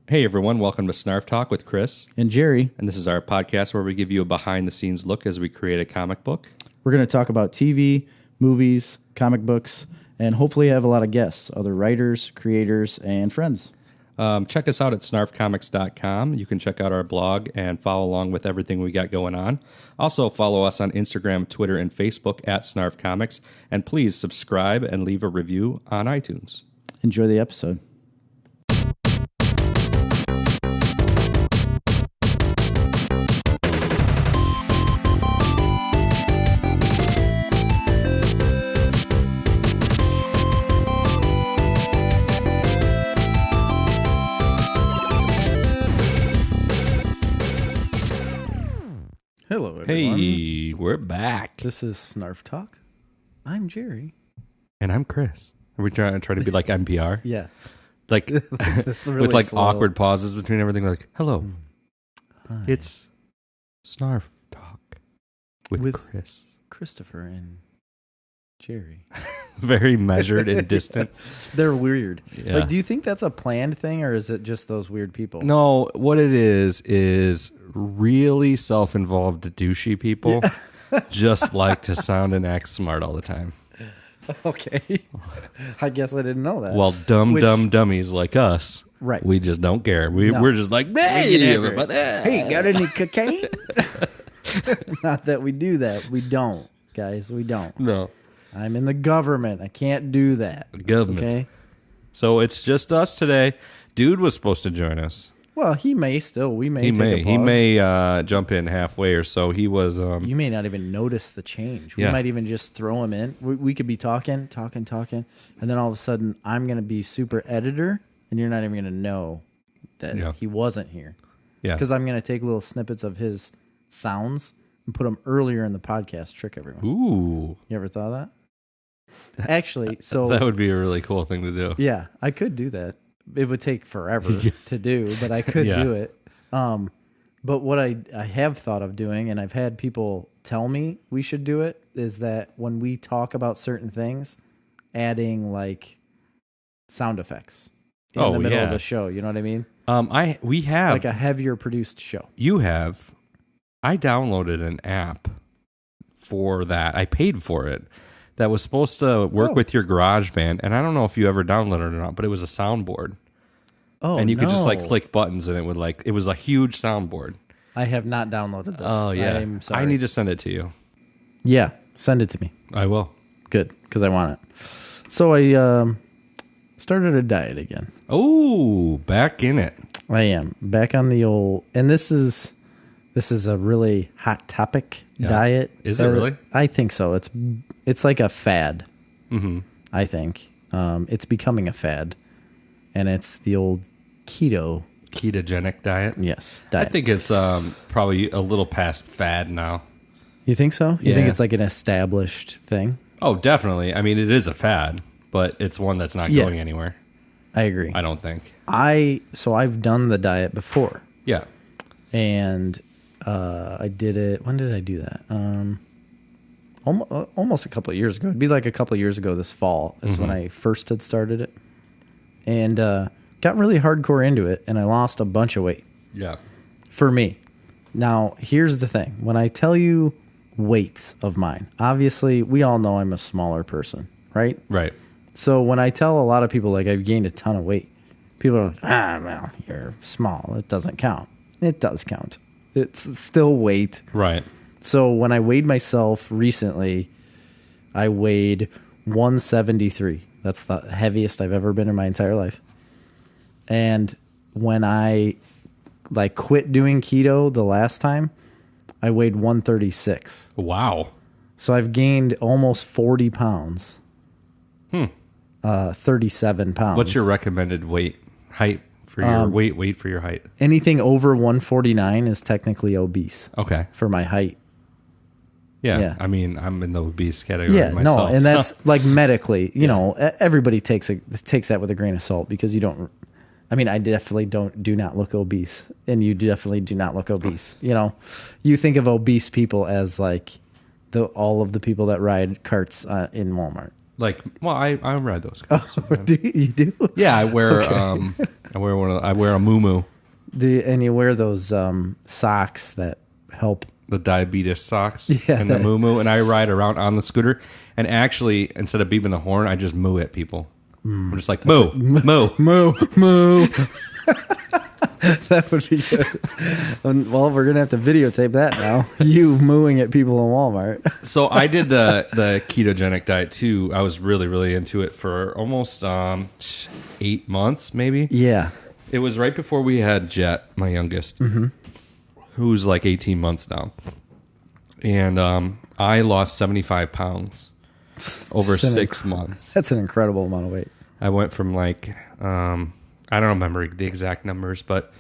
Hey everyone, welcome to Snarf Talk with Chris. And Jerry. And this is our podcast where we give you a behind-the-scenes look as we create a comic book. We're going to talk about TV, movies, comic books, and hopefully have a lot of guests, other writers, creators, and friends. Check us out at snarfcomics.com. You can check out our blog and follow along with everything we got going on. Also, follow us on Instagram, Twitter, and Facebook at Snarf Comics. And please subscribe and leave a review on iTunes. Enjoy the episode. Hello, everyone. Hey, we're back. This is Snarf Talk. I'm Jerry. And I'm Chris. Are we trying to be like NPR? Yeah. Like really with like slow. awkward pauses between everything. Like, hello, Hi. it's Snarf Talk with Chris. Christopher and Jerry. Very measured and distant. They're weird. Yeah. Like, do you think that's a planned thing, or is it just those weird people? No, what it is really self-involved douchey people just like to sound and act smart all the time. Okay. I guess I didn't know that. Well, dumb dummies like us, Right. we just don't care. We're just like, hey, everybody. Hey, got any cocaine? Not that we do that. We don't, guys. We don't. No. I'm in the government. I can't do that. Government. Okay. So it's just us today. Dude was supposed to join us. Well, he may still. We may. He take may. A pause. He may jump in halfway or so. He was. You may not even notice the change. We Yeah. might even just throw him in. We could be talking, and then all of a sudden I'm going to be super editor, and you're not even going to know that he wasn't here. Yeah. Because I'm going to take little snippets of his sounds and put them earlier in the podcast. Trick everyone. Ooh. You ever thought of that? Actually, so That would be a really cool thing to do. yeah, I could do that. It would take forever to do, but I could do it. But what I have thought of doing, and I've had people tell me we should do it, is that when we talk about certain things, adding like sound effects in the middle of the show. You know what I mean? We have Like a heavier produced show. You have. I downloaded an app for that. I paid for it. That was supposed to work with your GarageBand, and I don't know if you ever downloaded it or not, but it was a soundboard. Oh, and you could just like click buttons, and it was a huge soundboard. I have not downloaded this. Oh yeah, I'm sorry. I need to send it to you. Yeah, send it to me. I will. Good, because I want it. So I started a diet again. Oh, back in it. I am back on the old, and this is a really hot topic diet. Is it really? I think so. It's like a fad. Mm-hmm. I think it's becoming a fad, and it's the old Ketogenic diet. Yes, diet. I think it's probably a little past fad now. You think so? You think Yeah. it's like an established thing? Oh, definitely. I mean, it is a fad, but it's one that's not going anywhere. I agree. I don't think. So I've done the diet before. Yeah. And I did it. When did I do that? Almost a couple of years ago. It'd be like a couple of years ago this fall is when I first had started it. And got really hardcore into it, and I lost a bunch of weight. Yeah. For me. Now, here's the thing. When I tell you weights of mine, obviously, we all know I'm a smaller person, right? Right. So when I tell a lot of people, like, I've gained a ton of weight, people are like, well, you're small. It doesn't count. It does count. It's still weight. Right. So when I weighed myself recently, I weighed 173. That's the heaviest I've ever been in my entire life. And when I quit doing keto the last time, I weighed 136. Wow. So I've gained almost 40 pounds. 37 pounds. What's your recommended height for your weight for your height? Anything over 149 is technically obese. Okay. For my height. Yeah. I mean, I'm in the obese category myself. No, and that's like medically, you know, everybody takes that with a grain of salt because you don't. I mean, I definitely do not look obese, and you definitely do not look obese. You know, you think of obese people as like all of the people that ride carts in Walmart. Like, well, I ride those cars. Oh, you do? Yeah, I wear I wear a muumuu. And you wear those socks that help. The diabetes socks and the muumuu, and I ride around on the scooter. And actually, instead of beeping the horn, I just moo at people. I'm just like, moo, moo, moo, moo. That would be good. Well, we're going to have to videotape that now. You mooing at people in Walmart. So I did the ketogenic diet too. I was really, really into it for almost 8 months, maybe. Yeah. It was right before we had Jet, my youngest, who's like 18 months now. And I lost 75 pounds over 6 months. That's an incredible amount of weight. I went from like, I don't remember the exact numbers, but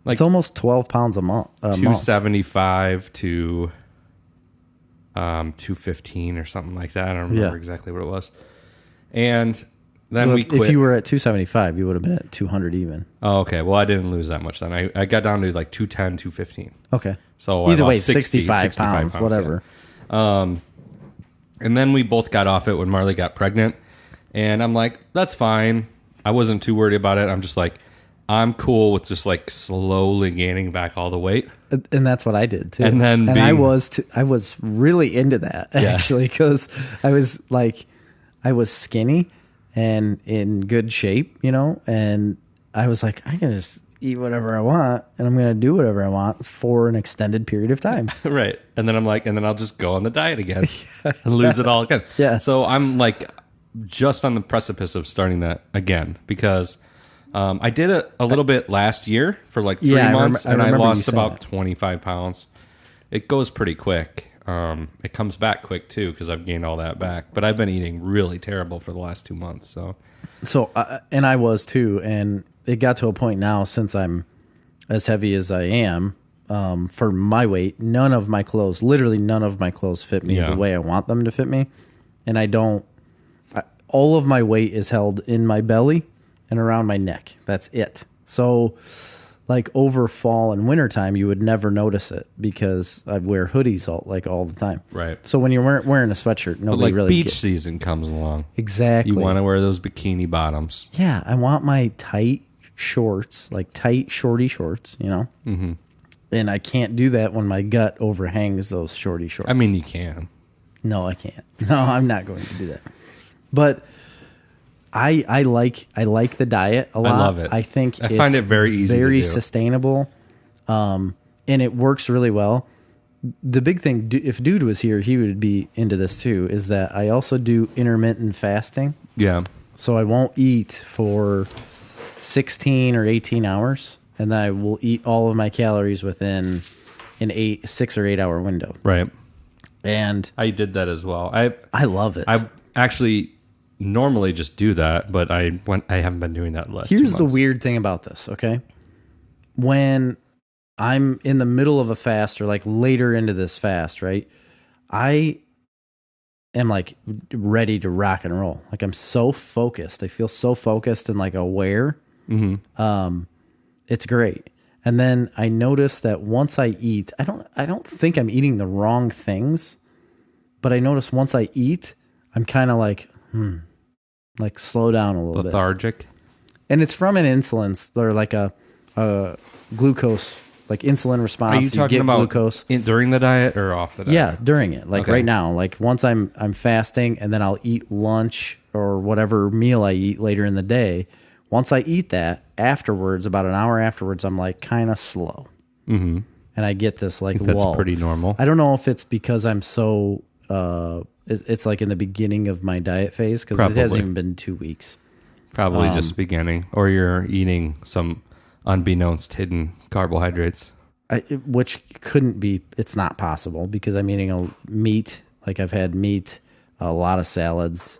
like it's almost 12 pounds a month. 275 to 215 or something like that. I don't remember exactly what it was. And then we quit. If you were at 275, you would have been at 200 even. Oh, okay. Well, I didn't lose that much then. I got down to like 210, 215. Okay. So either way, 65 pounds, whatever. Yeah. And then we both got off it when Marley got pregnant. And I'm like, that's fine. I wasn't too worried about it. I'm just like, I'm cool with just like slowly gaining back all the weight. And that's what I did too. And then I was really into that actually, because I was skinny and in good shape, and I was like, I can just eat whatever I want and I'm going to do whatever I want for an extended period of time. Right. And then I'm like, and then I'll just go on the diet again and lose it all again. Yes. So I'm like just on the precipice of starting that again because I did it a little bit last year for like 3 months and I lost about 25 pounds. It goes pretty quick. It comes back quick too because I've gained all that back. But I've been eating really terrible for the last 2 months. So and I was too. And it got to a point now since I'm as heavy as I am for my weight. Literally none of my clothes fit me the way I want them to fit me. And all of my weight is held in my belly and around my neck. That's it. So like over fall and winter time, you would never notice it because I wear hoodies all the time. Right. So when you're wearing a sweatshirt, nobody really beach season comes along. Exactly. You want to wear those bikini bottoms. Yeah. I want my tight shorts, like tight shorty shorts, Mm-hmm. And I can't do that when my gut overhangs those shorty shorts. I mean, you can. No, I can't. No, I'm not going to do that. But I like the diet a lot. I love it. I find it very easy, very to do. sustainable, and it works really well. The big thing, if Dude was here, he would be into this too. Is that I also do intermittent fasting. Yeah. So I won't eat for 16 or 18 hours, and then I will eat all of my calories within an 6 or 8 hour window. Right. And I did that as well. I love it. I actually normally just do that, but I haven't been doing that the last 2 months. Here's the weird thing about this, okay? When I'm in the middle of a fast or like later into this fast, right? I am like ready to rock and roll. Like I'm so focused. I feel so focused and like aware. Mm-hmm. It's great. And then I notice that once I eat, I don't think I'm eating the wrong things, but I notice once I eat, I'm kind of like, slow down a little lethargic. And it's from an insulin or like a glucose, like insulin response. Are you talking about glucose during the diet or off the diet? Yeah, during it. Like right now, like once I'm fasting and then I'll eat lunch or whatever meal I eat later in the day. Once I eat that, afterwards, about an hour afterwards, I'm like kind of slow. Mm-hmm. And I get this like lull. That's pretty normal. I don't know if it's because I'm so, it's like in the beginning of my diet phase because it hasn't even been 2 weeks. Probably just beginning. Or you're eating some unbeknownst hidden carbohydrates. Which couldn't be, it's not possible because I'm eating a meat. Like I've had meat, a lot of salads,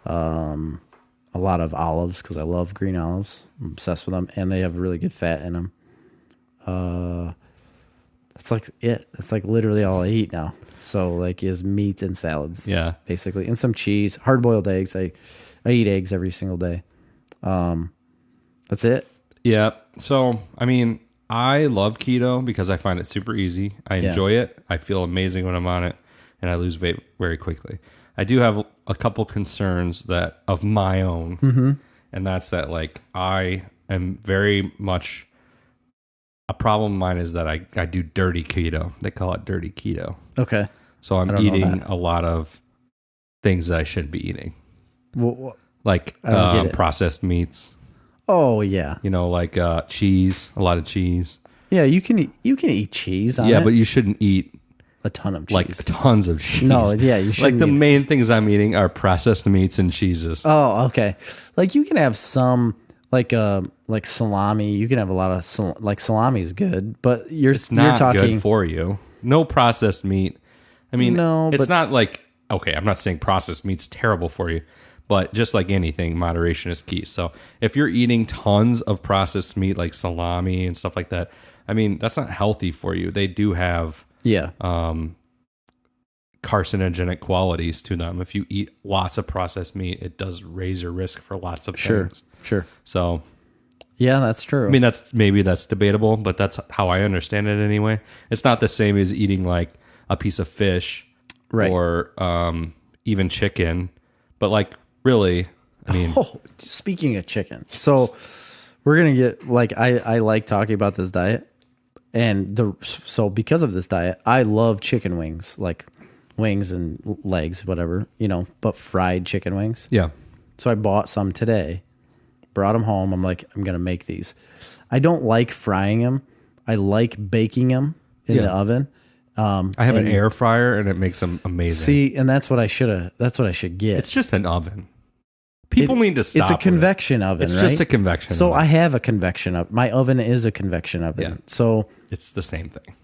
a lot of olives because I love green olives. I'm obsessed with them, and they have really good fat in them. That's like it. That's like literally all I eat now. So like is meat and salads, basically, and some cheese, hard boiled eggs. I eat eggs every single day. That's it. Yeah. So I mean, I love keto because I find it super easy. I enjoy it. I feel amazing when I'm on it, and I lose weight very quickly. I do have a couple concerns that of my own, and that's that like I am very much a problem of mine is that I do dirty keto. They call it dirty keto. Okay. So I'm eating a lot of things that I shouldn't be eating. Like processed meats. Oh yeah. Like cheese, a lot of cheese. Yeah, you can eat cheese on it. Yeah, but you shouldn't eat a ton of cheese. Like tons of cheese. No, yeah, you shouldn't. Like the main things I'm eating are processed meats and cheeses. Oh, okay. Like you can have some like salami. You can have a lot of salami is good, but it's not good for you. No processed meat. I mean, it's not like, okay, I'm not saying processed meat's terrible for you, but just like anything, moderation is key. So if you're eating tons of processed meat like salami and stuff like that, I mean, that's not healthy for you. They do have carcinogenic qualities to them. If you eat lots of processed meat, it does raise your risk for lots of things. Sure. So yeah, that's true. I mean, that's debatable, but that's how I understand it anyway. It's not the same as eating like a piece of fish or even chicken, but like really, I mean. Oh, speaking of chicken, so we're gonna get like I like talking about this diet, and so because of this diet, I love chicken wings, like wings and legs, whatever, but fried chicken wings. Yeah. So I bought some today, brought them home. I'm like, I'm gonna make these. I don't like frying them. I like baking them in the oven. I have an air fryer and it makes them amazing. See, and that's what I should get. It's just an oven. People need to stop. It's a convection oven. It's just a convection oven. So I have a convection oven. My oven is a convection oven. Yeah. So it's the same thing.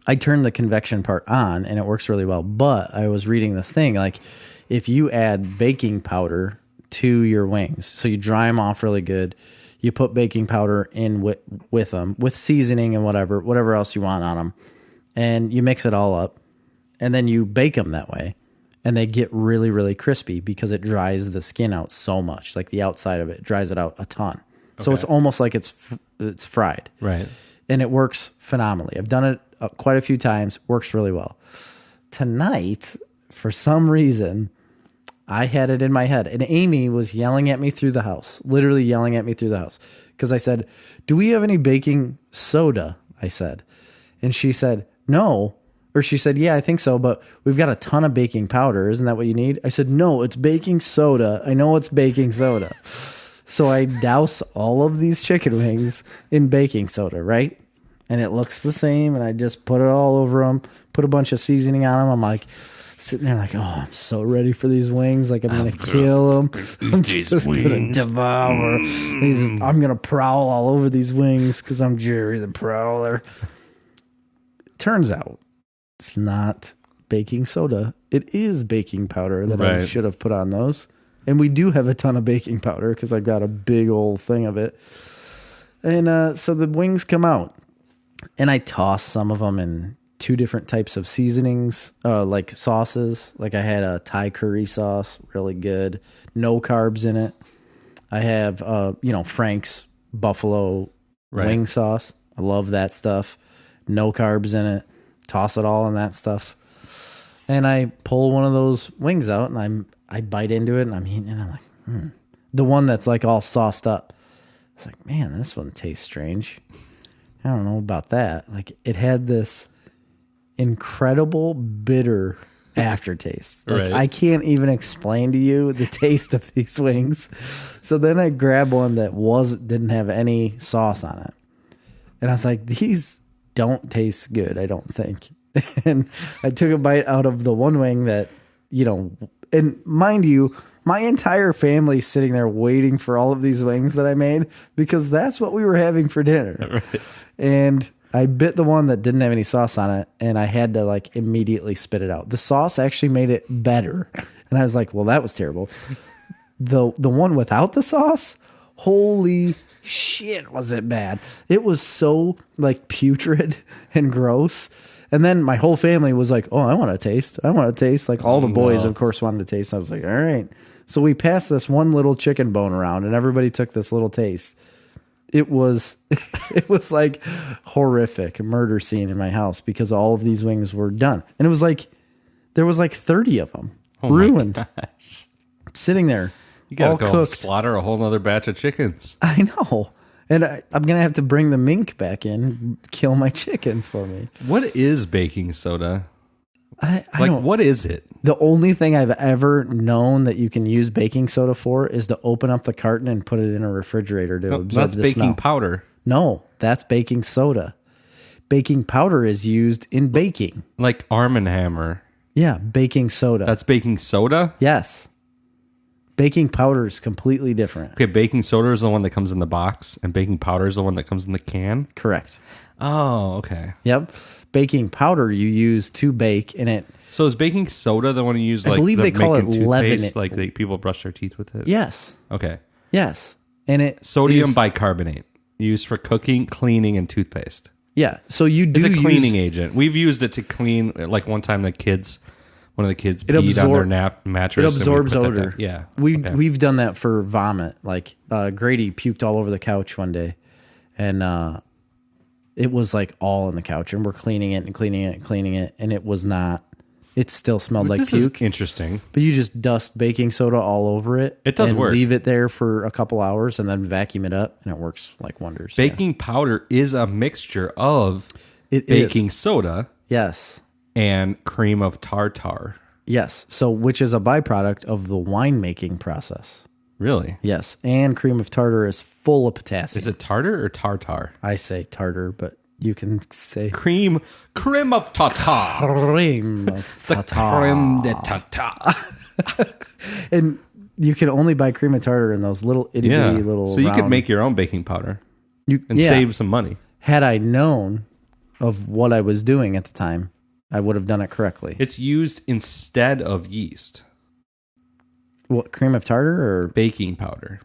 I turn the convection part on and it works really well. But I was reading this thing, like if you add baking powder to your wings, so you dry them off really good, you put baking powder in with them, with seasoning and whatever else you want on them, and you mix it all up, and then you bake them that way, and they get really, really crispy because it dries the skin out so much. Like the outside of it dries it out a ton. So it's almost like it's fried. Right. And it works phenomenally. I've done it quite a few times. Works really well. Tonight, for some reason, I had it in my head. And Amy was yelling at me through the house. Literally yelling at me through the house. Because I said, do we have any baking soda? I said. And she said, no. Or she said, yeah, I think so, but we've got a ton of baking powder. Isn't that what you need? I said, no, it's baking soda. I know it's baking soda. So I douse all of these chicken wings in baking soda, right? And it looks the same, and I just put it all over them, put a bunch of seasoning on them. I'm like, sitting there like, oh, I'm so ready for these wings. Like, I'm going to kill them. I'm just going to devour these. I'm going to prowl all over these wings because I'm Jerry the Prowler. Turns out it's not baking soda. It is baking powder that I should have put on those. And we do have a ton of baking powder because I've got a big old thing of it. And so the wings come out. And I toss some of them in 2 different types of seasonings, like sauces. Like I had a Thai curry sauce, really good. No carbs in it. I have, Frank's buffalo wing sauce. I love that stuff. No carbs in it. Toss it all in that stuff. And I pull one of those wings out and I bite into it and I'm eating it and I'm like, The one that's like all sauced up. It's like, man, this one tastes strange. I don't know about that. Like it had this incredible bitter aftertaste. Like I can't even explain to you the taste of these wings. So then I grabbed one that didn't have any sauce on it. And I was like, these don't taste good, I don't think. And I took a bite out of the one wing that, and mind you, my entire family's sitting there waiting for all of these wings that I made because that's what we were having for dinner. Right. And I bit the one that didn't have any sauce on it and I had to like immediately spit it out. The sauce actually made it better. And I was like, well, that was terrible. The one without the sauce, holy shit, was it bad. It was so like putrid and gross. And then my whole family was like, oh, I want to taste. Like all the boys, of course, wanted to taste. I was like, all right. So we passed this one little chicken bone around and everybody took this little taste. It was like horrific murder scene in my house because all of these wings were done. And it was like, there was like 30 of them ruined, sitting there. You got to go slaughter a whole nother batch of chickens. I know. And I'm going to have to bring the mink back in, kill my chickens for me. What is baking soda? I don't. What is it? The only thing I've ever known that you can use baking soda for is to open up the carton and put it in a refrigerator to absorb That's the baking smell. powder. No, that's baking soda. Baking powder is used in baking. Like Arm & Hammer. Yeah, baking soda. That's baking soda? Yes. Baking powder is completely different. Okay, baking soda is the one that comes in the box, and baking powder is the one that comes in the can? Correct. Oh, okay. Yep. Baking powder you use to bake, and it... So is baking soda the one you use, I believe they call it toothpaste, leaven. like people brush their teeth with it? Yes. Okay. Yes. And it Sodium is- bicarbonate, used for cooking, cleaning, and toothpaste. Yeah. So you do It's a cleaning use... agent. We've used it to clean, like one time one of the kids peed on their mattress. It absorbs and we put that odor. back. Yeah. We've done that for vomit. Like Grady puked all over the couch one day, and it was like all in the couch, and we're cleaning it and cleaning it and cleaning it, and it was not. It still smelled like This puke. is interesting. But you just dust baking soda all over it. It does and work. Leave it there for a couple hours and then vacuum it up, and it works like wonders. Baking powder is a mixture of It baking is. soda Yes. and cream of tartar. Yes. So, which is a byproduct of the winemaking process. Really? Yes. And cream of tartar is full of potassium. Is it tartar or tartar? I say tartar, but you can say Cream of tartar. cream of tartar. Creme de tartar. And you can only buy cream of tartar in those little itty Yeah. bitty little. So you could round- make your own baking powder you, and yeah. save some money. Had I known of what I was doing at the time, I would have done it correctly. It's used instead of yeast. What, cream of tartar or? Baking powder.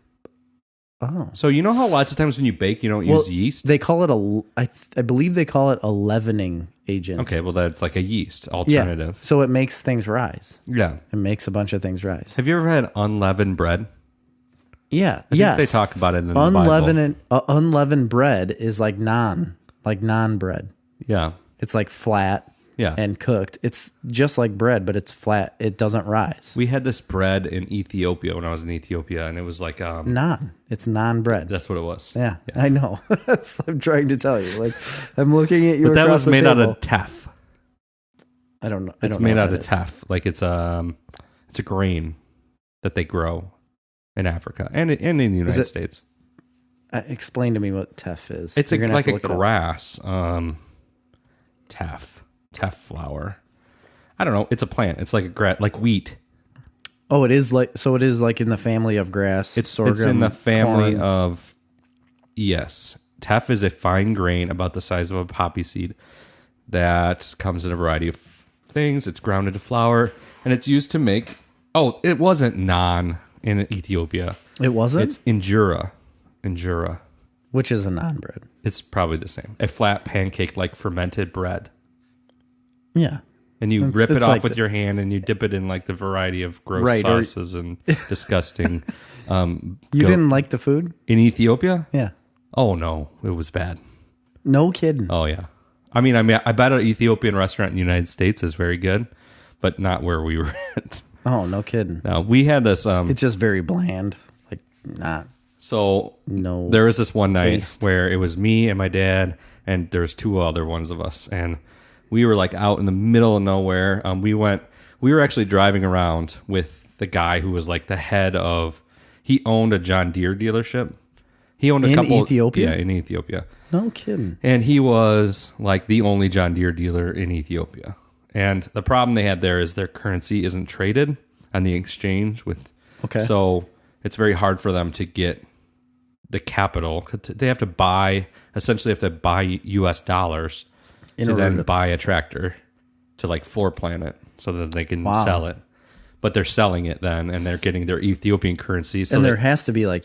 Oh. So you know how lots of times when you bake, you don't use yeast? They call it I believe they call it a leavening agent. Okay, well that's like a yeast Yeah. alternative. So it makes things rise. Yeah. It makes a bunch of things rise. Have you ever had unleavened bread? Yeah. I think they talk about it in the Bible. Unleavened bread is like naan bread. Yeah. It's like flat. Yeah. And cooked. It's just like bread, but it's flat. It doesn't rise. We had this bread in Ethiopia when I was in Ethiopia, and it was like Naan. It's naan bread. that's what it was. Yeah, I know. That's what I'm trying to tell you. Like, I'm looking at you. But that across was the made out table. of teff. I don't know. It's made out of teff. Like it's a grain that they grow in Africa and in the United States. Explain to me what teff is. It's You're gonna like have a to look it up. grass. Teff flower. I don't know. It's a plant. It's like like wheat. Oh, it is like so. It is like in the family of grass. It's sorghum, in the family corn. of yes. Teff is a fine grain about the size of a poppy seed that comes in a variety of things. It's ground into flour and it's used to make. Oh, it wasn't naan in Ethiopia. It wasn't. It's injera, Which is a naan bread. It's probably the same. A flat pancake like fermented bread. Yeah. And you rip it It's off like with your hand and you dip it in like the variety of gross Right, or- sauces and disgusting. You didn't like the food? In Ethiopia? Yeah. Oh no, it was bad. No kidding. Oh yeah. I mean, I bet an Ethiopian restaurant in the United States is very good, but not where we were at. Oh, no kidding. No, we had this. It's just very bland. Like not. So No there was this one night taste. where it was me and my dad, and there's two other ones of us, and we were like out in the middle of nowhere. We were actually driving around with the guy who was like the head of. He owned a John Deere dealership. He owned a In couple. Ethiopia? Yeah, in Ethiopia. No kidding. And he was like the only John Deere dealer in Ethiopia. And the problem they had there is their currency isn't traded on the exchange with. Okay. So it's very hard for them to get the capital. They have to buy, essentially have to buy US dollars In to order then to- buy a tractor to like floor plan it so that they can Wow. sell it. But they're selling it then and they're getting their Ethiopian currency. So And they- there has to be like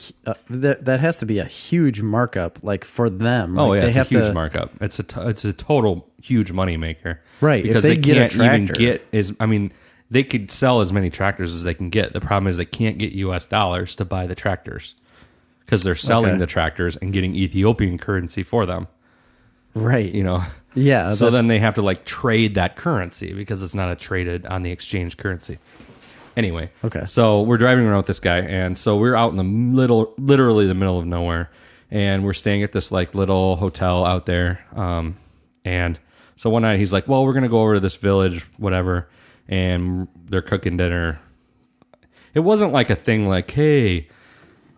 that has to be a huge markup, like for them. Oh Like, yeah, they it's a have huge to, markup. It's a total huge money maker, Right, if Because they get a can't even tractor- get as I mean, they could sell as many tractors as they can get. The problem is they can't get U.S. dollars to buy the tractors because they're selling Okay. the tractors and getting Ethiopian currency for them. right. You know, Yeah. so then that's- they have to like trade that currency because it's not a traded on the exchange currency. Anyway, Okay. So we're driving around with this guy, and so we're out in the literally the middle of nowhere, and we're staying at this like little hotel out there. And so one night he's like, well, we're going to go over to this village, whatever, and they're cooking dinner. It wasn't like a thing like, hey,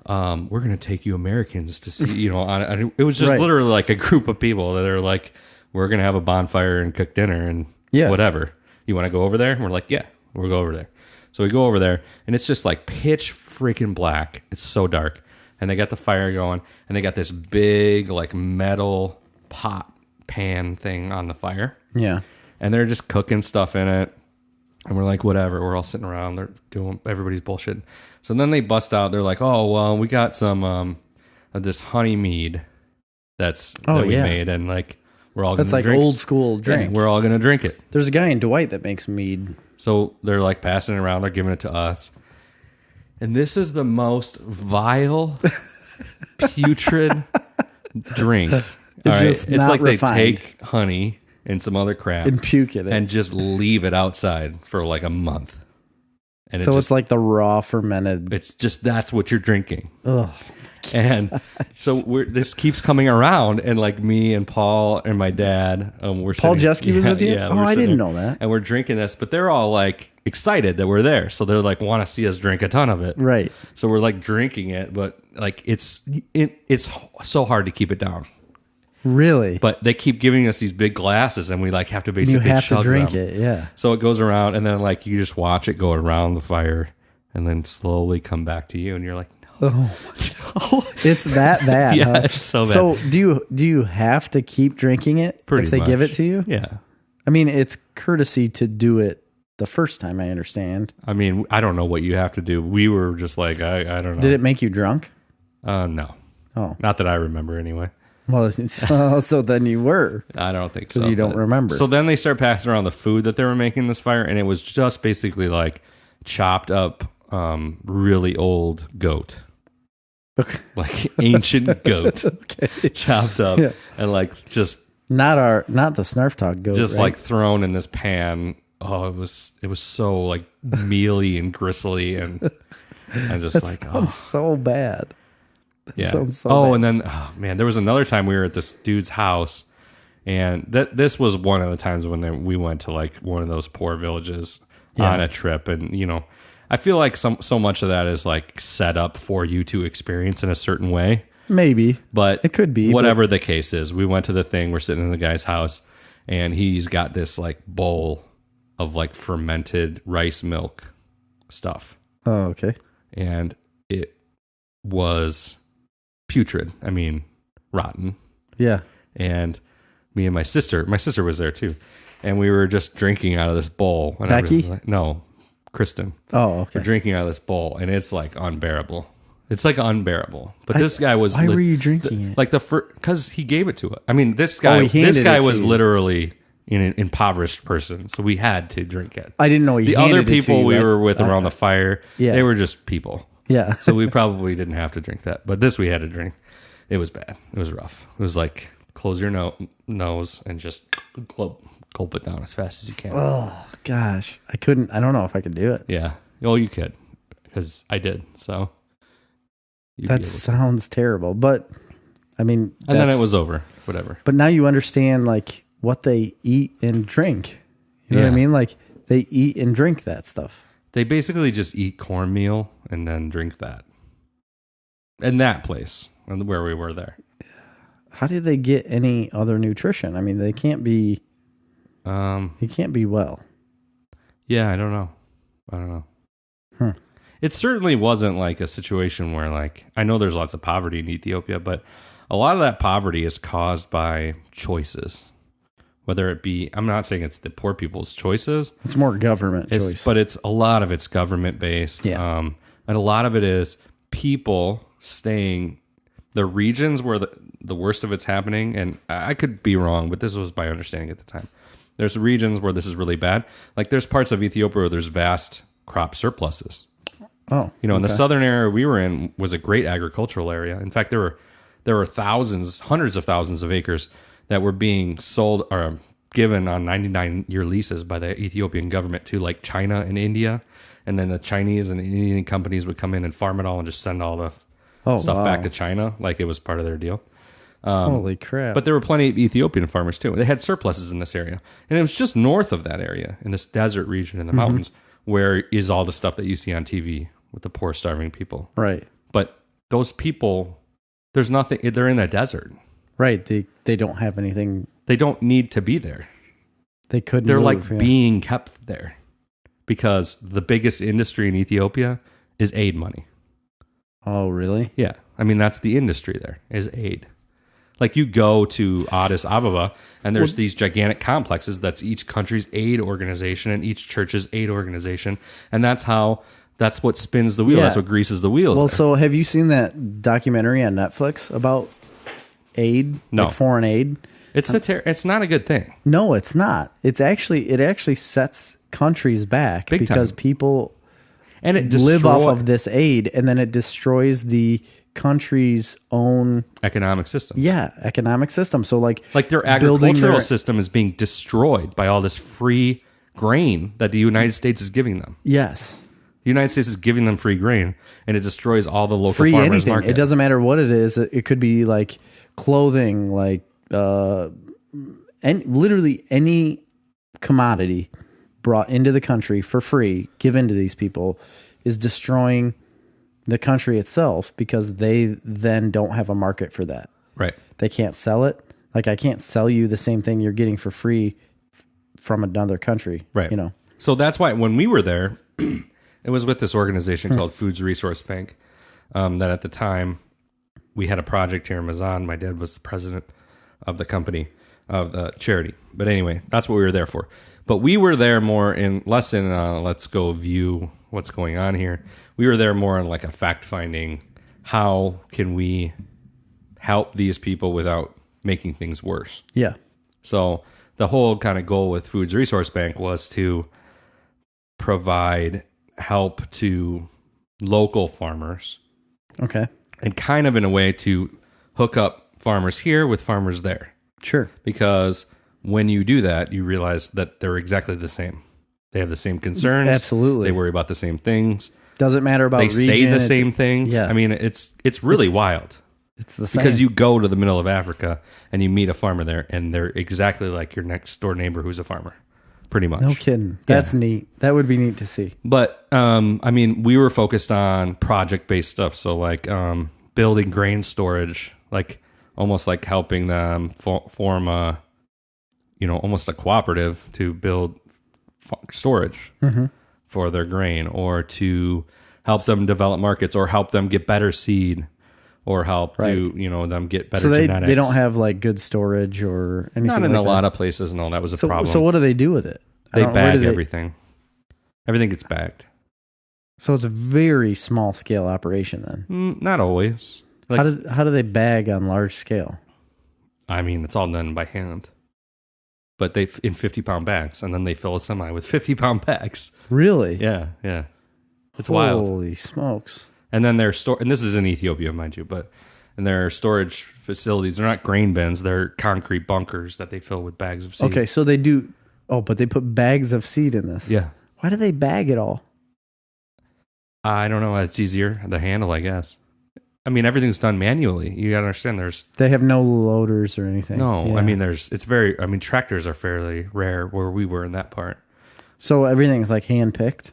we're going to take you Americans to see, it was just literally like a group of people that are like, we're going to have a bonfire and cook dinner and whatever. You want to go over there? And we're like, yeah, we'll go over there. So we go over there, and it's just like pitch freaking black. It's so dark. And they got the fire going, and they got this big like metal pot pan thing on the fire. Yeah. And they're just cooking stuff in it. And we're like, whatever. We're all sitting around. They're doing, everybody's bullshit. So then they bust out. They're like, oh, well, we got some of this honey mead that we made. And like, we're all going to drink. That's like old school drink. Yeah, we're all going to drink it. There's a guy in Dwight that makes mead. So they're like passing it around. They're giving it to us. And this is the most vile, putrid drink. It's like refined. They take honey and some other crap and puke it and just leave it outside for like a month. And so it's like the raw fermented. It's just, that's what you're drinking. Oh, and so this keeps coming around, and like me and Paul and my dad, we're Paul Jeske was with you? Yeah, I didn't know that. And we're drinking this, but they're all like excited that we're there, so they're like want to see us drink a ton of it. Right. So we're like drinking it, but like it's so hard to keep it down. Really? But they keep giving us these big glasses, and we like have to basically chug drink them. it. Yeah. So it goes around, and then like you just watch it go around the fire, and then slowly come back to you, and you're like, oh, it's that bad. Yeah, huh? it's so bad. So do you have to keep drinking it Pretty if they much. give it to you? Yeah. I mean, it's courtesy to do it the first time, I understand. I mean, I don't know what you have to do. We were just like, I don't know. Did it make you drunk? No. Oh. Not that I remember anyway. Well, so then you were. I don't think so. Because you don't remember. So then they start passing around the food that they were making this fire, and it was just basically like chopped up really old goat. Okay. Like ancient goat. Okay. Chopped up and like just not the Snarf Talk goat. Just right? like thrown in this pan. Oh, it was so like mealy and gristly, and I'm just like, oh, so bad. Yeah. Sounds so bad. And then, oh, man, there was another time we were at this dude's house, and this was one of the times when we went to like one of those poor villages on a trip, and I feel like so much of that is like set up for you to experience in a certain way. Maybe, but it could be whatever the case is. We went to the thing. We're sitting in the guy's house, and he's got this like bowl of like fermented rice milk stuff. Oh, okay. And it was putrid. I mean, rotten. Yeah. And me and my sister was there too, and we were just drinking out of this bowl. And Becky? No, Kristen. Oh, okay. We're drinking out of this bowl, and it's like unbearable. It's like unbearable. But this guy was. Why were you drinking it? Because he gave it to us. I mean, this guy. This guy was literally an impoverished person, so we had to drink it. I didn't know the other people we were with around the fire. Yeah. They were just people. Yeah. So we probably didn't have to drink that, but this we had to drink. It was bad. It was rough. It was like close your nose and just gulp it down as fast as you can. Oh gosh, I couldn't. I don't know if I could do it. Yeah. Oh, you could, because I did. So that sounds terrible, but I mean, and then it was over. Whatever. But now you understand like what they eat and drink. You know what I mean? Like they eat and drink that stuff. They basically just eat cornmeal and then drink that. In that place, where we were there. How did they get any other nutrition? I mean, they can't be. He can't be well. Yeah, I don't know. It certainly wasn't like a situation where like, I know there's lots of poverty in Ethiopia, but a lot of that poverty is caused by choices. Whether it be, I'm not saying it's the poor people's choices. It's more government choice. But a lot of it's government based. Yeah. And a lot of it is people staying, the regions where the worst of it's happening, and I could be wrong, but this was my understanding at the time. There's regions where this is really bad. Like there's parts of Ethiopia where there's vast crop surpluses. Oh. In the southern area we were in was a great agricultural area. In fact, there were hundreds of thousands of acres that were being sold or given on 99-year leases by the Ethiopian government to like China and India. And then the Chinese and Indian companies would come in and farm it all and just send all stuff back to China, like it was part of their deal. Holy crap. But there were plenty of Ethiopian farmers too. They had surpluses in this area. And it was just north of that area, in this desert region in the mountains, where is all the stuff that you see on TV with the poor, starving people. Right. But those people, there's nothing, they're in a desert. Right. They don't have anything. They don't need to be there. They couldn't They're move, like being kept there because the biggest industry in Ethiopia is aid money. Oh, really? Yeah. I mean, that's the industry there, is aid. Like you go to Addis Ababa and there's these gigantic complexes that's each country's aid organization and each church's aid organization. And that's what spins the wheel. Yeah. That's what greases the wheel. Well, there. so have you seen that documentary on Netflix about aid? No. Like foreign aid? It's not a good thing. No, it's not. It actually sets countries back Big because time. people And it live off of this aid, and then it destroys the country's own economic system. economic system. So like their agricultural system is being destroyed by all this free grain that the United States is giving them. Yes. The United States is giving them free grain, and it destroys all the local Free farmers anything. market. It doesn't matter what it is. It could be like clothing, like literally any commodity brought into the country for free, given to these people, is destroying the country itself because they then don't have a market for that. Right. They can't sell it. Like I can't sell you the same thing you're getting for free from another country. Right. You know. So that's why when we were there, it was with this organization called Foods Resource Bank. That at the time we had a project here in Mazan. My dad was the president of the company, of the charity. But anyway, that's what we were there for. But we were there less in let's go view what's going on here. We were there more in like a fact finding. How can we help these people without making things worse? Yeah. So the whole kind of goal with Foods Resource Bank was to provide help to local farmers. Okay. And kind of in a way to hook up farmers here with farmers there. Sure. Because when you do that, you realize that they're exactly the same. They have the same concerns. Absolutely. They worry about the same things. Doesn't matter about they region. say the same things. Yeah. I mean, it's really wild. It's the same. Because you go to the middle of Africa and you meet a farmer there, and they're exactly like your next door neighbor who's a farmer, pretty much. No kidding. That's neat. That would be neat to see. But, I mean, we were focused on project-based stuff. So, like, building grain storage, like, almost like helping them form a, almost a cooperative to build storage for their grain, or to help them develop markets, or help them get better seed, or help them get better genetics. They don't have like good storage or anything. Not in like a that. lot of places, no, that was a problem. So what do they do with it? They bag everything. Everything gets bagged. So it's a very small scale operation then. Not always. Like, how do they bag on large scale? I mean, it's all done by hand. But they in 50-pound bags, and then they fill a semi with 50-pound bags. Really? Yeah. It's wild. Holy smokes! And then their and this is in Ethiopia, mind you, but in their storage facilities, they're not grain bins; they're concrete bunkers that they fill with bags of seed. Okay, so they do. Oh, but they put bags of seed in this. Yeah. Why do they bag it all? I don't know. It's easier to handle, I guess. I mean, everything's done manually. You gotta understand. They have no loaders or anything. No, Yeah. I mean, tractors are fairly rare where we were in that part. So everything's like hand picked.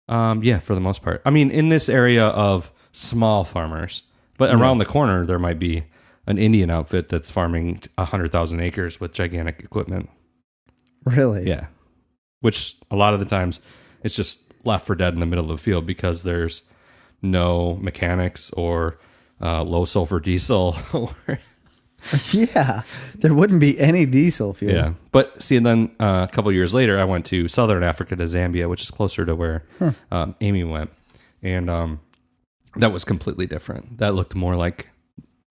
Yeah, for the most part. I mean, in this area of small farmers, but around the corner there might be an Indian outfit that's farming 100,000 acres with gigantic equipment. Really? Yeah, which a lot of the times it's just left for dead in the middle of the field because there's no mechanics or low sulfur diesel. Yeah, there wouldn't be any diesel fuel. Yeah, but see, and then a couple of years later, I went to Southern Africa, to Zambia, which is closer to where Amy went, and that was completely different. That looked more like,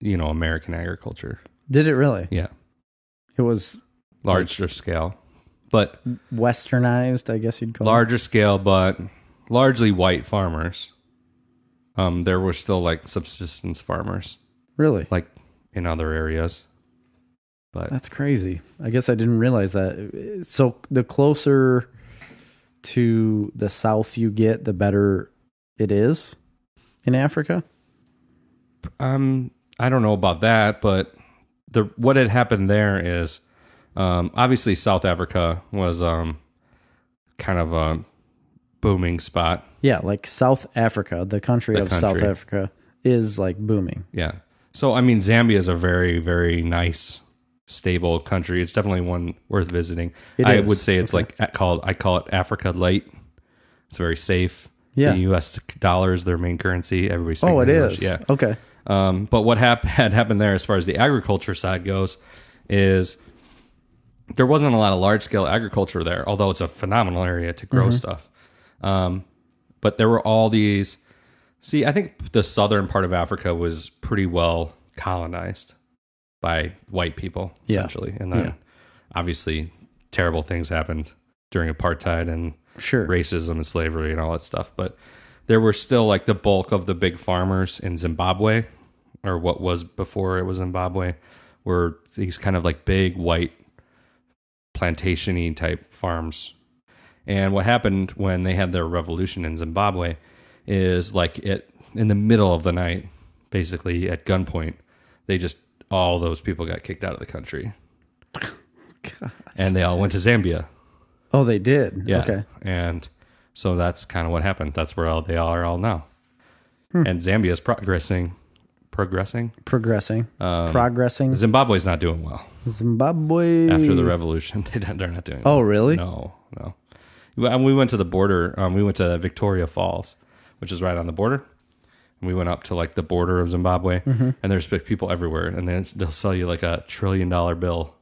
American agriculture. Did it really? Yeah, it was larger scale, but westernized, I guess you'd call it. Larger scale, but largely white farmers. There were still like subsistence farmers, really, like in other areas. But that's crazy. I guess I didn't realize that. So the closer to the south you get, the better it is in Africa. I don't know about that, but what had happened there is obviously South Africa was kind of a booming spot. Yeah, like South Africa, the country of South Africa is like booming. Yeah. So, I mean, Zambia is a very, very nice, stable country. It's definitely one worth visiting. I would say it's like, I call it Africa Light. It's very safe. Yeah. The U.S. dollar is their main currency. Everybody's speaking English. Is. Yeah. Okay. But what had happened there as far as the agriculture side goes is there wasn't a lot of large-scale agriculture there, although it's a phenomenal area to grow stuff. But there were all these... See, I think the southern part of Africa was pretty well colonized by white people, essentially. And then, obviously, terrible things happened during apartheid and racism and slavery and all that stuff. But there were still, like, the bulk of the big farmers in Zimbabwe, or what was before it was Zimbabwe, were these kind of, like, big, white, plantation-y type farms. And what happened when they had their revolution in Zimbabwe is like in the middle of the night, basically at gunpoint, all those people got kicked out of the country. Gosh. And they all went to Zambia. Oh, they did? Yeah. Okay. And so that's kind of what happened. That's where they all are now. And Zambia is progressing. Zimbabwe's not doing well. Zimbabwe. After the revolution, they're not doing well. Oh, really? No. We went to the border. We went to Victoria Falls, which is right on the border. And we went up to like the border of Zimbabwe, and there's people everywhere, and then they'll sell you like $1 trillion bill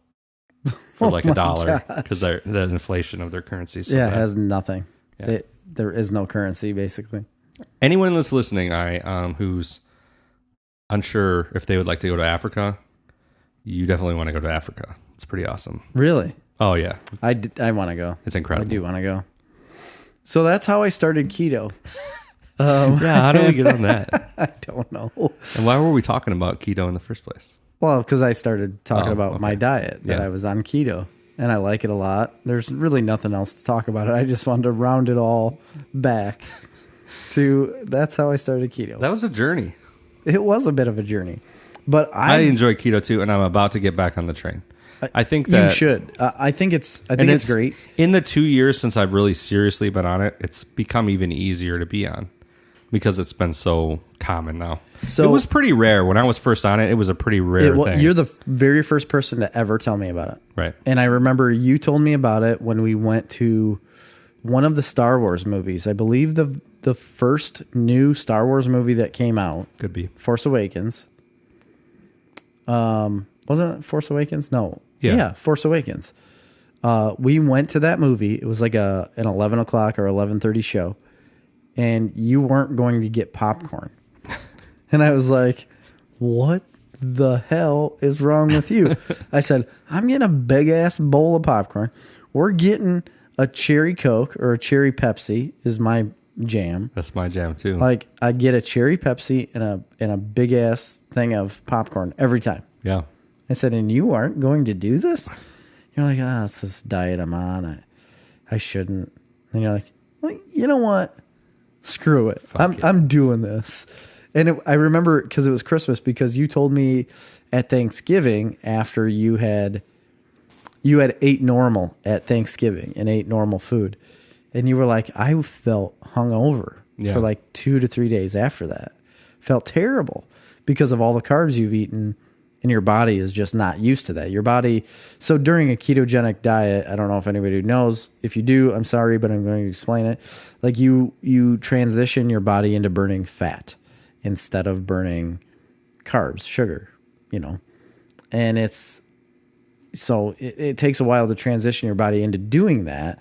for like $1 because the inflation of their currency. So it has nothing. Yeah. There is no currency, basically. Anyone that's listening, who's unsure if they would like to go to Africa, you definitely want to go to Africa. It's pretty awesome. Really? Oh yeah, I want to go. It's incredible. I do want to go. So that's how I started keto. How did we get on that? I don't know. And why were we talking about keto in the first place? Well, because I started talking about my diet, that I was on keto, and I like it a lot. There's really nothing else to talk about it. I just wanted to round it all back to that's how I started keto. That was a journey. It was a bit of a journey, but I enjoy keto too, and I'm about to get back on the train. I think that you should. I think it's great. In the 2 years since I've really seriously been on it, it's become even easier to be on because it's been so common now. So it was pretty rare when I was first on it. It was a pretty rare thing. You're the very first person to ever tell me about it, right? And I remember you told me about it when we went to one of the Star Wars movies. I believe the first new Star Wars movie that came out could be Force Awakens. Wasn't it Force Awakens? No. Yeah, Force Awakens. We went to that movie. It was like an 11 o'clock or 11:30 show, and you weren't going to get popcorn. And I was like, what the hell is wrong with you? I said, I'm getting a big-ass bowl of popcorn. We're getting a cherry Coke or a cherry Pepsi is my jam. That's my jam, too. Like, I get a cherry Pepsi and a big-ass thing of popcorn every time. Yeah. I said, and you aren't going to do this? You're like, it's this diet I'm on. I shouldn't. And you're like, well, you know what? Screw it. I'm doing this. And I remember because it was Christmas, because you told me at Thanksgiving after you had ate normal at Thanksgiving and ate normal food. And you were like, I felt hungover for like 2 to 3 days after that. Felt terrible because of all the carbs you've eaten. And your body is just not used to that. Your body, so during a ketogenic diet, I don't know if anybody knows. If you do, I'm sorry, but I'm going to explain it. Like you transition your body into burning fat instead of burning carbs, sugar, And it takes a while to transition your body into doing that.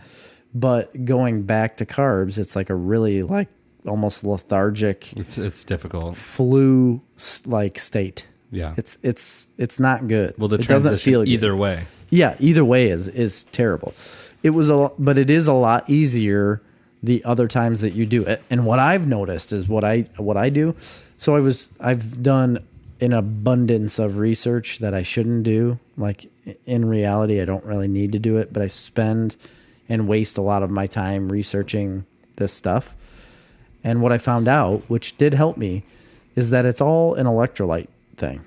But going back to carbs, it's like a really like almost lethargic. It's difficult. Flu-like state. Yeah, it's not good. Well, it doesn't feel either good. way. Yeah, either way is terrible. But it is a lot easier the other times that you do it. And what I've noticed is what I do. So I've done an abundance of research that I shouldn't do. Like in reality, I don't really need to do it, but I spend and waste a lot of my time researching this stuff. And what I found out, which did help me, is that it's all an electrolyte thing.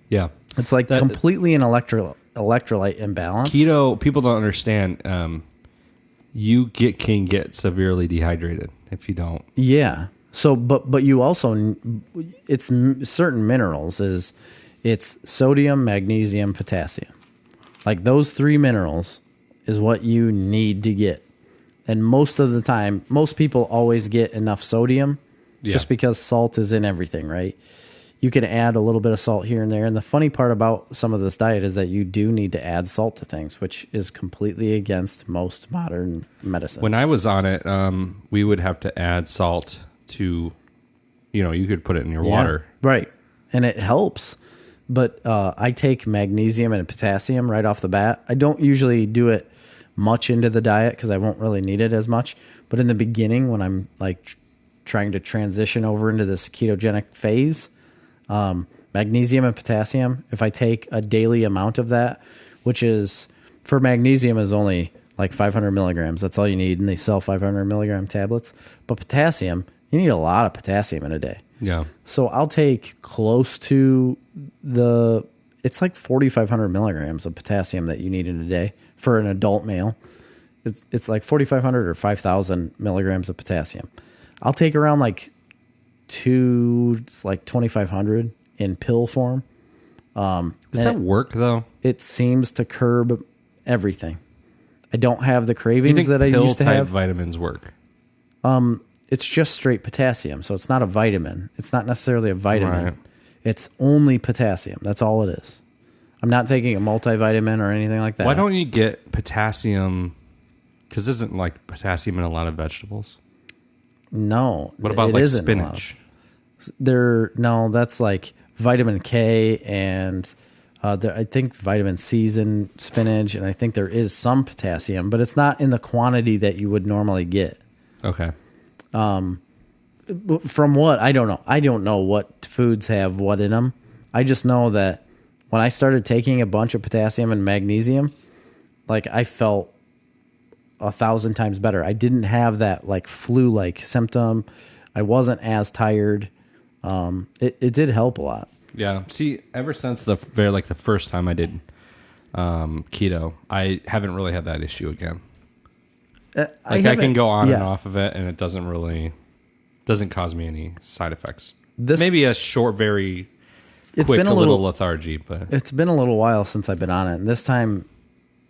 Yeah. It's like completely an electrolyte imbalance. Keto, people don't understand. You can get severely dehydrated if you don't. Yeah. So, but you also, it's certain minerals it's sodium, magnesium, potassium. Like those 3 minerals is what you need to get. And most of the time, most people always get enough sodium just because salt is in everything, right? You can add a little bit of salt here and there. And the funny part about some of this diet is that you do need to add salt to things, which is completely against most modern medicine. When I was on it, we would have to add salt to, you could put it in your water. Right. And it helps. But I take magnesium and potassium right off the bat. I don't usually do it much into the diet because I won't really need it as much. But in the beginning, when I'm like trying to transition over into this ketogenic phase, magnesium and potassium, if I take a daily amount of that, which is for magnesium is only like 500 milligrams. That's all you need. And they sell 500 milligram tablets. But potassium, you need a lot of potassium in a day. Yeah. So I'll take close to it's like 4,500 milligrams of potassium that you need in a day for an adult male. It's like 4,500 or 5,000 milligrams of potassium. I'll take around like 2,500 in pill form. Does that work though? It seems to curb everything. I don't have the cravings that I used to have. Pill-type vitamins work? It's just straight potassium, so it's not a vitamin. It's not necessarily a vitamin. Right. It's only potassium. That's all it is. I'm not taking a multivitamin or anything like that. Why don't you get potassium? Because isn't like potassium in a lot of vegetables? No. What about like spinach? No, that's like vitamin K and I think vitamin C's in spinach, and I think there is some potassium, but it's not in the quantity that you would normally get. Okay. From what I don't know. I don't know what foods have what in them. I just know that when I started taking a bunch of potassium and magnesium, like I felt 1,000 times better. I didn't have that like flu-like symptom. I wasn't as tired. It did help a lot. Yeah. See, ever since the first time I did keto, I haven't really had that issue again. I can go on and off of it, and it doesn't cause me any side effects. Maybe a short, very quick, a little lethargy, but it's been a little while since I've been on it. And this time,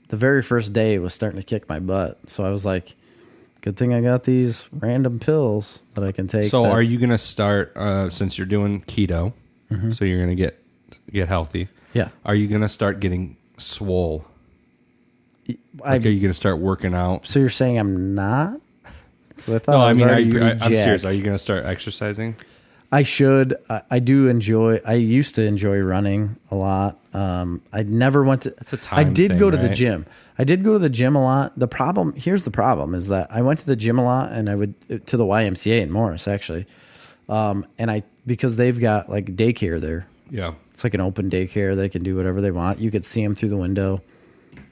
the very first day was starting to kick my butt. So I was like, good thing I got these random pills that I can take. So are you going to start, since you're doing keto, so you're going to get healthy? Yeah. Are you going to start getting swole? Are you going to start working out? So you're saying I'm not? Because I thought I'm serious. Are you going to start exercising? I should. I do enjoy. I used to enjoy running a lot. I never went to. It's a time I did thing, go to right? the gym. I did go to the gym a lot. Here's the problem is that I went to the gym a lot, and I would to the YMCA in Morris actually, because they've got like daycare there. Yeah, it's like an open daycare. They can do whatever they want. You could see them through the window.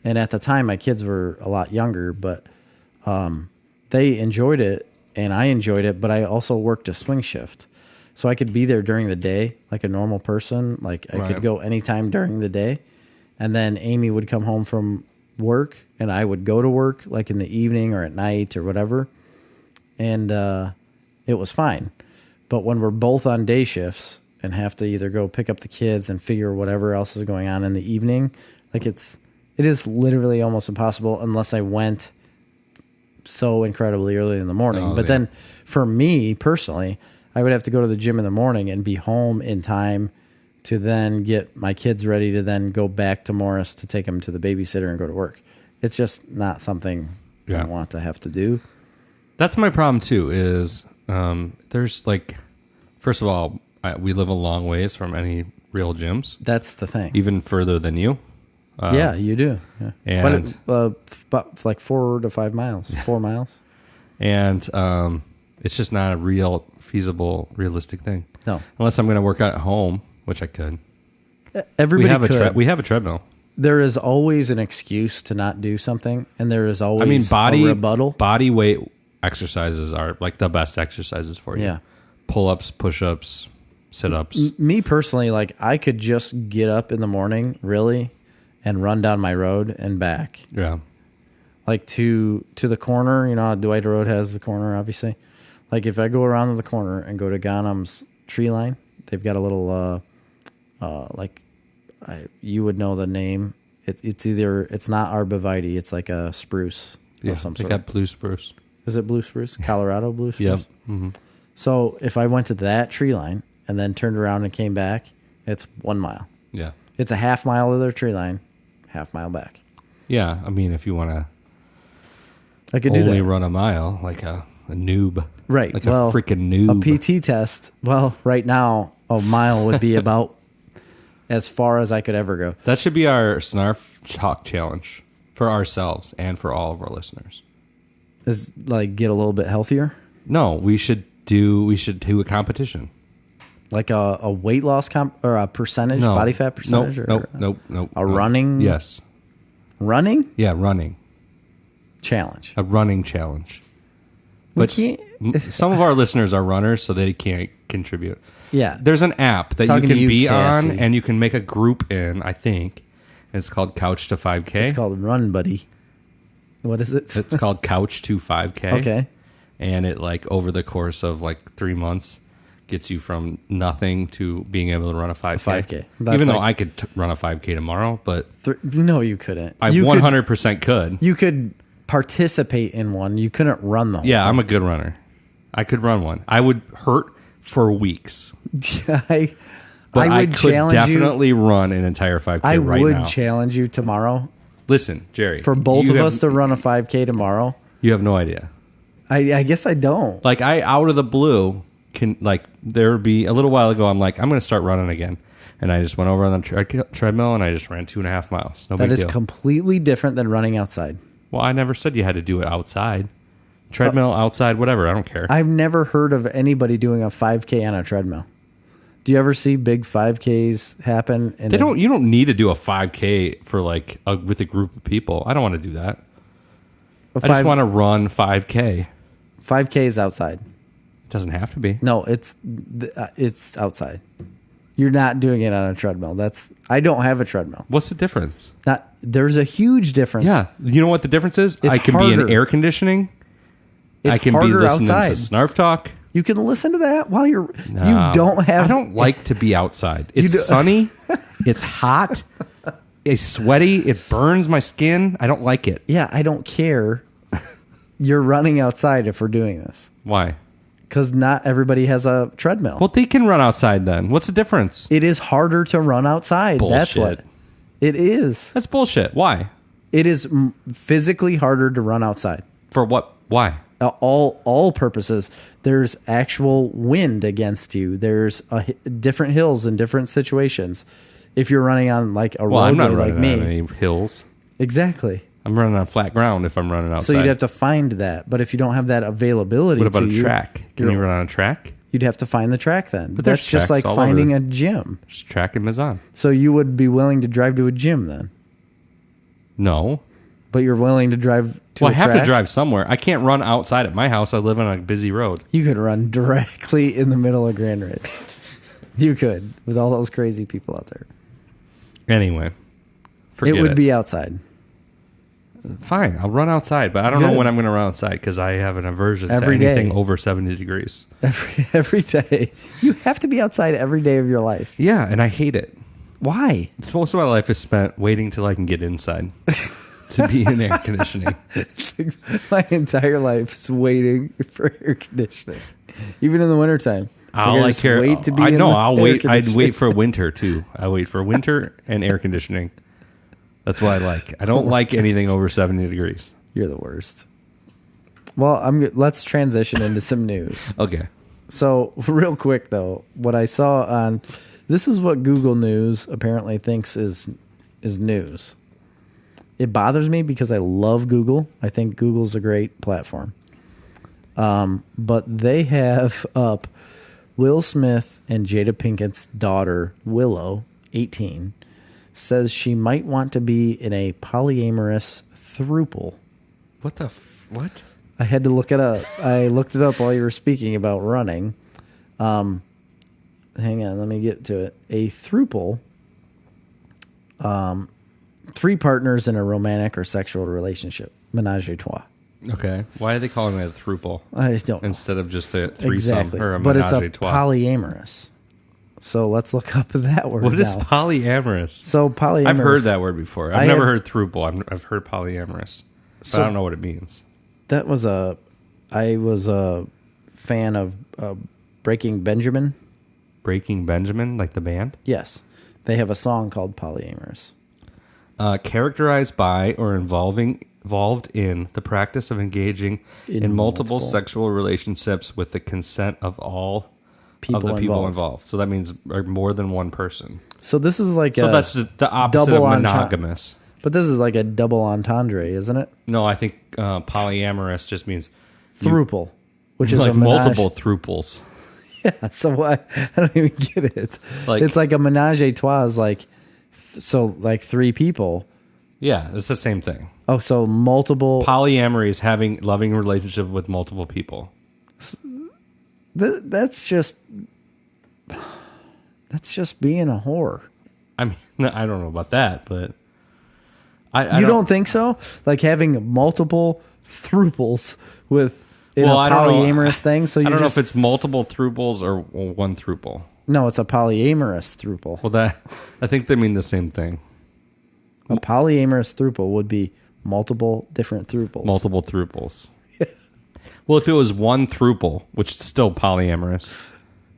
And at the time, my kids were a lot younger, but they enjoyed it, and I enjoyed it. But I also worked a swing shift, so I could be there during the day like a normal person. Like I could go anytime during the day, and then Amy would come home from work, and I would go to work like in the evening or at night or whatever, and it was fine. But when we're both on day shifts and have to either go pick up the kids and figure whatever else is going on in the evening, like it is literally almost impossible unless I went so incredibly early in the morning. Then for me personally, I would have to go to the gym in the morning and be home in time to then get my kids ready to then go back to Morris to take them to the babysitter and go to work. It's just not something I want to have to do. That's my problem too, is there's like, first of all, we live a long ways from any real gyms. That's the thing. Even further than you. Yeah, you do. Yeah. And about like 4 to 5 miles, 4 miles. And it's just not a realistic thing. No. Unless I'm going to work out at home, which I could. Everybody could. We have a treadmill. There is always an excuse to not do something, and there is always a rebuttal. Body weight exercises are like the best exercises for you. Yeah. Pull-ups, push-ups, sit-ups. Me personally, like I could just get up in the morning, really, and run down my road and back. Yeah. Like to the corner, you know, how Dwight Road has the corner, obviously. Like if I go around to the corner and go to Ghanem's tree line, they've got a little, you would know the name. It's not arborvitae, it's like a spruce of some sort. They got blue spruce. Is it blue spruce? Colorado blue spruce? Yep. Mm-hmm. So if I went to that tree line and then turned around and came back, it's 1 mile. Yeah. It's a half mile to their tree line, half mile back. Yeah, I mean, if you want to I could do only that. run a mile, like a noob. Right. Like well, a freaking noob. A PT test, well, right now, a mile would be about as far as I could ever go. That should be our Snarf Talk Challenge for ourselves and for all of our listeners. Is like get a little bit healthier? No, we should do a competition. Like a weight loss or a percentage, No. body fat percentage? Nope. A running? Yes. Running? Yeah, running. Challenge. A running challenge. We But can't. some of our listeners are runners, so they can't contribute. Yeah. There's an app that Talking you to can be Cassie. on, and you can make a group in, I think. It's called Couch to 5K. It's called Run Buddy. What is it? It's called Couch to 5K. Okay. And it, like, over the course of, like, 3 months, gets you from nothing to being able to run a 5K. 5K. That's Even though like- I could run a 5K tomorrow, but No, you couldn't. I You 100% could. You could participate in one. You couldn't run the whole Yeah, I'm a good runner. I could run one. I would hurt for weeks. I But I would could challenge you. definitely run an entire 5K I right would now. challenge you tomorrow Listen, Jerry. for both you of have- us to run a 5K tomorrow. You have no idea. I guess I don't. Like, I, out of the blue, there would be a little while ago, I'm like, I'm going to start running again. And I just went over on the treadmill and I just ran 2.5 miles. No That big is deal. completely different than running outside. Well, I never said you had to do it outside. Treadmill, outside, whatever. I don't care. I've never heard of anybody doing a 5K on a treadmill. Do you ever see big 5Ks happen? You don't need to do a 5K for with a group of people. I don't want to do that. I just want to run 5K. 5K is outside. It doesn't have to be. No, it's outside. You're not doing it on a treadmill. I don't have a treadmill. What's the difference? There's a huge difference. Yeah. You know what the difference is? It's I can be in harder. air conditioning. It's I can be harder listening outside. to Snarf Talk. You can listen to that while you No. don't have. I don't like to be outside. It's sunny. It's hot. It's sweaty. It burns my skin. I don't like it. Yeah, I don't care. You're running outside if we're doing this Why? because not everybody has a treadmill. Well, they can run outside then. What's the difference? It is harder to run outside. That's Bullshit. what it is. That's bullshit. Why? It is physically harder to run outside. For what? Why? All purposes. There's actual wind against you. There's different hills in different situations. If you're running on like a Well, I'm roadway not like running me, on any hills. exactly. I'm running on flat ground if I'm running outside. So you'd have to find that. But if you don't have that availability, What about to a track? Can you run on a track? You'd have to find the track then. But there's that's just like tracks all finding over. a gym. Just track and Mizan. So you would be willing to drive to a gym then, No. but you're willing to drive to Well, a I have track? to drive somewhere. I can't run outside at my house. I live on a busy road. You could run directly in the middle of Grand Ridge. You could with all those crazy people out there. Anyway, forget It would be outside. Fine, I'll run outside, but I don't know Good. when I'm going to run outside because I have an aversion Every to anything day. over 70 degrees. Every day. You have to be outside every day of your life. Yeah, and I hate it. Why? Most of my life is spent waiting till I can get inside to be in air conditioning. My entire life is waiting for air conditioning. Even in the wintertime. I'll I like just care. wait to be I in know. the I'll air wait. I'd conditioning. wait for winter too. I wait for winter and air conditioning. That's what I like. I don't like anything over 70 degrees. You're the worst. Well, let's transition into some news. Okay. So, real quick though, what I saw on this is what Google News apparently thinks is news. It bothers me because I love Google. I think Google's a great platform. But they have up Will Smith and Jada Pinkett's daughter, Willow, 18, says she might want to be in a polyamorous throuple. What? I had to look it up. I looked it up while you were speaking about running. hang on, let me get to it. A throuple, 3 partners in a romantic or sexual relationship. Menage a trois. Okay. Why are they calling it a throuple? I just don't know. Instead of just a threesome Exactly. or a But menage it's a a trois? polyamorous. So let's look up that word. What is now. polyamorous? So polyamorous. I've heard that word before. I've never heard throuple. I've heard polyamorous, but So- I don't know what it means. That was I was a fan of Breaking Benjamin. Breaking Benjamin, like the band? Yes. They have a song called Polyamorous. Characterized by or involved in the practice of engaging in multiple sexual relationships with the consent of all of the people involved. So that means more than one person. So this is like So that's the opposite of monogamous. But this is like a double entendre, isn't it? No, I think polyamorous just means Throuple, which is like a menage. multiple throuples. Yeah, so I don't even get it. Like- it's like a menage a trois is like, so like 3 people. Yeah, it's the same thing. Oh, so multiple. Polyamory is having loving relationship with multiple people. That's just being a whore. I mean, I don't know about that, but I You don't think so? Like having multiple throuples with in Well, a I don't know. polyamorous thing. So you I don't know just if it's multiple throuples or one throuple. no, it's a polyamorous throuple. Well, I think they mean the same thing. A polyamorous throuple would be multiple different throuples. Multiple throuples. Well, if it was one throuple, which is still polyamorous,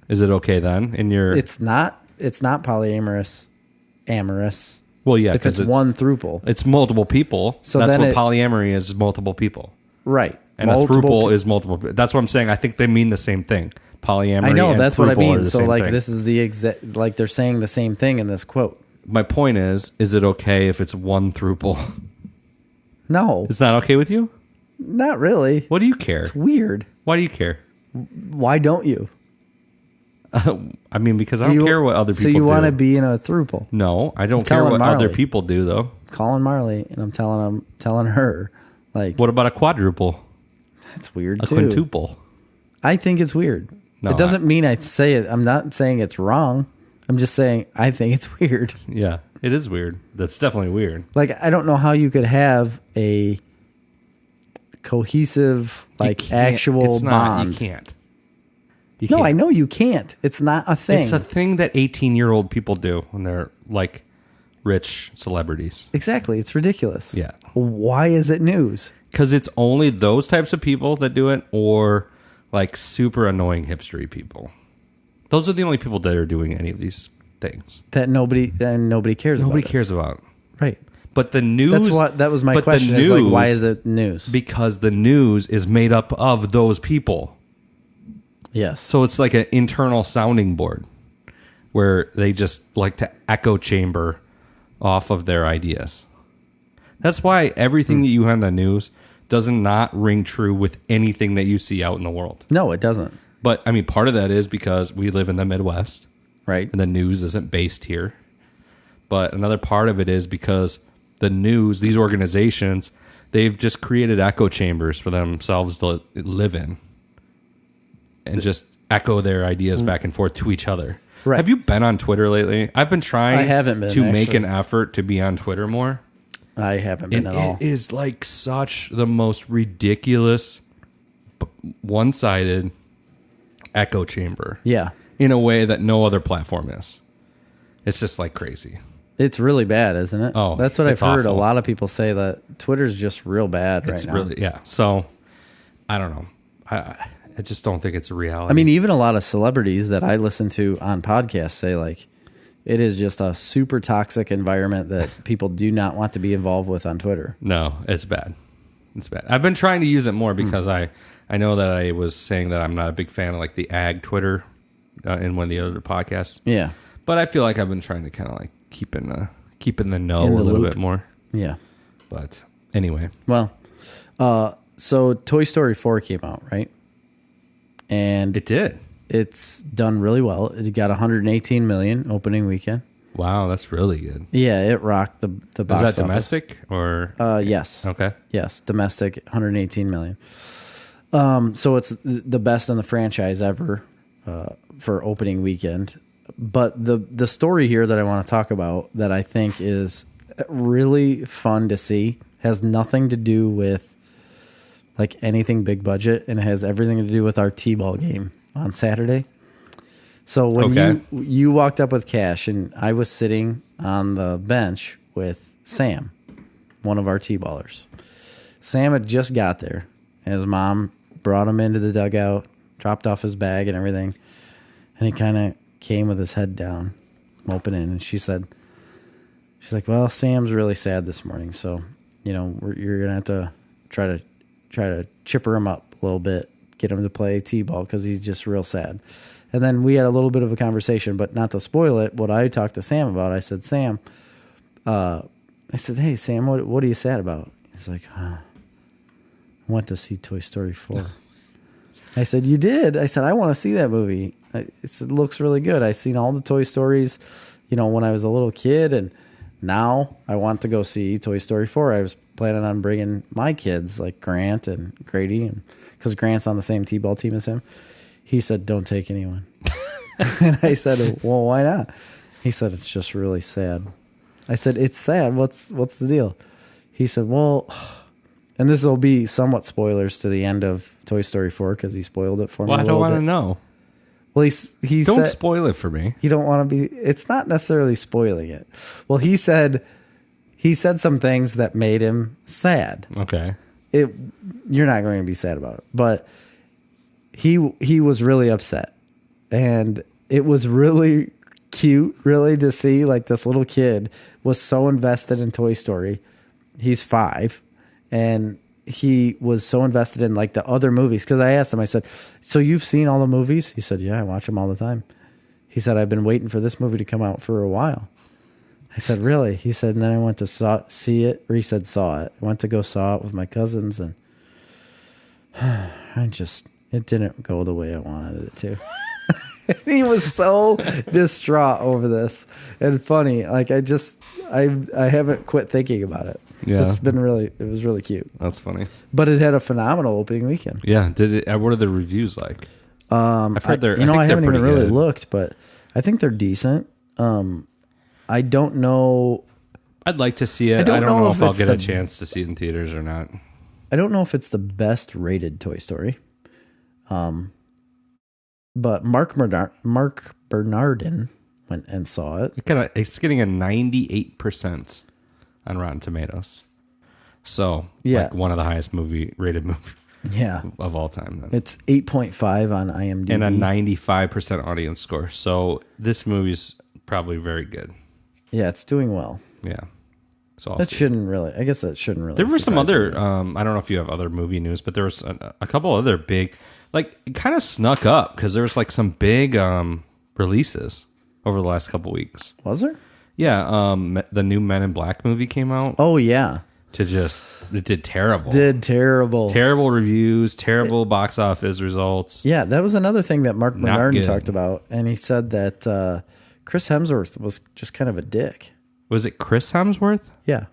is it okay then? It's not polyamorous. Amorous. Well, yeah, If it's one throuple, it's multiple people. So that's then what polyamory is multiple people. right? And Multiple a throuple is multiple. That's what I'm saying. I think they mean the same thing. Polyamory. I know and that's what I throuple are mean. the So same like thing. this is the exact like they're saying the same thing in this quote. My point is it okay if it's one throuple? No, It's not okay with you? not really. What do you care? It's weird. Why do you care? Why don't you? I mean, because I don't care what other people So you do. want to be in a throuple? No, I don't care telling what Marley. other people do, though. Calling Marley and I'm telling her like What about a quadruple? that's weird A too. quintuple? I think it's weird. No, it doesn't mean I say it. I'm not saying it's wrong. I'm just saying I think it's weird. Yeah, it is weird. That's definitely weird. Like I don't know how you could have a cohesive like actual It's not. bond. You can't. You No, can't. I know you can't. It's not a thing. It's a thing that 18-year-old people do when they're like rich celebrities. Exactly. It's ridiculous. Yeah. Why is it news? Because it's only those types of people that do it, or like super annoying hipstery people. Those are the only people that are doing any of these things. That nobody cares about. Nobody cares about. Right. But the news. That was my but the question. Is like, news- why is it news? Because the news is made up of those people. Yes. So it's like an internal sounding board where they just like to echo chamber off of their ideas. That's why everything that you hear on the news does not ring true with anything that you see out in the world. No, it doesn't. But I mean, part of that is because we live in the Midwest Right. and the news isn't based here. But another part of it is because the news, these organizations, they've just created echo chambers for themselves to live in and just echo their ideas back and forth to each other. Right. Have you been on Twitter lately? I've been trying I haven't been, to make actually. an effort to be on Twitter more. I haven't been And at all. it is like such the most ridiculous, one-sided echo chamber. Yeah. In a way that no other platform is. It's just like crazy. It's really bad, isn't it? Oh, that's what I've it's heard. awful. A lot of people say that Twitter's just real bad It's right now. really, yeah. So, I don't know. I just don't think it's a reality. I mean, even a lot of celebrities that I listen to on podcasts say like it is just a super toxic environment that people do not want to be involved with on Twitter. no, it's bad. It's bad. I've been trying to use it more because I know that I was saying that I'm not a big fan of like the ag Twitter in one of the other podcasts. Yeah. But I feel like I've been trying to kind of like keep in the know In a the little loop. bit more. Yeah. But anyway, Well, so Toy Story 4 came out, right? And it did. it's done really well. It got 118 million opening weekend. Wow, that's really good. Yeah, it rocked the box Is that office. domestic or Yes. okay? Yes, domestic, 118 million. So it's the best in the franchise ever for opening weekend. But the story here that I want to talk about that I think is really fun to see has nothing to do with like anything big budget, and it has everything to do with our T-ball game on Saturday. So when you walked up with Cash, and I was sitting on the bench with Sam, one of our T-ballers. Sam had just got there. His mom brought him into the dugout, dropped off his bag and everything, and he kind of came with his head down, moping in, and she's like, well, Sam's really sad this morning, so you're gonna have to try to chipper him up a little bit, get him to play T-ball because he's just real sad. And then we had a little bit of a conversation, but not to spoil it, what I talked to Sam about, I said, hey, Sam, what are you sad about? He's like, I went to see Toy Story 4. I said, you did? I said, I want to see that movie. It looks really good. I've seen all the Toy Stories, when I was a little kid, and now I want to go see Toy Story 4. I was planning on bringing my kids, like Grant and Grady, and because Grant's on the same T-ball team as him. He said, don't take anyone. And I said, well, why not? He said, it's just really sad. I said, it's sad. What's the deal? He said, well, and this will be somewhat spoilers to the end of Toy Story 4 because he spoiled it for me. Well, I don't want to know. Well, he don't said, spoil it for me. You don't want to be. It's not necessarily spoiling it. Well, he said some things that made him sad. Okay. You're not going to be sad about it, but he was really upset, and it was really cute, really, to see like this little kid was so invested in Toy Story. He's 5, and he was so invested in like the other movies. Because I asked him, I said, so you've seen all the movies? He said, yeah, I watch them all the time. He said, I've been waiting for this movie to come out for a while. I said, really? He said, and then I went to see it, or he said saw it. I went to go saw it with my cousins, and it didn't go the way I wanted it to. He was so distraught over this and funny. Like I haven't quit thinking about it. Yeah. It was really cute. That's funny. But it had a phenomenal opening weekend. Yeah. What are the reviews like? I've heard I haven't even really looked, but I think they're decent. I don't know. I'd like to see it. I don't know if I'll get a chance to see it in theaters or not. I don't know if it's the best rated Toy Story. But Mark Bernardin went and saw it. It's getting a 98% on Rotten Tomatoes. So, yeah, like one of the highest rated movies of all time. Then. It's 8.5 on IMDb. And a 95% audience score. So this movie's probably very good. Yeah, it's doing well. Yeah. So that shouldn't really. There were some other. I don't know if you have other movie news, but there was a couple other big, like it kind of snuck up because there was like some big releases over the last couple weeks. Was there? Yeah. The new Men in Black movie came out. Oh yeah. It did terrible. Terrible reviews. Terrible box office results. Yeah, that was another thing that Mark Bernardin talked about, and he said that Chris Hemsworth was just kind of a dick. Was it Chris Hemsworth? Yeah.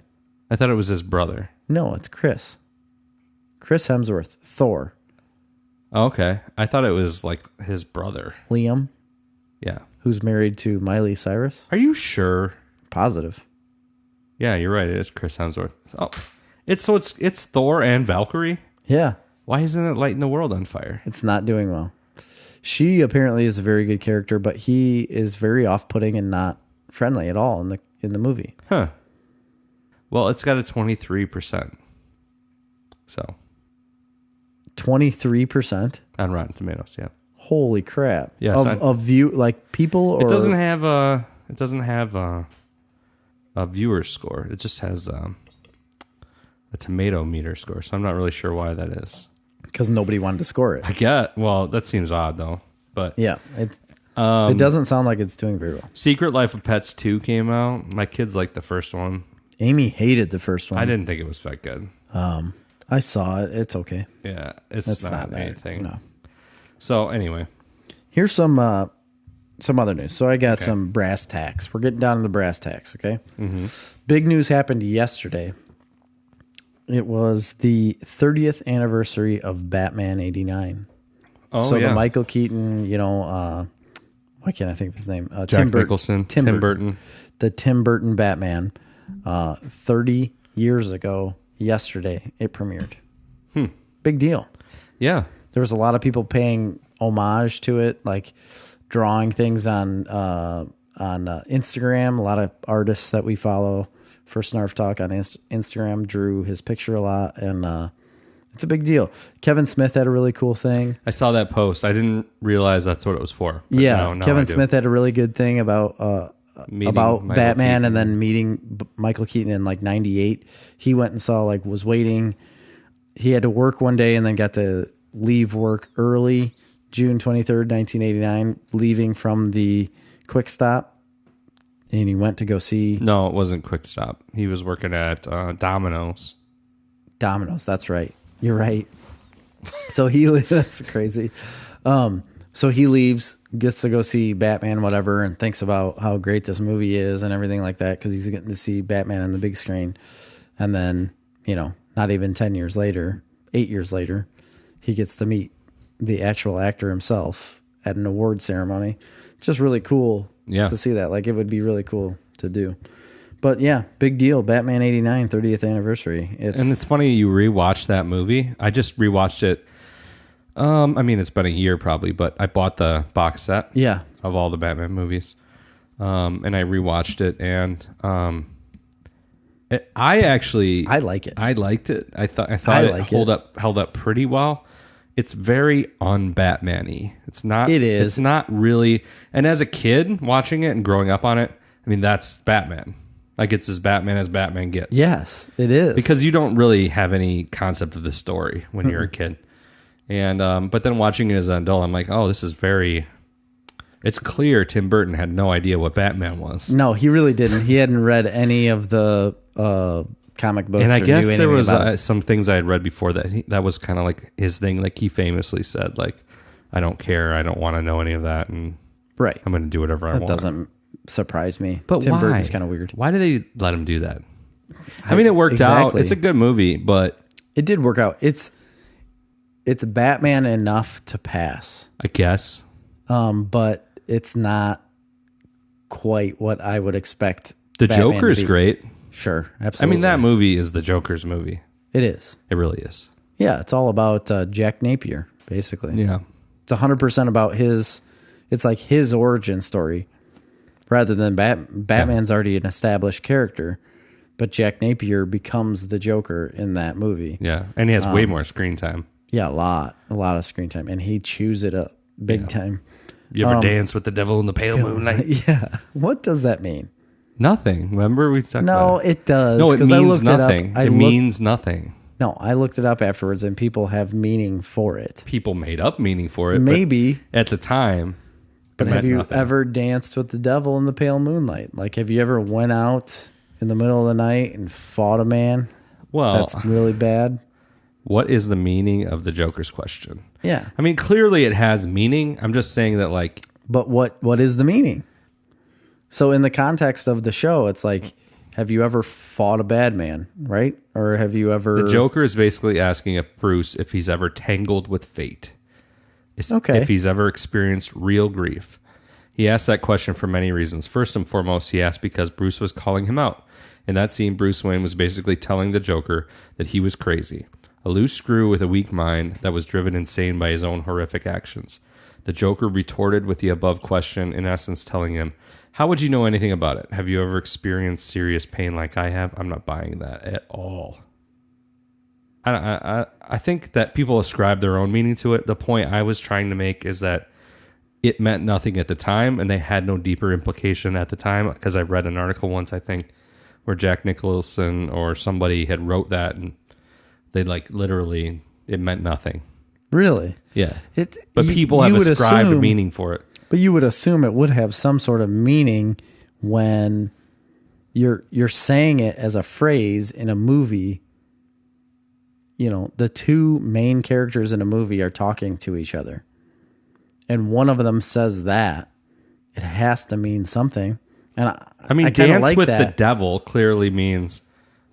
I thought it was his brother. No, it's Chris. Chris Hemsworth, Thor. Oh, okay. I thought it was like his brother. Liam. Yeah. Who's married to Miley Cyrus. Are you sure? Positive. Yeah, you're right. It is Chris Hemsworth. Oh, it's Thor and Valkyrie? Yeah. Why isn't it lighting the world on fire? It's not doing well. She apparently is a very good character, but he is very off-putting and not friendly at all in the movie. Huh. Well, it's got a 23%. So 23% on Rotten Tomatoes, yeah. Holy crap. Yes, of view like people or it doesn't have a viewer score. It just has a tomato meter score. So I'm not really sure why that is. Because nobody wanted to score it. Well, that seems odd though. But yeah, it doesn't sound like it's doing very well. Secret Life of Pets 2 came out. My kids liked the first one. Amy hated the first one. I didn't think it was that good. I saw it. It's okay. Yeah, it's not anything. No. So anyway, here's some other news. So I got some brass tacks. We're getting down to the brass tacks. Okay. Mm-hmm. Big news happened yesterday. It was the 30th anniversary of Batman '89. Oh, so yeah. the Michael Keaton, Why can't I think of his name? Jack Nicholson, Tim Burton. The Tim Burton Batman. 30 years ago, yesterday, it premiered. Big deal. Yeah. There was a lot of people paying homage to it, like drawing things on Instagram. A lot of artists that we follow for Snarf Talk on Instagram drew his picture a lot, and it's a big deal. Kevin Smith had a really cool thing. I saw that post. I didn't realize that's what it was for. Yeah, Kevin Smith had a really good thing about Batman Keaton. And then meeting Michael Keaton in like 98. He went and saw, like, was waiting. He had to work one day and then got to leave work early, June 23rd, 1989, leaving from the Quick Stop. And he went to go see... No, it wasn't Quick Stop. He was working at Domino's. Domino's, that's right. You're right. So that's crazy. So he leaves, gets to go see Batman, whatever, and thinks about how great this movie is and everything like that, because he's getting to see Batman on the big screen. And then, not even 10 years later, 8 years later, he gets to meet the actual actor himself at an award ceremony. It's just really cool to see that. Like, it would be really cool to do. But yeah, big deal. Batman 89, 30th anniversary. And it's funny you rewatched that movie. I just rewatched it. It's been a year probably, but I bought the box set of all the Batman movies. And I rewatched it, and I like it. I liked it. I thought it held up pretty well. It's very un-Batman-y. It's not. It is. It's not really. And as a kid watching it and growing up on it, that's Batman. Like, it's as Batman gets. Yes, it is. Because you don't really have any concept of the story when you're a kid. And but then watching it as an adult, I'm like, oh, this is very... It's clear Tim Burton had no idea what Batman was. No, he really didn't. He hadn't read any of the comic books. And I guess there was some things I had read before that was kind of like his thing. Like, he famously said, like, I don't care. I don't want to know any of that. And right. I'm going to do whatever I want. That doesn't surprise me. But Tim why? Burton's kind of weird. Why did they let him do that? It worked out. It's a good movie, but... It did work out. It's Batman enough to pass, I guess. But it's not quite what I would expect. The Batman Joker's great. Sure, absolutely. That movie is the Joker's movie. It is. It really is. Yeah, it's all about Jack Napier, basically. Yeah. It's 100% about his... It's like his origin story, rather than Batman's already an established character, but Jack Napier becomes the Joker in that movie. Yeah, and he has way more screen time. Yeah, a lot of screen time, and he chews it up big time. You ever dance with the devil in the pale moonlight? Yeah. What does that mean? Nothing. Remember we talked about it? It does. No, it means nothing. It means nothing. No, I looked it up afterwards, and people have meaning for it. People made up meaning for it. Maybe. At the time. But have you ever danced with the devil in the pale moonlight? Like, have you ever went out in the middle of the night and fought a man? Well, that's really bad. What is the meaning of the Joker's question? Yeah. Clearly it has meaning. I'm just saying that, like... But what is the meaning? So in the context of the show, it's like, have you ever fought a bad man, right? Or have you ever... The Joker is basically asking if Bruce if he's ever tangled with fate. If he's ever experienced real grief. He asked that question for many reasons. First and foremost, he asked because Bruce was calling him out. In that scene, Bruce Wayne was basically telling the Joker that he was crazy. A loose screw with a weak mind that was driven insane by his own horrific actions. The Joker retorted with the above question, in essence telling him, how would you know anything about it? Have you ever experienced serious pain like I have? I'm not buying that at all. I think that people ascribe their own meaning to it. The point I was trying to make is that it meant nothing at the time, and they had no deeper implication at the time, because I read an article once, I think, where Jack Nicholson or somebody had wrote that, and they literally, it meant nothing. Really? Yeah. But people have ascribed a meaning for it. But you would assume it would have some sort of meaning when you're saying it as a phrase in a movie. The two main characters in a movie are talking to each other, and one of them says that, it has to mean something. And I dance like with that. The devil clearly means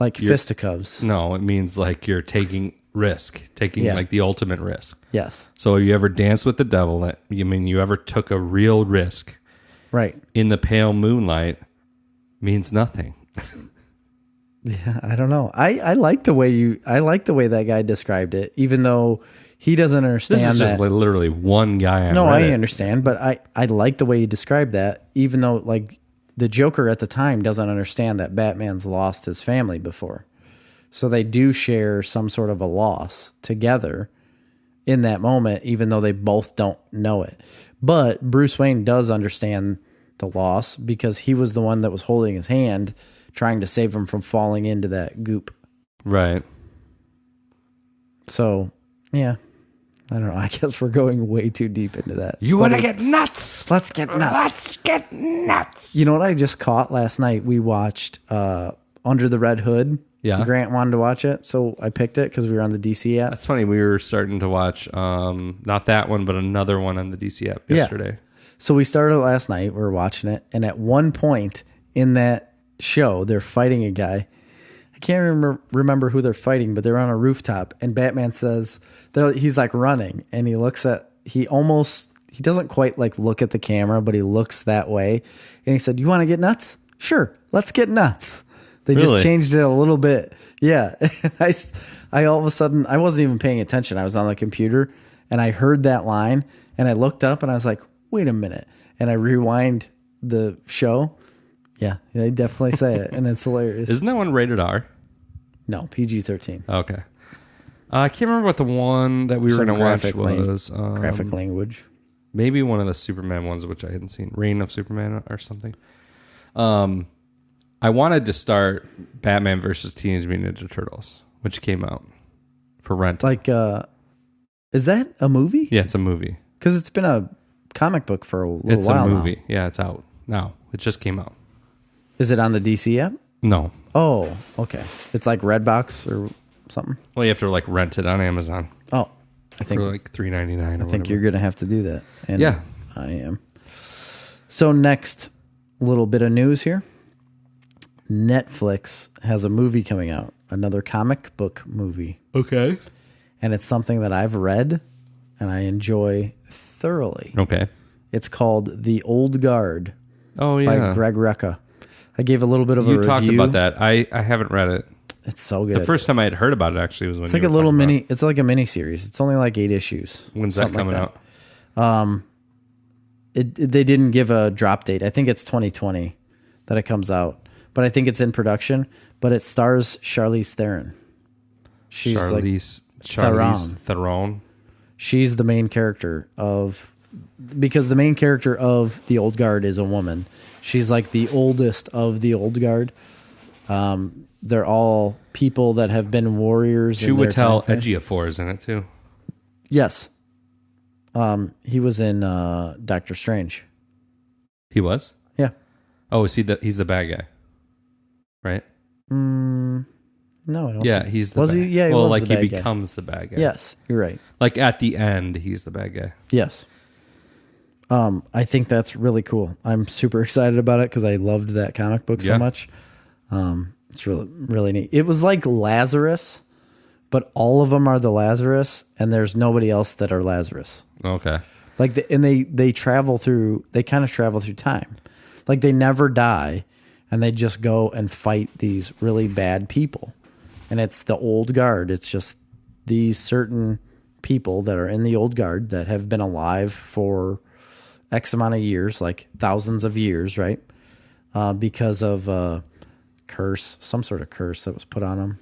like fisticuffs. No, it means like you're taking risk, like the ultimate risk. Yes. So you ever danced with the devil? You ever took a real risk right in the pale moonlight means nothing. Yeah, I don't know. I like the way that guy described it, even though he doesn't understand This is just that. literally one guy on No, I Reddit. understand, but I like the way you described that, even though like the Joker at the time doesn't understand that Batman's lost his family before. So they do share some sort of a loss together in that moment, even though they both don't know it. But Bruce Wayne does understand the loss because he was the one that was holding his hand, trying to save him from falling into that goop. Right. So, yeah. I don't know. I guess we're going way too deep into that. You want to get nuts? Let's get nuts. Let's get nuts. You know what I just caught last night? We watched Under the Red Hood. Yeah. Grant wanted to watch it, so I picked it because we were on the DC app. That's funny. We were starting to watch, not that one, but another one on the DC app yesterday. Yeah. So we started last night. We were watching it, and at one point in that show, they're fighting a guy. I can't remember who they're fighting, but they're on a rooftop, and Batman says he's like running, and he doesn't quite like look at the camera, but he looks that way, and he said, "You want to get nuts? Sure, let's get nuts." They just changed it a little bit. Yeah. I all of a sudden, I wasn't even paying attention. I was on the computer and I heard that line and I looked up and I was like, wait a minute. And I rewind the show. Yeah, they definitely say it. And it's hilarious. Isn't that one rated R? No, PG-13. Okay. I can't remember what the one that we were going to watch was. Graphic language. Maybe one of the Superman ones, which I hadn't seen. Reign of Superman or something. I wanted to start Batman versus Teenage Mutant Ninja Turtles, which came out for rent. Like, is that a movie? Yeah, it's a movie. Because it's been a comic book for a little while now. It's a movie. Yeah, it's out now. It just came out. Is it on the DC app? No. Oh, okay. It's like Redbox or something? Well, you have to like rent it on Amazon. Oh, I think for like $3.99 I think you're going to have to do that. And yeah. I am. So next little bit of news here. Netflix has a movie coming out, another comic book movie. Okay. And it's something that I've read and I enjoy thoroughly. Okay. It's called The Old Guard by Greg Rucka. I gave a little bit of a review. You talked about that. I haven't read it. It's so good. The first time I had heard about it actually was when it's like a little mini. It's like a mini series. It's only like 8 issues. When's that coming out? They didn't give a drop date. I think it's 2020 that it comes out. But I think it's in production. But it stars Charlize Theron. She's Charlize Theron. She's the main character because the main character of The Old Guard is a woman. She's like the oldest of the Old Guard. They're all people that have been warriors. She would tell Ejiofor is in it too. Yes. He was in Doctor Strange. He was? Yeah. Oh, is he he's the bad guy? Right? No, I don't Yeah, think. he's the was bad he? Yeah, he well, was like the bad he guy. becomes the bad guy. Yes, you're right. Like at the end, he's the bad guy. Yes. I think that's really cool. I'm super excited about it because I loved that comic book so much. It's really, really neat. It was like Lazarus, but all of them are the Lazarus, and there's nobody else that are Lazarus. Okay. Like, they travel through. They kind of travel through time. Like they never die, and they just go and fight these really bad people. And it's the Old Guard. It's just these certain people that are in the Old Guard that have been alive for X amount of years, like thousands of years, right? Because of a curse, some sort of curse that was put on them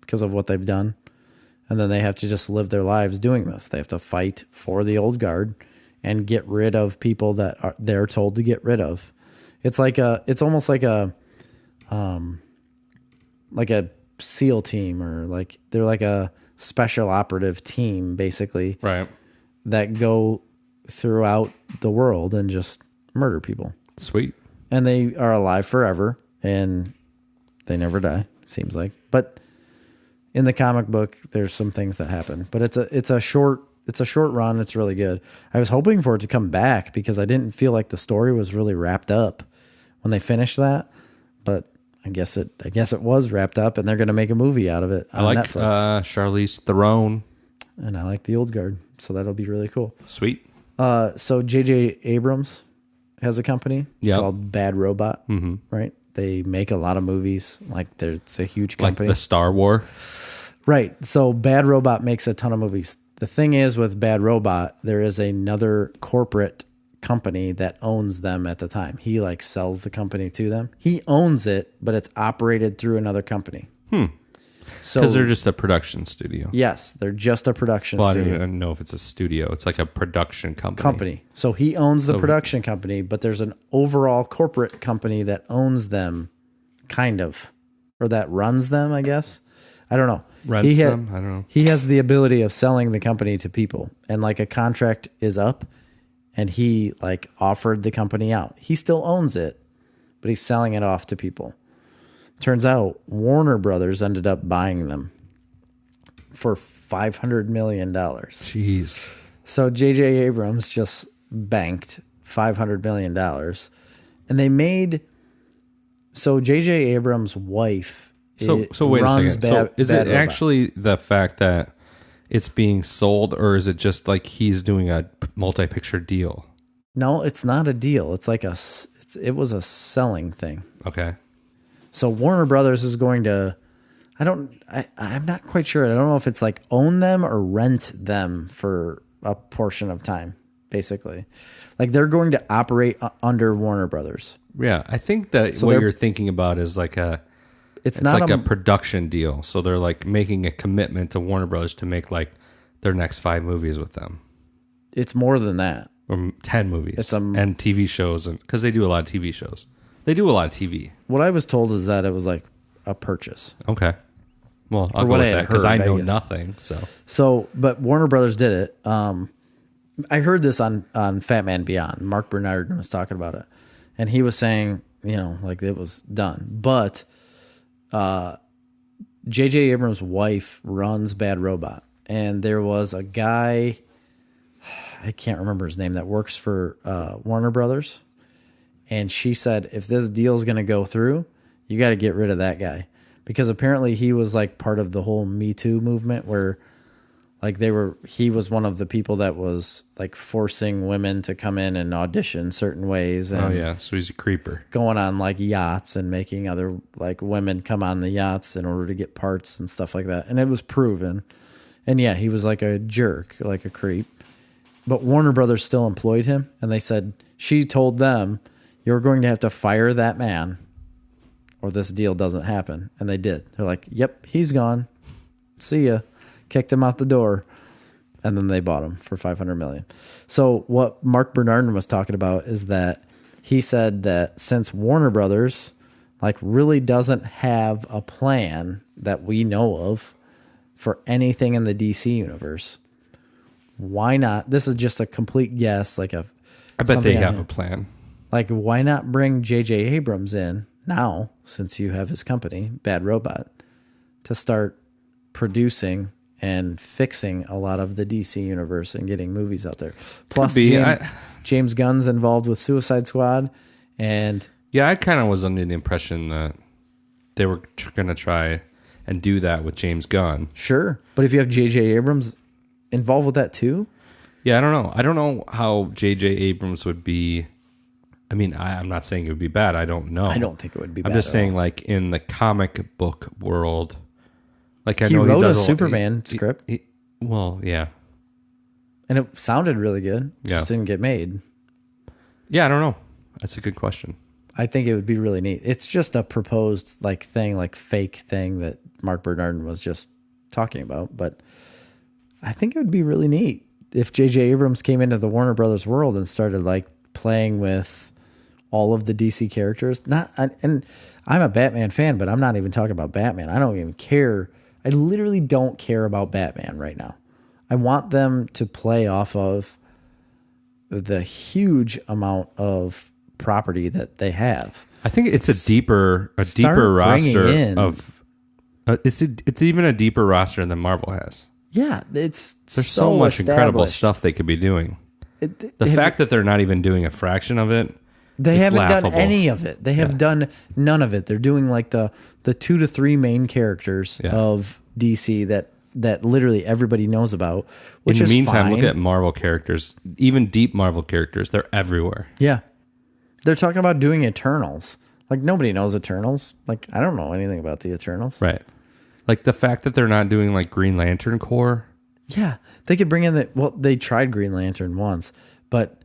because of what they've done. And then they have to just live their lives doing this. They have to fight for the Old Guard and get rid of people that they're told to get rid of. It's almost like a SEAL team, or like they're like a special operative team, basically, right? That go throughout the world and just murder people. Sweet. And they are alive forever, and they never die. Seems like, but in the comic book, there's some things that happen. But it's a short run. It's really good. I was hoping for it to come back because I didn't feel like the story was really wrapped up when they finished that, but I guess it was wrapped up, and they're going to make a movie out of it on Netflix. Charlize Theron, and I like the Old Guard, so that'll be really cool. Sweet. So J.J. Abrams has a company. It's called Bad Robot, right? They make a lot of movies. Like it's a huge company. Like the Star War. Right. So Bad Robot makes a ton of movies. The thing is with Bad Robot, there is another corporate company that owns them at the time. He like sells the company to them. He owns it, but it's operated through another company. So because they're just a production studio. Yes, they're just a production Well, studio. I don't know if it's a studio. It's like a production company. So he owns the production company, but there's an overall corporate company that owns them, kind of, or that runs them, I guess. I don't know. Rents them? I don't know. He has the ability of selling the company to people, and like a contract is up, and he like offered the company out. He still owns it, but he's selling it off to people. Turns out Warner Brothers ended up buying them for $500 million. Jeez. So J.J. Abrams just banked $500 million. And they made... So J.J. Abrams' wife So wait a second. So is it actually the fact that it's being sold, or is it just like he's doing a multi-picture deal? No, it's not a deal. It's like it was a selling thing. Okay. So Warner Brothers is going to, I'm not quite sure. I don't know if it's like own them or rent them for a portion of time, basically. Like they're going to operate under Warner Brothers. Yeah, I think that what you're thinking about is like it's not like a production deal. So they're like making a commitment to Warner Brothers to make like their next 5 movies with them. It's more than that. Or 10 movies. And TV shows, and because they do a lot of TV shows. They do a lot of TV. What I was told is that it was like a purchase. Okay. Well, I'll go with that because I know nothing. So, but Warner Brothers did it. I heard this on Fat Man Beyond. Mark Bernard was talking about it, and he was saying, like it was done. But J.J. Abrams' wife runs Bad Robot, and there was a guy, I can't remember his name, that works for Warner Brothers. And she said, if this deal is going to go through, you got to get rid of that guy. Because apparently he was like part of the whole Me Too movement where like he was one of the people that was like forcing women to come in and audition certain ways. And so he's a creeper. Going on like yachts and making other like women come on the yachts in order to get parts and stuff like that. And it was proven. And yeah, he was like a jerk, like a creep. But Warner Brothers still employed him. And they said, she told them, you're going to have to fire that man or this deal doesn't happen. And they did. They're like, yep, he's gone. See ya. Kicked him out the door. And then they bought him for $500 million. So what Mark Bernardin was talking about is that he said that since Warner Brothers like really doesn't have a plan that we know of for anything in the DC universe, why not? This is just a complete guess. I bet they have a plan. Like, why not bring J.J. Abrams in now, since you have his company, Bad Robot, to start producing and fixing a lot of the DC universe and getting movies out there? Plus, James Gunn's involved with Suicide Squad. And yeah, I kind of was under the impression that they were going to try and do that with James Gunn. Sure. But if you have J.J. Abrams involved with that too? Yeah, I don't know. I don't know how J.J. Abrams would be. I mean, I'm not saying it would be bad. I don't know. I don't think it would be bad. I'm just saying, like, in the comic book world, like, I he know wrote he does a Superman script. Well, yeah. And it sounded really good. Just didn't get made. Yeah, I don't know. That's a good question. I think it would be really neat. It's just a proposed, like, thing, like, fake thing that Mark Bernardin was just talking about. But I think it would be really neat if J.J. Abrams came into the Warner Brothers world and started, like, playing with all of the DC characters. And I'm a Batman fan, but I'm not even talking about Batman. I don't even care. I literally don't care about Batman right now. I want them to play off of the huge amount of property that they have. I think it's a deeper roster of. It's even a deeper roster than Marvel has. Yeah, there's so much incredible stuff they could be doing. The fact that they're not even doing a fraction of it. They haven't done any of it. They have done none of it. They're doing like the 2 to 3 main characters of DC that literally everybody knows about. Which in the is meantime, fine. Look at Marvel characters, even deep Marvel characters. They're everywhere. Yeah, They're talking about doing Eternals. Like, nobody knows Eternals. Like, I don't know anything about the Eternals. Right. Like, the fact that they're not doing, like, Green Lantern Corps. Yeah. They could bring in they tried Green Lantern once, but...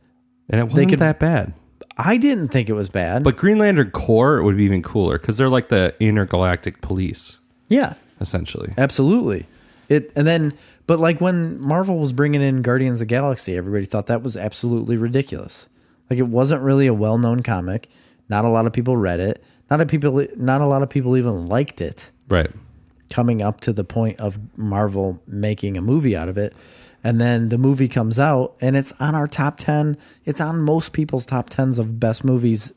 And it wasn't that bad. I didn't think it was bad. But Green Lantern Corps would be even cooler, because they're like the intergalactic police. Yeah. Essentially. Absolutely. But like when Marvel was bringing in Guardians of the Galaxy, everybody thought that was absolutely ridiculous. Like, it wasn't really a well-known comic. Not a lot of people read it. Not a lot of people even liked it. Right. Coming up to the point of Marvel making a movie out of it. And then the movie comes out and it's on our top 10. It's on most people's top 10s of best movies,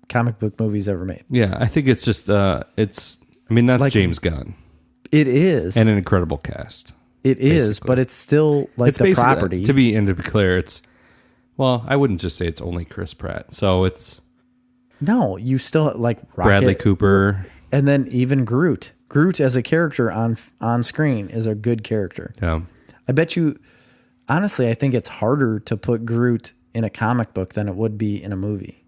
comic book movies ever made. Yeah, I think it's just, that's like, James Gunn. It is. And an incredible cast. It is, but it's still like the property. To be clear, well, I wouldn't just say it's only Chris Pratt. So it's... No, you still like Rocket, Bradley Cooper. And then even Groot. Groot as a character on screen is a good character. Yeah. I bet you, honestly, I think it's harder to put Groot in a comic book than it would be in a movie.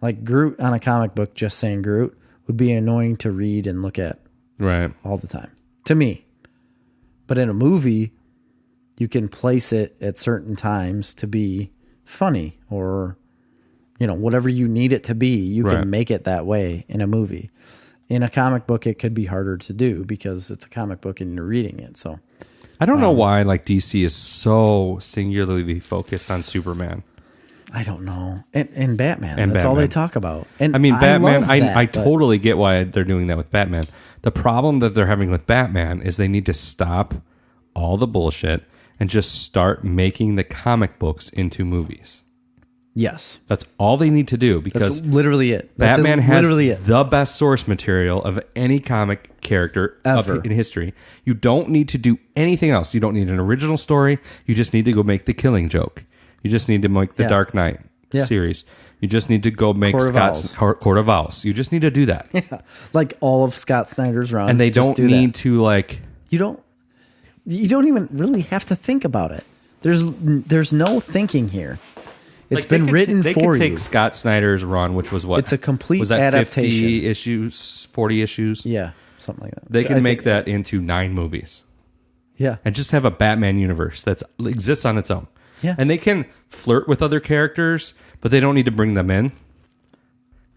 Like, Groot on a comic book, just saying Groot, would be annoying to read and look at all the time, to me. But in a movie, you can place it at certain times to be funny or, whatever you need it to be. You can make it that way in a movie. In a comic book, it could be harder to do because it's a comic book and you're reading it. So I don't know why like DC is so singularly focused on Superman. I don't know. And Batman. That's all they talk about. And I mean, Batman, I but totally get why they're doing that with Batman. The problem that they're having with Batman is they need to stop all the bullshit and just start making the comic books into movies. Yes. That's all they need to do, because that's literally it. Batman has the best source material of any comic character ever in history. You don't need to do anything else. You don't need an original story. You just need to go make the Killing Joke. You just need to make the Dark Knight series. You just need to go make Court of Owls. You just need to do that. Yeah. Like all of Scott Snyder's run. And they don't need to like... You don't even really have to think about it. There's no thinking here. It's been written for you. They could take Scott Snyder's run, which was what? It's a complete was that adaptation. 50 issues, 40 issues? Yeah, something like that. They can make that into 9 movies. Yeah. And just have a Batman universe that exists on its own. Yeah. And they can flirt with other characters, but they don't need to bring them in.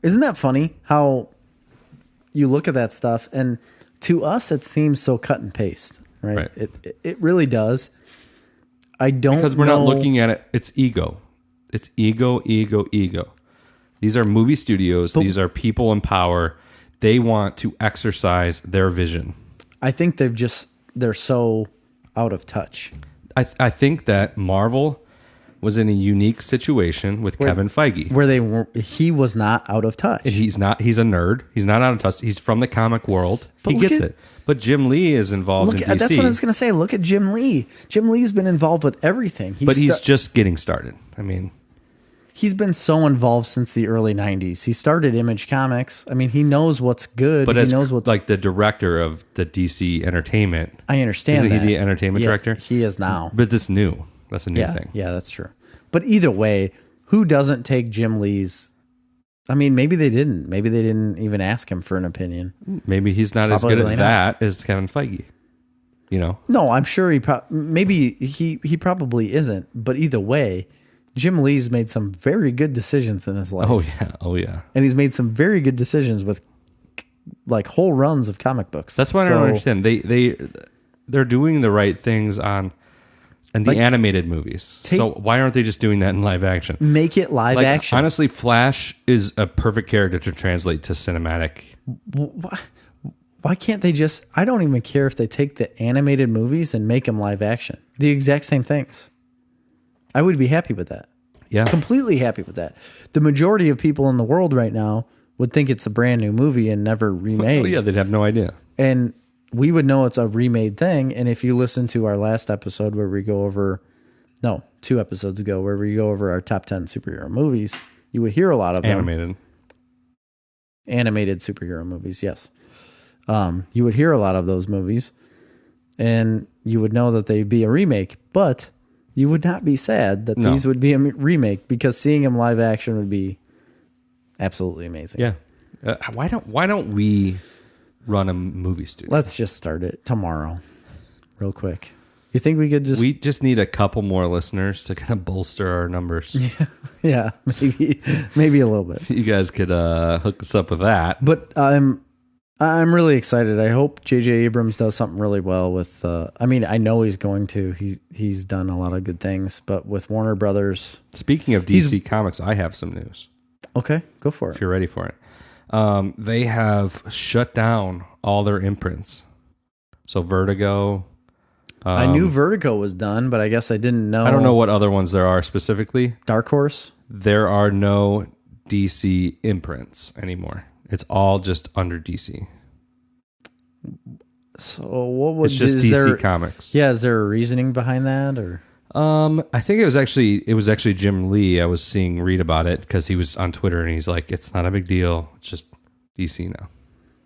Isn't that funny how you look at that stuff and to us it seems so cut and paste, right? It really does. I don't Because we're not looking at it. It's ego. It's ego. These are movie studios. These are people in power. They want to exercise their vision. I think they're so out of touch. I think that Marvel was in a unique situation with Kevin Feige, where he was not out of touch. And he's not. He's a nerd. He's not out of touch. He's from the comic world. He gets it. But Jim Lee is involved in DC. That's what I was going to say. Look at Jim Lee. Jim Lee's been involved with everything. He's just getting started. I mean, he's been so involved since the early 90s. He started Image Comics. I mean, he knows what's good. But he knows what's like the director of the DC Entertainment. I understand that. Isn't he the entertainment director? He is now. But this new. That's a new thing. Yeah, that's true. But either way, who doesn't take Jim Lee's... I mean, maybe they didn't. Maybe they didn't even ask him for an opinion. Maybe he's not as good at that as Kevin Feige. No, I'm sure maybe he probably isn't. But either way, Jim Lee's made some very good decisions in his life. Oh yeah. And he's made some very good decisions with like whole runs of comic books. That's why I don't understand. They're doing the right things on the animated movies. So why aren't they just doing that in live action? Make it live action. Honestly, Flash is a perfect character to translate to cinematic. Why can't they just... I don't even care if they take the animated movies and make them live action. The exact same things. I would be happy with that. Yeah. Completely happy with that. The majority of people in the world right now would think it's a brand new movie and never remade. Oh, yeah, they'd have no idea. And we would know it's a remade thing. And if you listen to our last episode where we go over... No, 2 episodes ago where we go over our top 10 superhero movies, you would hear a lot of them. Animated superhero movies, yes. You would hear a lot of those movies. And you would know that they'd be a remake. But you would not be sad that these would be a remake, because seeing them live action would be absolutely amazing. Yeah. Why don't we run a movie studio? Let's just start it tomorrow, real quick. You think we could just... We just need a couple more listeners to kind of bolster our numbers. Yeah, maybe a little bit. You guys could hook us up with that. But I'm really excited. I hope J.J. Abrams does something really well with... I mean, I know he's going to. He's done a lot of good things, but with Warner Brothers... Speaking of DC Comics, I have some news. Okay, go for it. If you're ready for it. They have shut down all their imprints. So Vertigo... I knew Vertigo was done, but I guess I didn't know. I don't know what other ones there are specifically. Dark Horse? There are no DC imprints anymore. It's all just under DC. So what was... It's just DC Comics. Yeah, is there a reasoning behind that, or... I think it was actually Jim Lee. I was read about it because he was on Twitter and he's like, it's not a big deal. It's just DC now.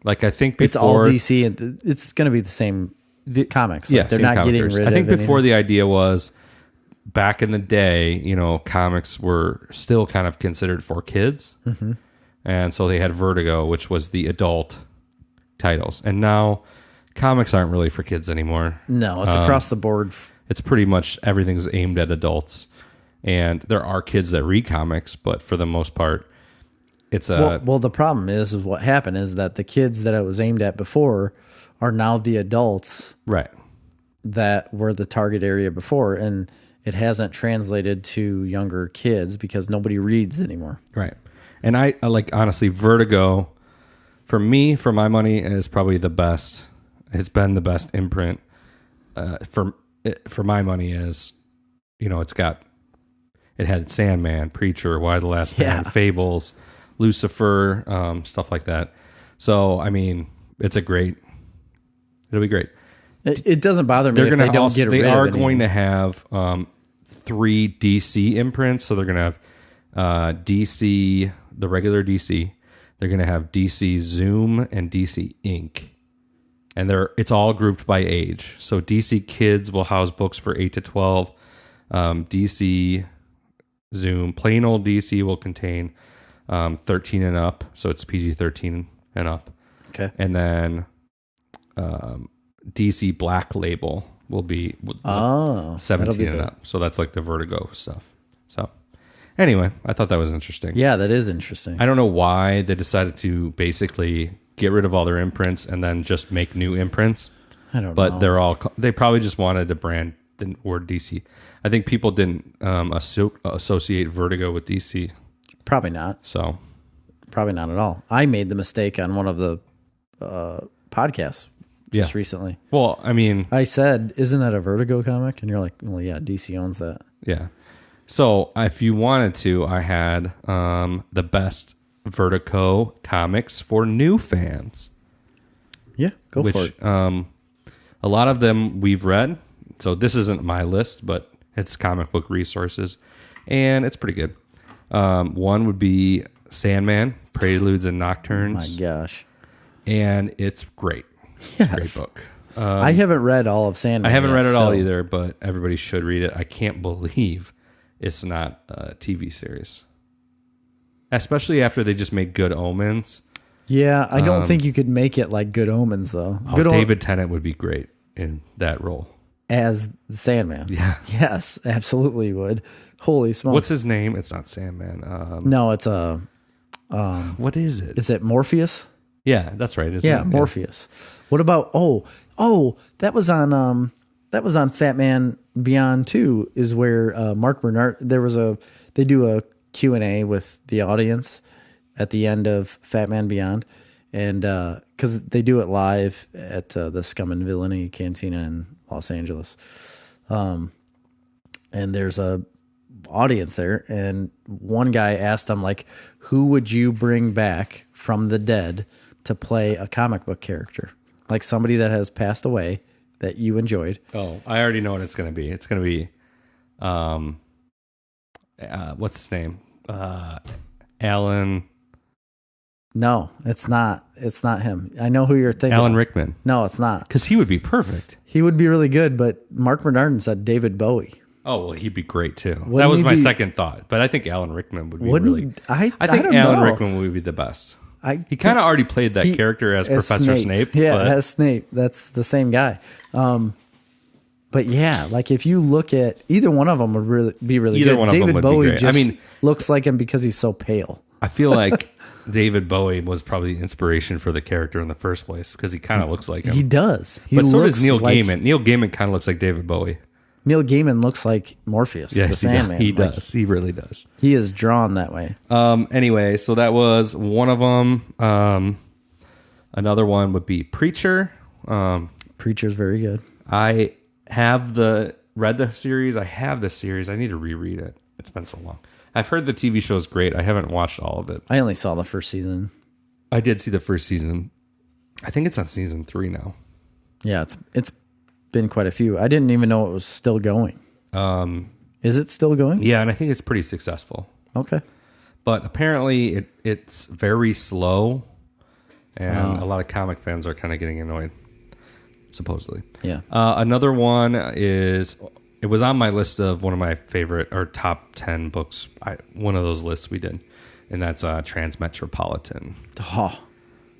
Like, I think before... It's all DC, and it's going to be the same... comics. Yeah, they're not getting rid of. I think before anything. the idea was back in the day, comics were still kind of considered for kids. Mm-hmm. And so they had Vertigo, which was the adult titles. And now comics aren't really for kids anymore. No, it's across the board. It's pretty much everything's aimed at adults. And there are kids that read comics, but for the most part, it's a... Well, the problem is what happened is that the kids that it was aimed at before are now the adults, right, that were the target area before, and it hasn't translated to younger kids because nobody reads anymore. Right. And I like, honestly, Vertigo, for me, for my money, is probably the best. It's been the best imprint for my money. Is it had Sandman, Preacher, Why the Last Man, Fables, Lucifer, stuff like that. So I mean, it'll be great. It doesn't bother me if they don't get rid of it. They are going to have 3 DC imprints. So they're going to have DC, the regular DC. They're going to have DC Zoom and DC Ink. And it's all grouped by age. So DC Kids will house books for 8 to 12. DC Zoom, plain old DC, will contain 13 and up. So it's PG-13 and up. Okay. And then... DC Black Label will be 17 and up. So that's like the Vertigo stuff. So anyway, I thought that was interesting. Yeah, that is interesting. I don't know why they decided to basically get rid of all their imprints and then just make new imprints. I don't know. But they probably just wanted to brand the word DC. I think people didn't associate Vertigo with DC. Probably not. So probably not at all. I made the mistake on one of the podcasts just recently. Well, I mean... I said, isn't that a Vertigo comic? And you're like, well, yeah, DC owns that. Yeah. So if you wanted to, I had the best Vertigo comics for new fans. Yeah, go for it. A lot of them we've read. So this isn't my list, but it's comic book resources. And it's pretty good. One would be Sandman, Preludes and Nocturnes. Oh my gosh. And it's great. Yes. It's a great book. I haven't read all of Sandman. I haven't read it still. all either, but everybody should read it. I can't believe it's not a TV series. Especially after they just made Good Omens. Yeah, I don't think you could make it like Good Omens, though. David Tennant would be great in that role. As Sandman. Yeah. Yes, absolutely would. Holy smokes. What's his name? It's not Sandman. No, it's what is it? Is it Morpheus? Yeah, that's right. Yeah, Morpheus. What about that was on Fat Man Beyond 2, is where Mark Bernard, they do a Q&A with the audience at the end of Fat Man Beyond, and because they do it live at the Scum and Villainy Cantina in Los Angeles, and there's a audience there, and one guy asked him, like, who would you bring back from the dead to play a comic book character, like somebody that has passed away that you enjoyed? Oh, I already know what it's going to be. It's going to be, what's his name? Alan. No, it's not. It's not him. I know who you're thinking. Alan Rickman. No, it's not. Because he would be perfect. He would be really good, but Mark Bernardin said David Bowie. Oh, well, he'd be great too. Wouldn't that was he my be- second thought, but I think Alan Rickman would be Wouldn't really. I think don't Alan know. Rickman would be the best. He think kind of already played that character as Professor Snape. Yeah, but as Snape. That's the same guy. But yeah, like if you look at either one of them would really be really Either good. one of them David would be Bowie great. just looks like him because he's so pale. I feel like David Bowie was probably the inspiration for the character in the first place because he kind of looks like him. He does. But so does Neil Gaiman. Neil Gaiman kind of looks like David Bowie. Neil Gaiman looks like Morpheus, the Sandman. He does. He really does. He is drawn that way. Anyway, so that was one of them. Another one would be Preacher. Preacher's very good. I have read the series. I have the series. I need to reread it. It's been so long. I've heard the TV show is great. I haven't watched all of it. I only saw the first season. I did see the first season. I think it's on season 3 now. Yeah, it's been quite a few. I didn't even know it was still going. Is it still going? Yeah, and I think it's pretty successful. Okay. But apparently it's very slow, and a lot of comic fans are kind of getting annoyed, supposedly. Yeah. Another one is, it was on my list of one of my favorite or top 10 books. One of those lists we did, and that's Transmetropolitan. Oh.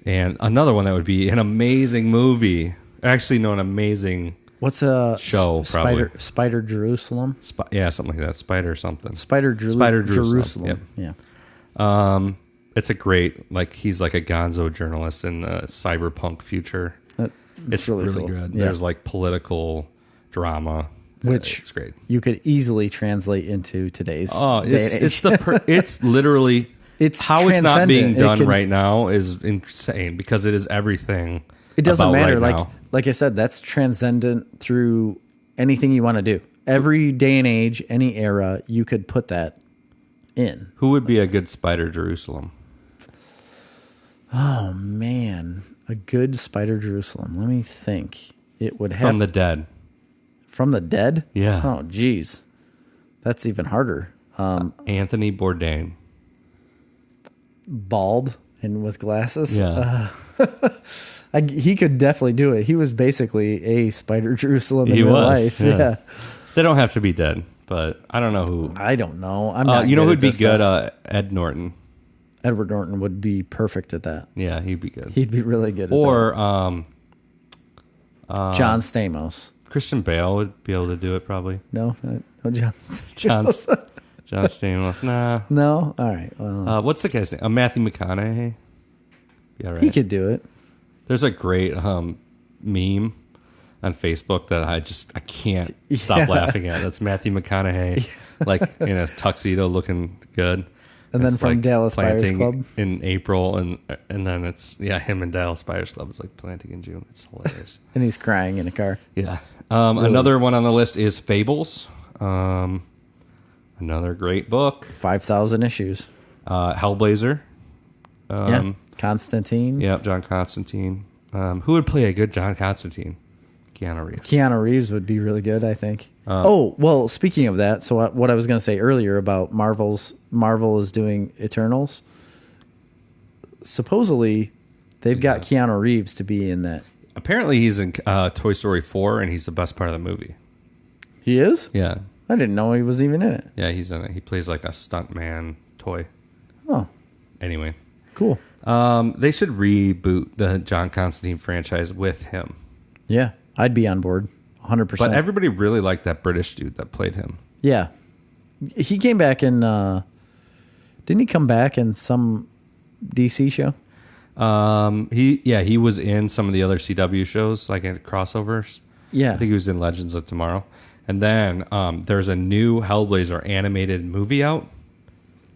And another one that would be an amazing movie. Actually, no, an amazing What's a show, probably. Spider Jerusalem? Yeah, something like that. Spider something. Spider Jerusalem. Yep. Yeah. It's a great, like, he's like a gonzo journalist in a cyberpunk future. It's really cool. good. Yeah. There's like political drama, which it's great. You could easily translate into today's. Oh, day and age. It's literally it's how it's not being transcendent. done right now is insane because it is everything. It doesn't matter. Right now. Like I said, that's transcendent through anything you want to do. Every day and age, any era, you could put that in. Who would be a good Spider Jerusalem? Oh man, a good Spider Jerusalem. Let me think. It would have From the dead. From the dead? Yeah. Oh geez, that's even harder. Anthony Bourdain. Bald and with glasses. Yeah. He could definitely do it. He was basically a Spider Jerusalem in real life. Yeah. They don't have to be dead, but I don't know who. I don't know. I'm not. You know good who'd at be this good? stuff. Ed Norton. Edward Norton would be perfect at that. Yeah, he'd be good. He'd be really good at or, that. John Stamos. Christian Bale would be able to do it probably. No, John Stamos. John Stamos. Nah. No? All right. Well, what's the guy's name? Matthew McConaughey. Yeah, right. He could do it. There's a great meme on Facebook that I can't stop laughing at. That's Matthew McConaughey, like in a tuxedo, looking good. And then from Dallas Buyers Club in April, and then it's him and Dallas Buyers Club. It's like planting in June. It's hilarious. And he's crying in a car. Yeah. Another one on the list is Fables. Another great book. 5,000 issues. Hellblazer. Constantine. Yep, John Constantine. Who would play a good John Constantine? Keanu Reeves. Keanu Reeves would be really good, I think. Well, speaking of that, so what I was going to say earlier about Marvel is doing Eternals. Supposedly, they've got Keanu Reeves to be in that. Apparently, he's in Toy Story 4, and he's the best part of the movie. He is? Yeah. I didn't know he was even in it. Yeah, he's in it. He plays like a stuntman toy. Oh. Anyway. Cool. They should reboot the John Constantine franchise with him. Yeah, I'd be on board 100%. But everybody really liked that British dude that played him. Yeah. He came back in... didn't he come back in some DC show? He was in some of the other CW shows, like in crossovers. Yeah. I think he was in Legends of Tomorrow. And then there's a new Hellblazer animated movie out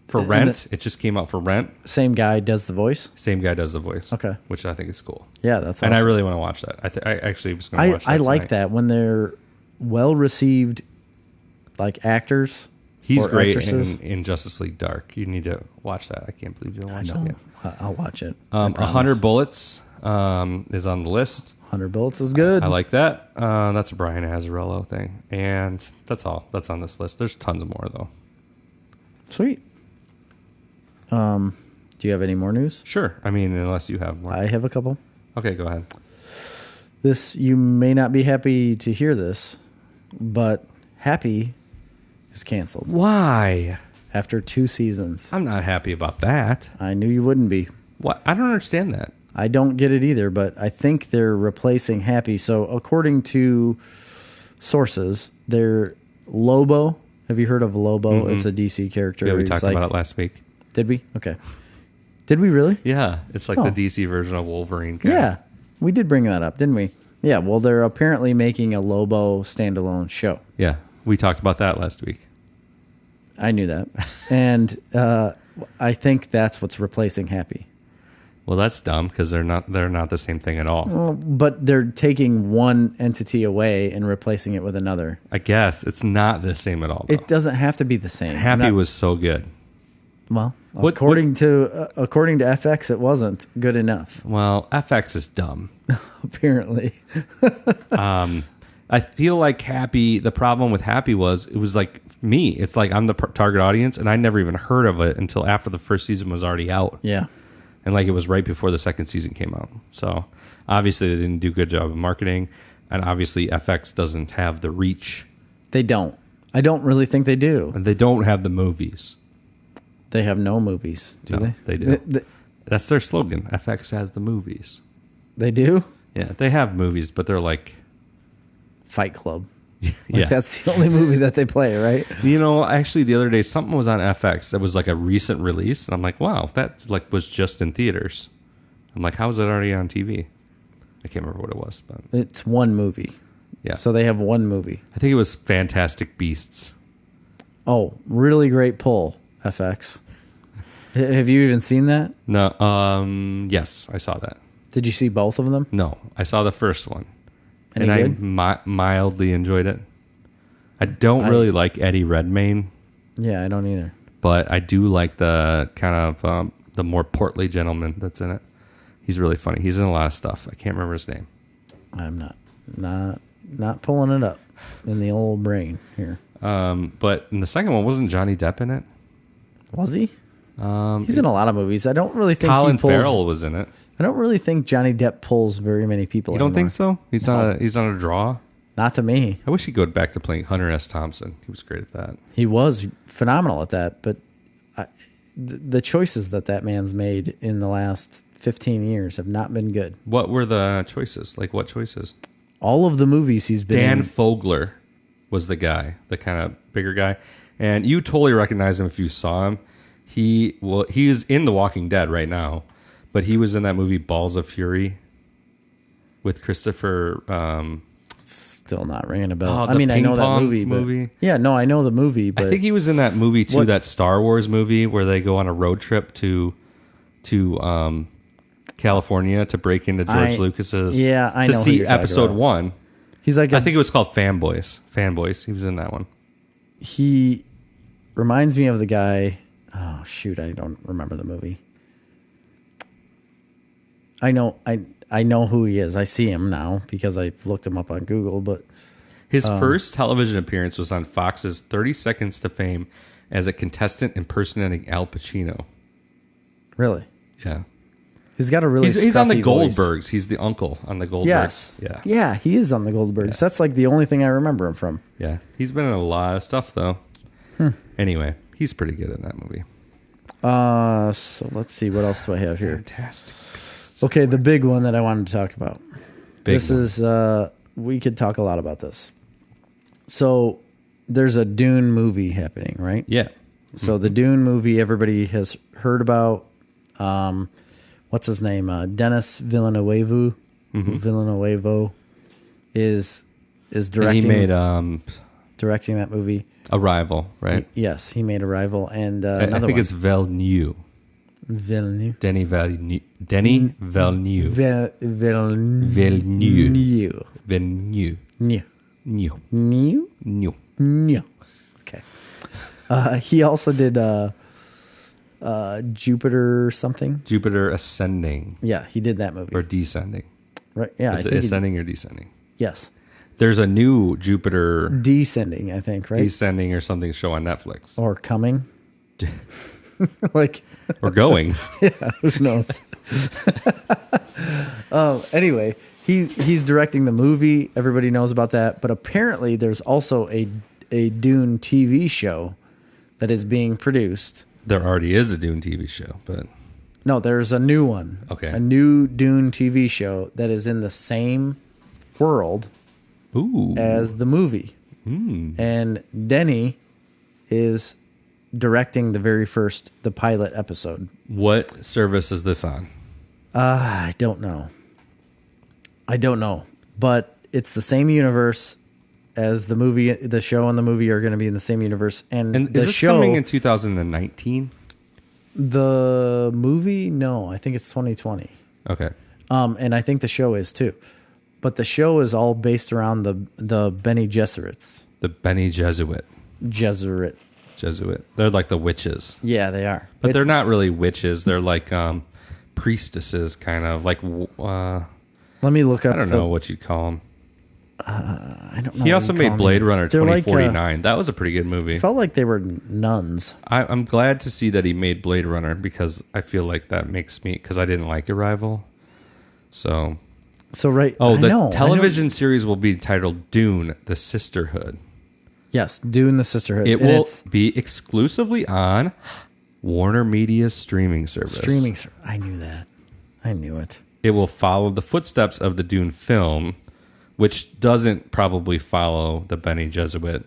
for rent. It just came out for rent. Same guy does the voice? Same guy does the voice. Okay. Which I think is cool. Yeah, that's awesome. And I really want to watch that. I actually was going to watch that I like tonight. that when they're well-received like actors. He's or great actresses. in Justice League Dark. You need to watch that. I can't believe you don't watch that yet. I'll watch it. 100 Bullets is on the list. 100 Bullets is good. I like that. That's a Brian Azzarello thing. And that's all. That's on this list. There's tons more, though. Sweet. Do you have any more news? Sure. I mean, unless you have more. I have a couple. Okay, go ahead. You may not be happy to hear this, but Happy is canceled Why? after 2 seasons. I'm not happy about that. I knew you wouldn't be. What? I don't understand that. I don't get it either, but I think they're replacing Happy. So according to sources, they're Lobo. Have you heard of Lobo? It's a DC character. Yeah, we talked about it last week. Did we? Okay. Did we really? Yeah, it's like the DC version of Wolverine guy. Yeah, we did bring that up, didn't we? Yeah, well, they're apparently making a Lobo standalone show. Yeah, we talked about that last week. I knew that. And I think that's what's replacing Happy. Well, that's dumb because they're not the same thing at all. Well, but they're taking one entity away and replacing it with another. I guess it's not the same at all, though. It doesn't have to be the same. Happy was so good. Well, according to FX, it wasn't good enough. Well, FX is dumb. Apparently. I feel like the problem with Happy was it was like me. It's like I'm the target audience, and I never even heard of it until after the first season was already out. Yeah. And like it was right before the second season came out. So obviously they didn't do a good job of marketing, and obviously FX doesn't have the reach. They don't. I don't really think they do. And they don't have the movies. They have no movies, do they? They do. That's their slogan. FX has the movies. They do? Yeah, they have movies, but they're like Fight Club. Yeah. That's the only movie that they play, right? You know, actually the other day something was on FX that was like a recent release, and I'm like, wow, that like was just in theaters. I'm like, how is it already on TV? I can't remember what it was, but it's one movie. Yeah. So they have one movie. I think it was Fantastic Beasts. Oh, really great pull, FX. Have you even seen that? No, yes, I saw that. Did you see both of them? No, I saw the first one. Any and good? I mildly enjoyed it. I don't really like Eddie Redmayne. Yeah, I don't either. But I do like the kind of the more portly gentleman that's in it. He's really funny. He's in a lot of stuff. I can't remember his name. I'm not pulling it up in the old brain here. But in the second one, wasn't Johnny Depp in it? Was he? He's in a lot of movies. I don't really think Colin Farrell was in it. I don't really think Johnny Depp pulls very many people. You don't anymore. think so? He's not a draw. Not to me. I wish he'd go back to playing Hunter S. Thompson. He was great at that. He was phenomenal at that. But the choices that man's made in the last 15 years have not been good. What were the choices? Like what choices? All of the movies he's been Dan in. Fogler was the guy, the kind of bigger guy. And you totally recognize him if you saw him. He is in The Walking Dead right now, but he was in that movie Balls of Fury with Christopher. Still not ringing a bell. Oh, I mean, I know that pong movie. But, yeah, no, I know the movie. But I think he was in that movie too, that Star Wars movie where they go on a road trip to California to break into George Lucas's. Yeah, I know. To see Episode 1. He's like I think it was called Fanboys. Fanboys. He was in that one. He reminds me of the guy. Oh shoot, I don't remember the movie. I know who he is. I see him now because I've looked him up on Google. But his first television appearance was on Fox's 30 Seconds to Fame as a contestant impersonating Al Pacino. Really? Yeah. He's got a really. He's on the voice. Goldbergs. He's the uncle on the Goldbergs. Yes. Yeah. Yeah, he is on the Goldbergs. Yeah. That's like the only thing I remember him from. Yeah. He's been in a lot of stuff though. Anyway, he's pretty good in that movie. So let's see. What else do I have here? Fantastic Beasts. Okay, the big one that I wanted to talk about. We could talk a lot about this. So there's a Dune movie happening, right? Yeah. So the Dune movie, everybody has heard about. What's his name? Dennis Villeneuve. Villeneuve is directing. And he made directing that movie. Arrival, right? Yes, he made Arrival, and I think it's Villeneuve. Villeneuve. Denny Villeneuve. Denny Villeneuve. Villeneuve. Villeneuve. Villeneuve. New. New. Okay. He also did Jupiter something. Jupiter Ascending. Yeah, he did that movie. Or Descending. Right. Yeah. Is it ascending or descending? Yes. There's a new Jupiter Descending, I think, right? Descending or something show on Netflix. Or coming. Like or going. Yeah, who knows? Anyway, he's directing the movie. Everybody knows about that. But apparently there's also a a Dune TV show that is being produced. There already is a Dune TV show, but no, there's a new one. Okay. A new Dune TV show that is in the same world as the movie. And Denny is directing the pilot episode. What service is this on? I don't know. But it's the same universe as the movie. The show and the movie are going to be in the same universe. And is the this show coming in 2019? The movie, no, I think it's 2020. Okay. And I think the show is too. But the show is all based around the Bene Gesserits. The Bene Gesserit. Jesuit. They're like the witches. Yeah, they are. But they're not really witches. They're like priestesses, kind of like. Let me look up. I don't know what you'd call them. I don't know. He also made Blade Runner 2049. Like, that was a pretty good movie. Felt like they were nuns. I'm glad to see that he made Blade Runner because I feel like that makes me, because I didn't like Arrival. So right. The television series will be titled Dune: The Sisterhood. Yes, Dune: The Sisterhood. It will be exclusively on Warner Media's streaming service. I knew that. I knew it. It will follow the footsteps of the Dune film, which doesn't probably follow the Bene Gesserit.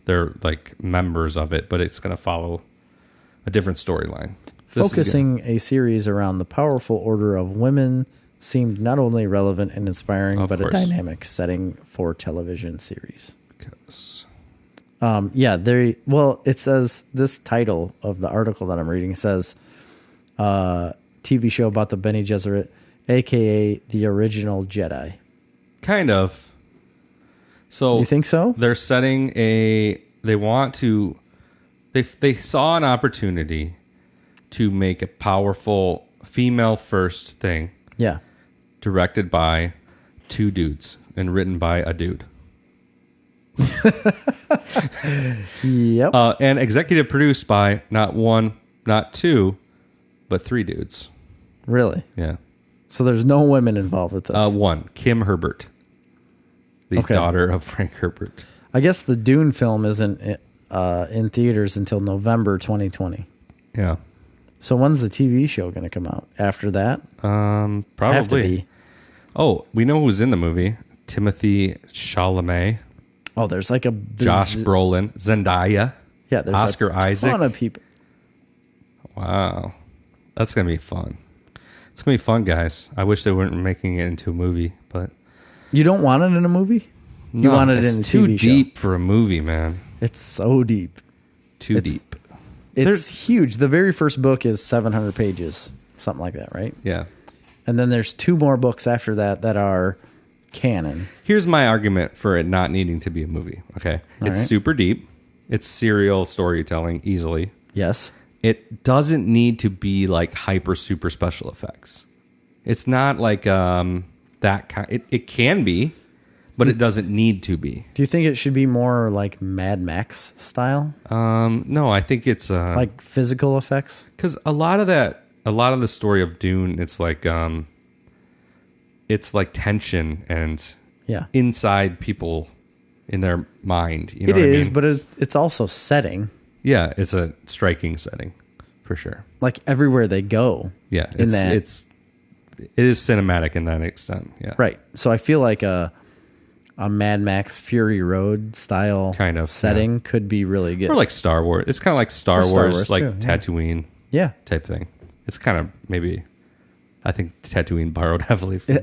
They're like members of it, but it's going to follow a different storyline. Focusing a series around the powerful order of women seemed not only relevant and inspiring, but a dynamic setting for television series. Because it says this title of the article that I'm reading says TV show about the Bene Gesserit, aka the original Jedi. Kind of. So you think so? They're setting they saw an opportunity to make a powerful female first thing. Yeah. Directed by two dudes and written by a dude. Yep. And executive produced by not one, not two, but three dudes. Really? Yeah. So there's no women involved with this? One, Kim Herbert, the daughter of Frank Herbert. I guess the Dune film isn't in theaters until November 2020. Yeah. So when's the TV show going to come out? After that? Probably. Have to be. Oh, we know who's in the movie. Timothy Chalamet. Oh, there's like Josh Brolin. Zendaya. Yeah, there's Oscar Isaac. A ton of people. Wow. That's going to be fun. It's going to be fun, guys. I wish they weren't making it into a movie, but... You don't want it in a movie? You want it in a TV show? It's too deep for a movie, man. It's so deep. Too deep. It's huge. The very first book is 700 pages. Something like that, right? Yeah. And then there's two more books after that are canon. Here's my argument for it not needing to be a movie, okay? It's super deep. It's serial storytelling easily. Yes. It doesn't need to be like hyper super special effects. It's not like that kind. It can be, but it doesn't need to be. Do you think it should be more like Mad Max style? No, I think it's like physical effects. Because a lot of the story of Dune, it's like tension and inside people in their mind. You know it is, I mean? but it's also setting. Yeah, it's a striking setting for sure. Like everywhere they go. Yeah, it is cinematic in that extent. Yeah, right. So I feel like a Mad Max Fury Road style kind of setting could be really good. Or like Star Wars. It's kind of like Star Wars like too, Tatooine. Yeah, type thing. It's kind of maybe. I think Tatooine borrowed heavily from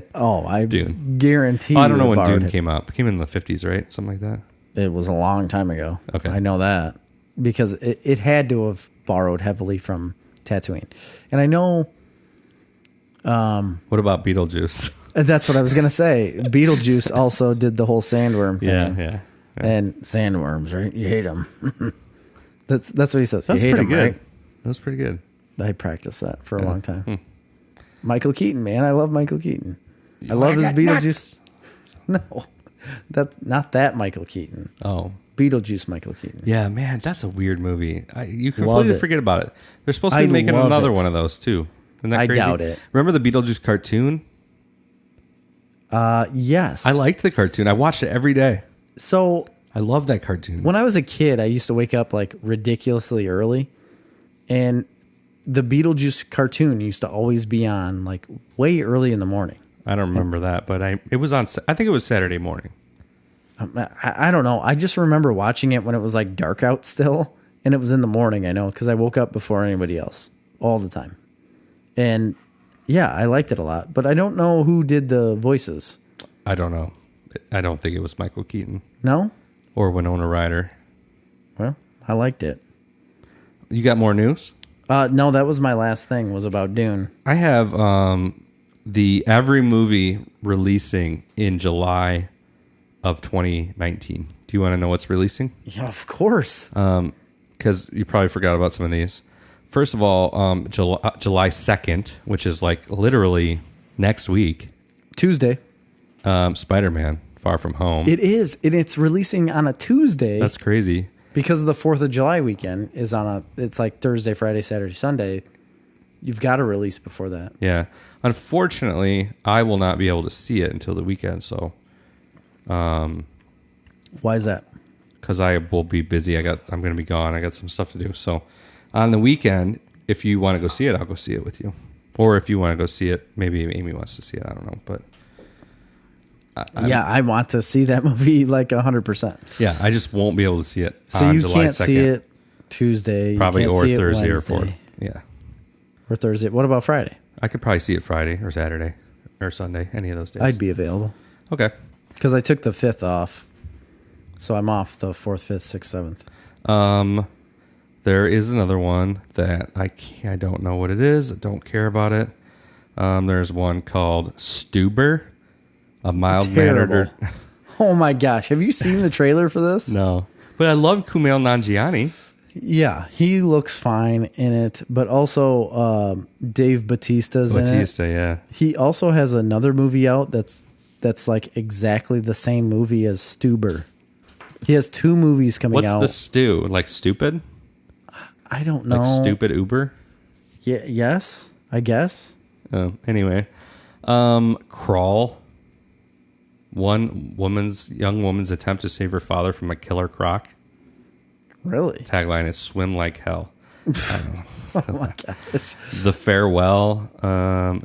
Dune. Guarantee. I don't know when Dune came out. It came in the 50s, right? Something like that. It was a long time ago. Okay, I know that because it had to have borrowed heavily from Tatooine, and I know. What about Beetlejuice? That's what I was gonna say. Beetlejuice also did the whole sandworm thing. Yeah. And sandworms, right? You hate them. That's what he says. That's you hate pretty them, good. right? That was pretty good. I practiced that for a long time. Michael Keaton, man, I love Michael Keaton. I love his Beetlejuice. No, that's not that Michael Keaton. Oh, Beetlejuice, Michael Keaton. Yeah, man, that's a weird movie. You completely forget about it. They're supposed to be making another one of those too. Isn't that crazy? I doubt it. Remember the Beetlejuice cartoon? Yes. I liked the cartoon. I watched it every day. So I love that cartoon. When I was a kid, I used to wake up like ridiculously early, and the Beetlejuice cartoon used to always be on like way early in the morning. I don't remember that, but it was on. I think it was Saturday morning. I don't know. I just remember watching it when it was like dark out still, and it was in the morning. I know because I woke up before anybody else all the time, and yeah, I liked it a lot. But I don't know who did the voices. I don't know. I don't think it was Michael Keaton. No, or Winona Ryder. Well, I liked it. You got more news? No, that was my last thing. Was about Dune. I have the every movie releasing in July of 2019. Do you want to know what's releasing? Yeah, of course. Because you probably forgot about some of these. First of all, July 2nd, which is like literally next week. Tuesday. Spider-Man, Far From Home. It is. And it's releasing on a Tuesday. That's crazy. Because the 4th of July weekend is it's like Thursday, Friday, Saturday, Sunday. You've got to release before that. Yeah. Unfortunately, I will not be able to see it until the weekend, so. Why is that? Because I will be busy. I'm going to be gone. I got some stuff to do. So on the weekend, if you want to go see it, I'll go see it with you. Or if you want to go see it, maybe Amy wants to see it. I don't know, but. I want to see that movie like 100%. Yeah, I just won't be able to see it. So on you July can't 2nd. see it Tuesday, probably, you can't or see Thursday it or Wednesday, Friday. Yeah, or Thursday. What about Friday? I could probably see it Friday or Saturday or Sunday, any of those days. I'd be available. Okay, because I took the 5th off, so I'm off the 4th, 5th, 6th, 7th. There is another one that I don't know what it is. I don't care about it. There's one called Stuber. A mild-mannered. Oh my gosh! Have you seen the trailer for this? No, but I love Kumail Nanjiani. Yeah, he looks fine in it, but also Dave Bautista's in it. Bautista, yeah. He also has another movie out that's like exactly the same movie as Stuber. He has 2 movies coming out. What's the stew? Like stupid? I don't know. Like stupid Uber? Yeah. Yes, I guess. Anyway, Crawl. Young woman's attempt to save her father from a killer croc. Really? Tagline is "Swim like hell." Oh my gosh! The Farewell.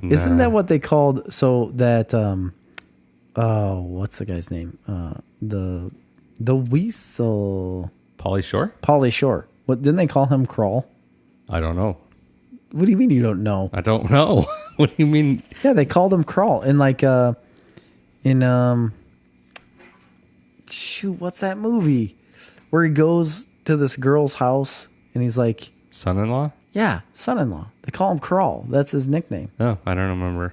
Isn't that what they called? So that what's the guy's name? The weasel. Pauly Shore. Pauly Shore. What didn't they call him? Crawl. I don't know. What do you mean you don't know? I don't know. What do you mean? Yeah, they called him Crawl in like shoot, what's that movie where he goes to this girl's house and he's like son-in-law? Yeah, son-in-law. They call him Crawl. That's his nickname. Oh, I don't remember.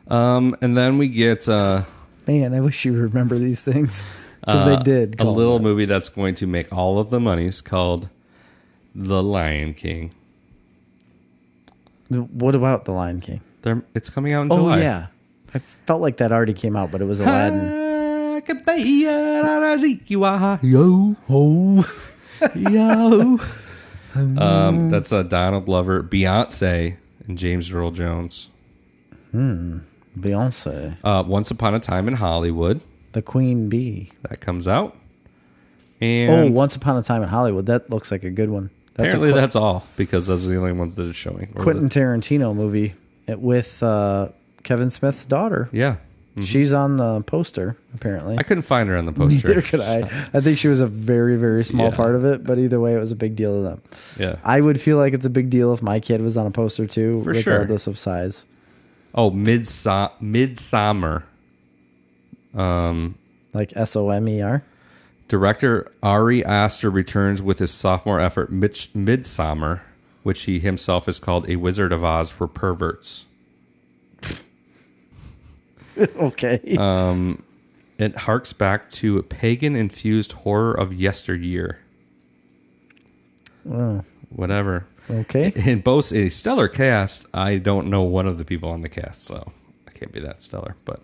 And then we get man, I wish you remember these things because they did. A little movie that's going to make all of the monies called The Lion King. What about The Lion King? It's coming out in July. Oh yeah, I felt like that already came out, but it was Aladdin. Yo, yo. That's Donald Glover, Beyonce, and James Earl Jones. Beyonce. Once Upon a Time in Hollywood. The Queen Bee. That comes out. And Once Upon a Time in Hollywood. That looks like a good one. Apparently that's all, because those are the only ones that it's showing. Quentin Tarantino movie with Kevin Smith's daughter. Yeah. Mm-hmm. She's on the poster, apparently. I couldn't find her on the poster. Neither could I. I think she was a very, very small part of it, but either way, it was a big deal to them. Yeah. I would feel like it's a big deal if my kid was on a poster too, for regardless of size. Oh, Midsummer. Like Somer. Director Ari Aster returns with his sophomore effort, Midsummer, which he himself has called A Wizard of Oz for perverts. Okay. It harks back to a pagan-infused horror of yesteryear. Whatever. Okay. In both a stellar cast, I don't know one of the people on the cast, so I can't be that stellar. But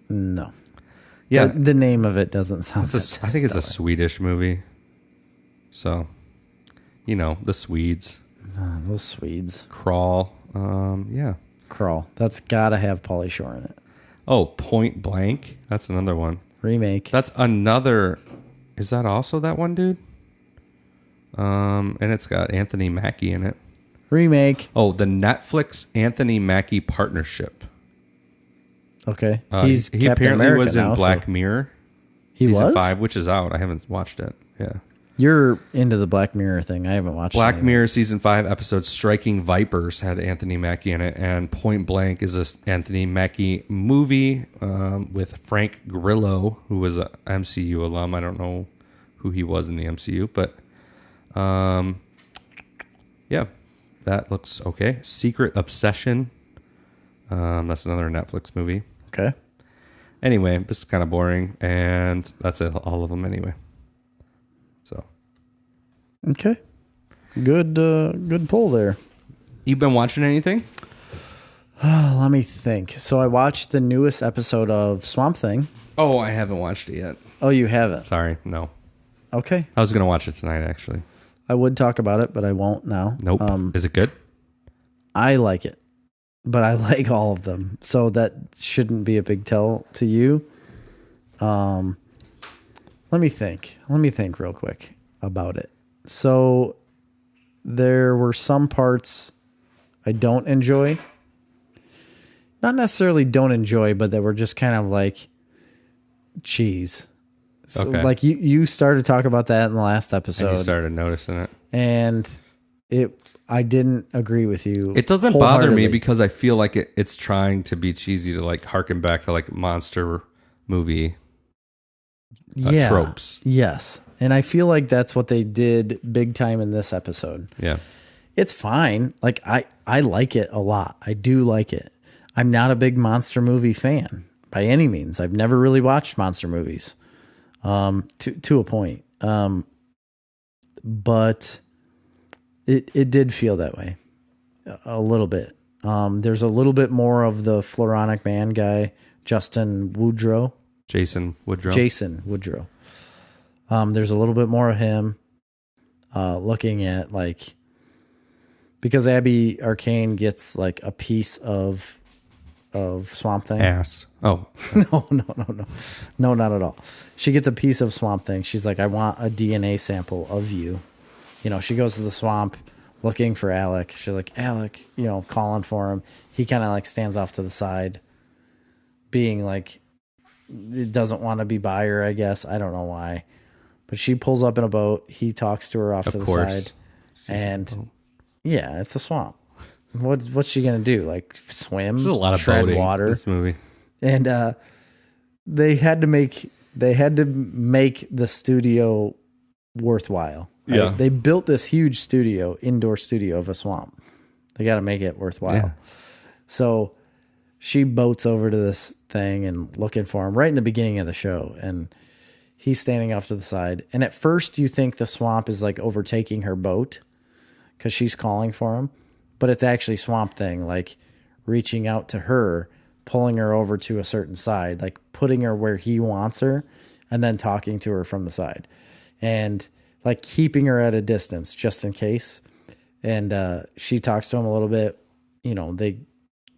no. Yeah, the name of it doesn't sound. I think it's a Swedish movie. So, the Swedes. Those Swedes. Crawl. Yeah. Crawl. That's got to have Pauly Shore in it. Oh, Point Blank. That's another one. Remake. That's another is that also that one dude? And it's got Anthony Mackie in it. Remake. Oh, the Netflix Anthony Mackie partnership. Okay. He Captain apparently America was in now, Black Mirror. He season was? 5, which is out. I haven't watched it. Yeah. You're into the Black Mirror thing. I haven't watched Black it. Mirror season 5 episode Striking Vipers had Anthony Mackie in it, and Point Blank is this Anthony Mackie movie with Frank Grillo, who was a MCU alum. I don't know who he was in the MCU, but yeah, that looks okay. Secret Obsession. That's another Netflix movie. Okay. Anyway, this is kind of boring, and that's it, all of them anyway. So. Okay. Good pull there. You been watching anything? Let me think. So I watched the newest episode of Swamp Thing. Oh, I haven't watched it yet. Oh, you haven't? Sorry, no. Okay. I was going to watch it tonight, actually. I would talk about it, but I won't now. Nope. Is it good? I like it, but I like all of them. So that shouldn't be a big tell to you. Let me think. Let me think real quick about it. So there were some parts I don't enjoy. Not necessarily don't enjoy, but that were just kind of like cheese. So Okay. like you started to talk about that in the last episode. And you started noticing it. And I didn't agree with you. It doesn't bother me wholeheartedly. because I feel like it's trying to be cheesy to like harken back to like monster movie tropes. Yes. And I feel like that's what they did big time in this episode. Yeah. It's fine. Like I like it a lot. I do like it. I'm not a big monster movie fan by any means. I've never really watched monster movies. To a point. But it did feel that way a little bit. There's a little bit more of the Floronic Man guy, Jason Woodrow. There's a little bit more of him, looking at like, because Abby Arcane gets like a piece of Swamp Thing. Ass. Oh. No, not at all. She gets a piece of Swamp Thing. She's like, I want a DNA sample of you. You know, she goes to the swamp looking for Alec. She's like, Alec, you know, calling for him. He kind of like stands off to the side, being like, it doesn't want to be by her, I guess. I don't know why. But she pulls up in a boat. He talks to her off to the side. And yeah, it's a swamp. What's she gonna do? Like swim? There's a lot of tread boating water. in this movie. And they had to make the studio worthwhile. Right? Yeah. They built this huge indoor studio of a swamp. They got to make it worthwhile. Yeah. So she boats over to this thing and looking for him right in the beginning of the show. And he's standing off to the side. And at first you think the swamp is like overtaking her boat because she's calling for him. But it's actually Swamp Thing, like reaching out to her, pulling her over to a certain side, like putting her where he wants her, and then talking to her from the side. And like keeping her at a distance just in case. And she talks to him a little bit. You know, they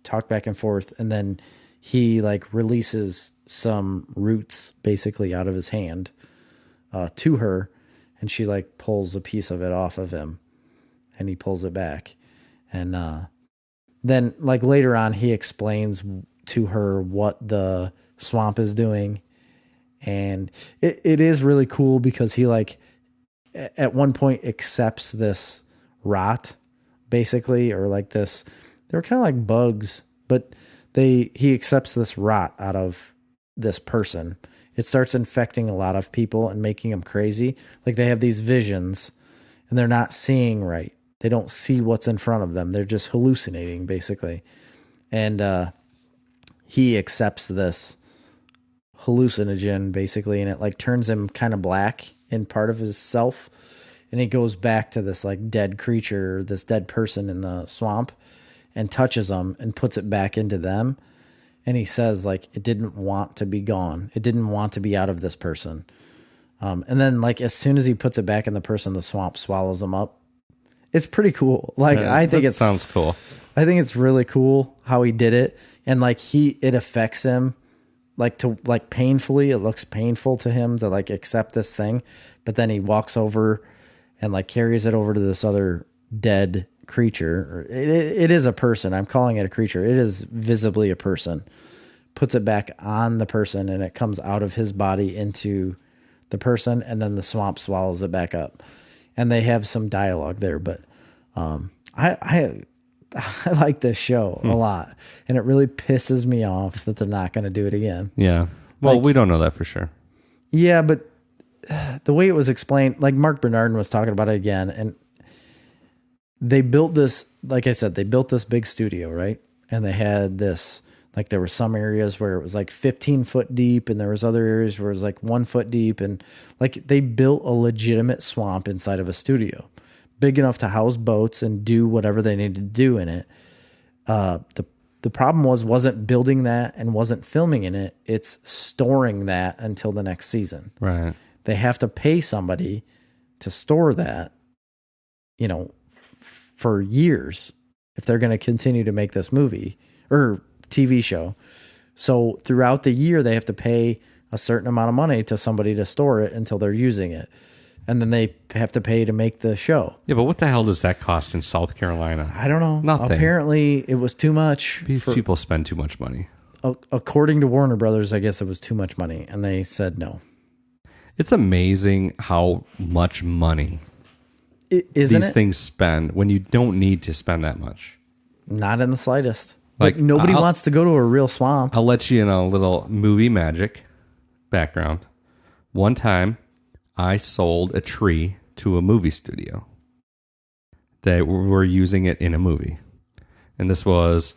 talk back and forth, and then he like releases some roots basically out of his hand to her, and she like pulls a piece of it off of him, and he pulls it back. And then like later on, he explains to her what the swamp is doing. And it is really cool because he like at one point accepts this rot basically, or like this, they're kind of like bugs, but he accepts this rot out of this person. It starts infecting a lot of people and making them crazy. Like they have these visions and they're not seeing right. They don't see what's in front of them. They're just hallucinating basically. And he accepts this hallucinogen basically, and it like turns him kind of black in part of his self, and he goes back to this like dead creature, this dead person in the swamp, and touches them and puts it back into them. And he says like it didn't want to be gone, it didn't want to be out of this person. And then like as soon as he puts it back in the person, the swamp swallows him up. It's pretty cool. Like Yeah, I think it sounds cool. I think it's really cool how he did it, and like it affects him like painfully, it looks painful to him to like accept this thing, but then he walks over and like carries it over to this other dead creature. It is a person. I'm calling it a creature. It is visibly a person. Puts it back on the person, and it comes out of his body into the person, and then the swamp swallows it back up. And they have some dialogue there, but I like this show a lot, and it really pisses me off that they're not going to do it again. Yeah. Well, we don't know that for sure. Yeah, but the way it was explained, like Mark Bernardin was talking about it again, and they built this, like I said, they built this big studio, right? And they had this, like there were some areas where it was like 15 foot deep, and there was other areas where it was like 1 foot deep, and like they built a legitimate swamp inside of a studio. Big enough to house boats and do whatever they needed to do in it. The problem wasn't building that and wasn't filming in it. It's storing that until the next season. Right. They have to pay somebody to store that, for years if they're going to continue to make this movie or TV show. So throughout the year, they have to pay a certain amount of money to somebody to store it until they're using it. And then they have to pay to make the show. Yeah, but what the hell does that cost in South Carolina? I don't know. Nothing. Apparently, it was too much. These people spend too much money. According to Warner Brothers, I guess it was too much money, and they said no. It's amazing how much money these things spend when you don't need to spend that much. Not in the slightest. Like nobody wants to go to a real swamp. I'll let you in a little movie magic background. One time, I sold a tree to a movie studio. They were using it in a movie. And this was,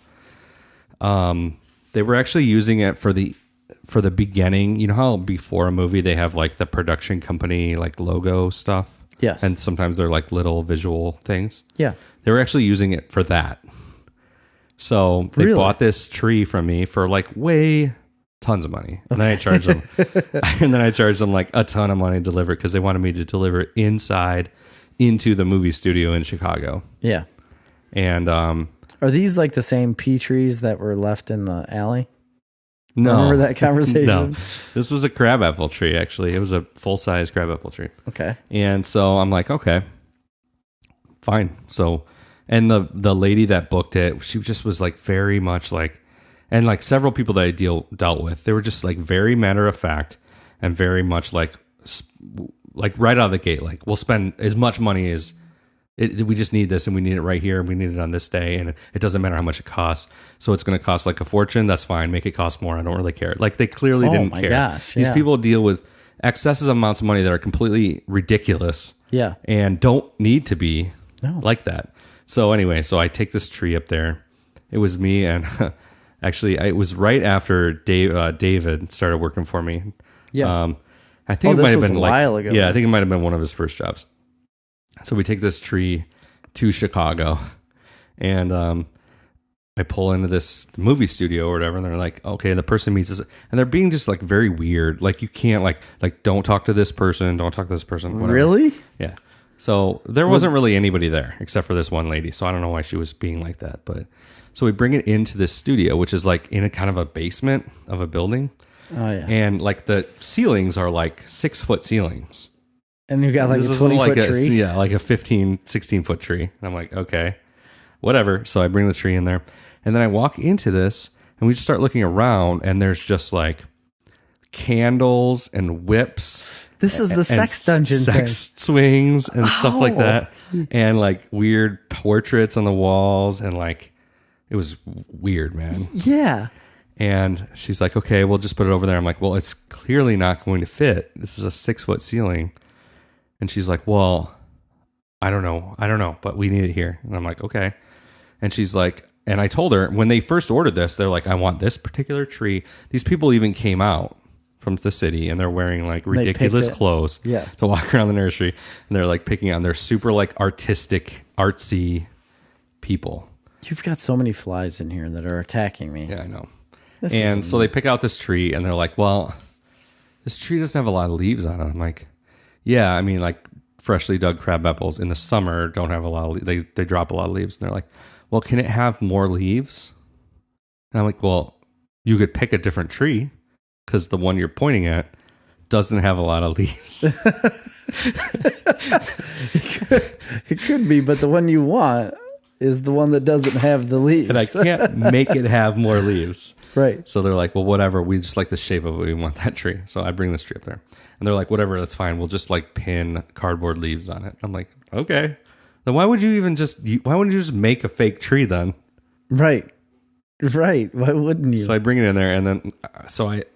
they were actually using it for the beginning. You know how before a movie they have like the production company like logo stuff? Yes. And sometimes they're like little visual things. Yeah. They were actually using it for that. So they bought this tree from me for like tons of money. And then I charged them like a ton of money to deliver it because they wanted me to deliver it inside into the movie studio in Chicago. Yeah. And are these like the same pea trees that were left in the alley? No. Remember that conversation? No. This was a crabapple tree, actually. It was a full-size crabapple tree. Okay. And so I'm like, okay, fine. So, and the lady that booked it, she just was like very much like, and like several people that I dealt with, they were just like very matter of fact and very much like right out of the gate, like we'll spend as much money as we just need this and we need it right here and we need it on this day and it doesn't matter how much it costs. So it's going to cost like a fortune. That's fine. Make it cost more. I don't really care. Like they clearly didn't care. Oh my gosh. These people deal with excessive amounts of money that are completely ridiculous. Yeah. And don't need to be like that. So anyway, so I take this tree up there. It was me and actually it was right after David started working for me. Yeah. I think it might have been a while ago. Yeah, I think it might have been one of his first jobs. So we take this tree to Chicago and I pull into this movie studio or whatever, and they're like, okay, the person meets us, and they're being just like very weird. Like you can't like don't talk to this person, don't talk to this person. Whatever. Really? Yeah. So there wasn't really anybody there except for this one lady. So I don't know why she was being like that, but so we bring it into this studio, which is like in a kind of a basement of a building. Oh yeah. And like the ceilings are like 6-foot ceilings. And you got like a 20-foot tree? Yeah, like a 15, 16-foot tree. And I'm like, okay, whatever. So I bring the tree in there. And then I walk into this, and we just start looking around, and there's just like candles and whips. This is the sex dungeon sex swings and stuff like that. And like weird portraits on the walls. And like, it was weird, man. Yeah. And she's like, okay, we'll just put it over there. I'm like, well, it's clearly not going to fit. This is a 6-foot ceiling. And she's like, well, I don't know, but we need it here. And I'm like, okay. And she's like, and I told her when they first ordered this, they're like, I want this particular tree. These people even came out from the city and they're wearing like ridiculous clothes to walk around the nursery. And they're like picking on, they're super like artistic, artsy people. You've got so many flies in here that are attacking me. Yeah, I know. And so they pick out this tree and they're like, well, this tree doesn't have a lot of leaves on it. I'm like, yeah, I mean, like freshly dug crab apples in the summer don't have a lot of they drop a lot of leaves. And they're like, well, can it have more leaves? And I'm like, well, you could pick a different tree. because the one you're pointing at doesn't have a lot of leaves. It could be, but the one you want is the one that doesn't have the leaves. And I can't make it have more leaves. Right. So they're like, well, whatever. We just like the shape of it. We want that tree. So I bring this tree up there. And they're like, whatever, that's fine. We'll just like pin cardboard leaves on it. I'm like, okay. Then why wouldn't you just make a fake tree then? Right. Right. Why wouldn't you? So I bring it in there, and then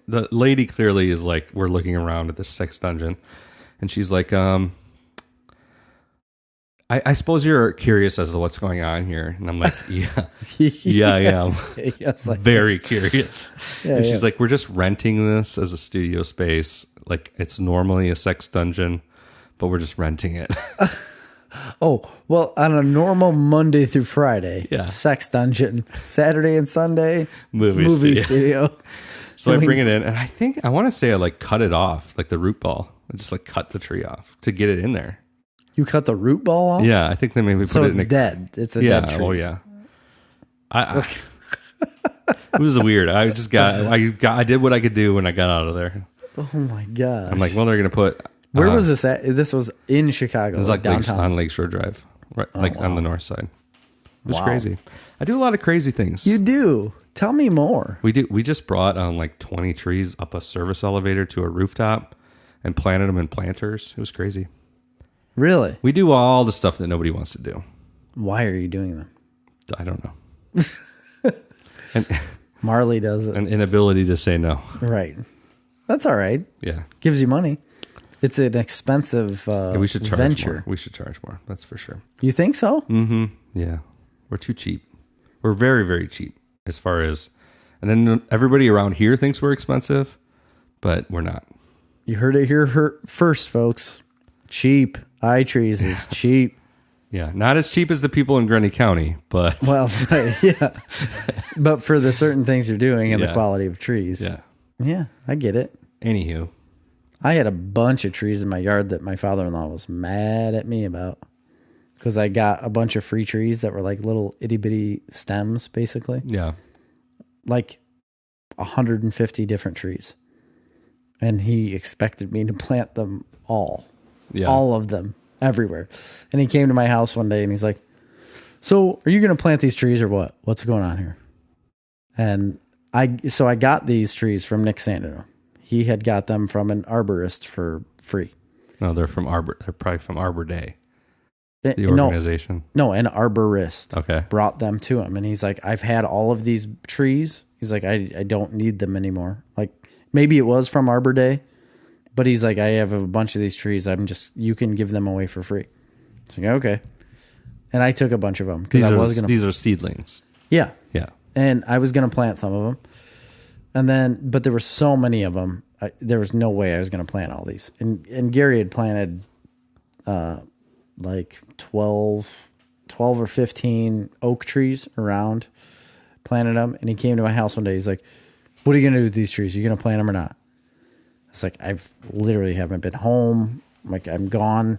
the lady clearly is like, we're looking around at this sex dungeon, and she's like, I suppose you're curious as to what's going on here. And I'm like, yeah, yeah, I am. Yes, like, very curious. Yeah, and she's like, we're just renting this as a studio space. Like, it's normally a sex dungeon, but we're just renting it. Oh, well, on a normal Monday through Friday, Yeah. sex dungeon, Saturday and Sunday, movie studio. So I bring it in, and I want to say I like cut it off, like the root ball. I just like cut the tree off to get it in there. You cut the root ball off? Yeah, I think they maybe put so it it's in a dead. It's a dead tree. Oh yeah. It was weird. I did what I could do when I got out of there. Oh my gosh. I'm like, well, they're gonna put. Where was this at? This was in Chicago. It was like downtown. on Lakeshore Drive, right? On the north side. It was crazy. I do a lot of crazy things. You do. Tell me more. We do. We just brought like 20 trees up a service elevator to a rooftop and planted them in planters. It was crazy. Really? We do all the stuff that nobody wants to do. Why are you doing them? I don't know. and Marley does it. An inability to say no. Right. That's all right. Yeah. Gives you money. It's an expensive we should charge venture. more. We should charge more. That's for sure. You think so? Mm-hmm. Yeah. We're too cheap. We're very, very cheap as far as... And then everybody around here thinks we're expensive, but we're not. You heard it here first, folks. Cheap. iTrees is cheap. Yeah. Not as cheap as the people in Grundy County, but... Well, right, yeah. But for the certain things you're doing and Yeah. the quality of trees. Yeah. Yeah, I get it. Anywho. I had a bunch of trees in my yard that my father-in-law was mad at me about because I got a bunch of free trees that were like little itty-bitty stems, basically. Yeah. Like 150 different trees. And he expected me to plant them all. Yeah. All of them, everywhere. And he came to my house one day and he's like, so are you going to plant these trees or what? What's going on here? And I got these trees from Nick Sandino. He had got them from an arborist for free. No, they're probably from Arbor Day, the organization. No, an arborist Okay. brought them to him. And he's like, I've had all of these trees. He's like, I don't need them anymore. Like, maybe it was from Arbor Day, but he's like, I have a bunch of these trees. You can give them away for free. It's like, okay. And I took a bunch of them. These are seedlings. Yeah. Yeah. And I was going to plant some of them. But there were so many of them. There was no way I was going to plant all these. And Gary had planted like 12 or 15 oak trees around, planted them. And he came to my house one day. He's like, what are you going to do with these trees? Are you going to plant them or not? It's like, I've literally haven't been home. Like, I'm gone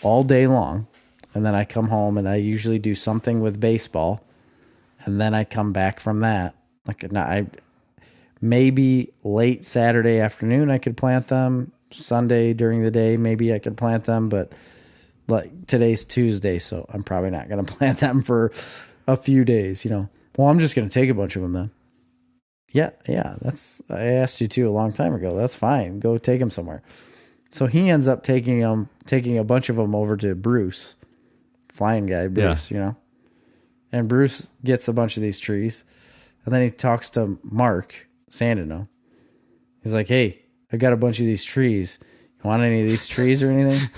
all day long. And then I come home and I usually do something with baseball. And then I come back from that. Like, maybe late Saturday afternoon I could plant them. Sunday during the day, maybe I could plant them. But like today's Tuesday, so I'm probably not going to plant them for a few days, Well, I'm just going to take a bunch of them then. Yeah. I asked you to a long time ago. That's fine. Go take them somewhere. So he ends up taking a bunch of them over to Bruce, flying guy, Bruce, And Bruce gets a bunch of these trees. And then he talks to Mark Sandino. He's like, hey, I got a bunch of these trees. You want any of these trees or anything?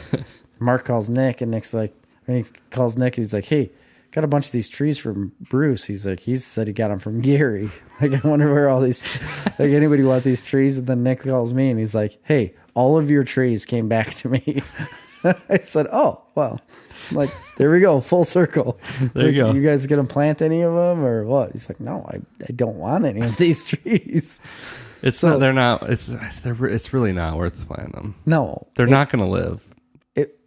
Mark calls Nick, and Nick's like, he calls Nick, and he's like, hey, got a bunch of these trees from Bruce. He's like, he said he got them from Gary. Like, I wonder where all these, like, anybody want these trees? And then Nick calls me, and he's like, hey, all of your trees came back to me. I said, oh, well. Like, there we go, full circle. There you go. You guys gonna plant any of them or what? He's like, no, I don't want any of these trees. It's really not worth planting them. No, they're not going to live.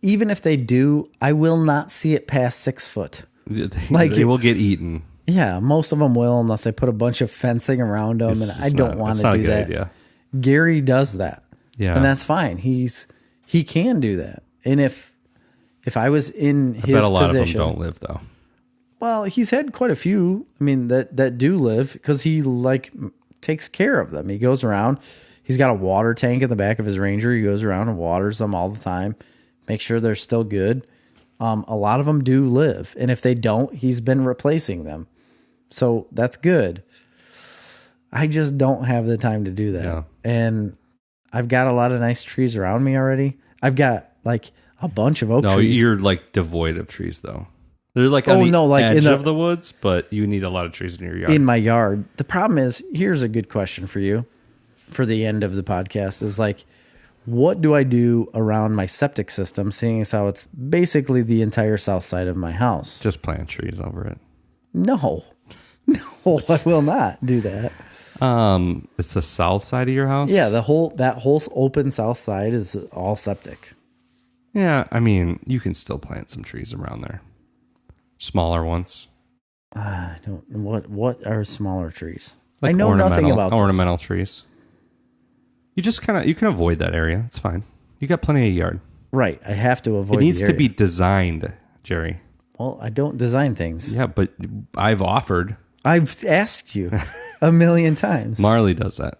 Even if they do, I will not see it past 6 foot. They will get eaten. Yeah, most of them will, unless I put a bunch of fencing around them, and I don't want to do that. Idea. Gary does that. Yeah. And that's fine. He can do that. And if I was in his position. I bet a lot of them don't live though. Well, he's had quite a few. I mean, that do live because he takes care of them. He goes around. He's got a water tank in the back of his Ranger. He goes around and waters them all the time. Make sure they're still good. A lot of them do live. And if they don't, he's been replacing them. So that's good. I just don't have the time to do that. Yeah. And I've got a lot of nice trees around me already. I've got a bunch of oak trees. No, you're devoid of trees though. They're on the edge of the woods, but you need a lot of trees in your yard. In my yard. The problem is, here's a good question for you for the end of the podcast is what do I do around my septic system, seeing as how it's basically the entire south side of my house? Just plant trees over it. No, I will not do that. It's the south side of your house? Yeah, that whole open south side is all septic. Yeah, I mean, you can still plant some trees around there. Smaller ones. I don't. What are smaller trees? I know nothing about ornamental trees. You just you can avoid that area. It's fine. You got plenty of yard. Right. I have to avoid. It needs to be designed, Jerry. Well, I don't design things. Yeah, but I've offered. I've asked you a million times. Marley does that.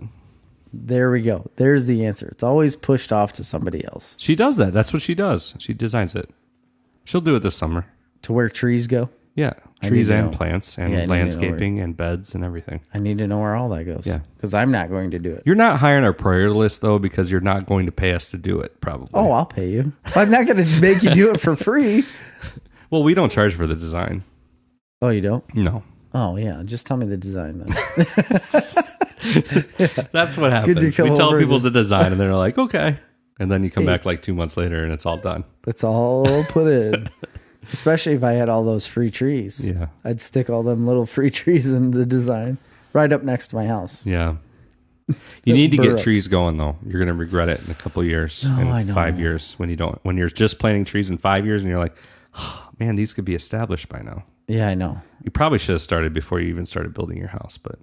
There we go. There's the answer. It's always pushed off to somebody else. She does that. That's what she does. She designs it. She'll do it this summer. To where trees go? Yeah. Trees and plants and landscaping and beds and everything. I need to know where all that goes. Yeah. Because I'm not going to do it. You're not high on our priority list, though, because you're not going to pay us to do it, probably. Oh, I'll pay you. I'm not going to make you do it for free. Well, we don't charge for the design. Oh, you don't? No. Oh, yeah. Just tell me the design then. That's what happens. We tell people the design and they're like, okay. And then you come back 2 months later and it's all done. It's all put in. Especially if I had all those free trees. Yeah. I'd stick all them little free trees in the design right up next to my house. Yeah. You need to get trees going though. You're going to regret it in a couple of years. I know. 5 years when you're just planting trees in 5 years and you're like, oh, man, these could be established by now. Yeah, I know. You probably should have started before you even started building your house, but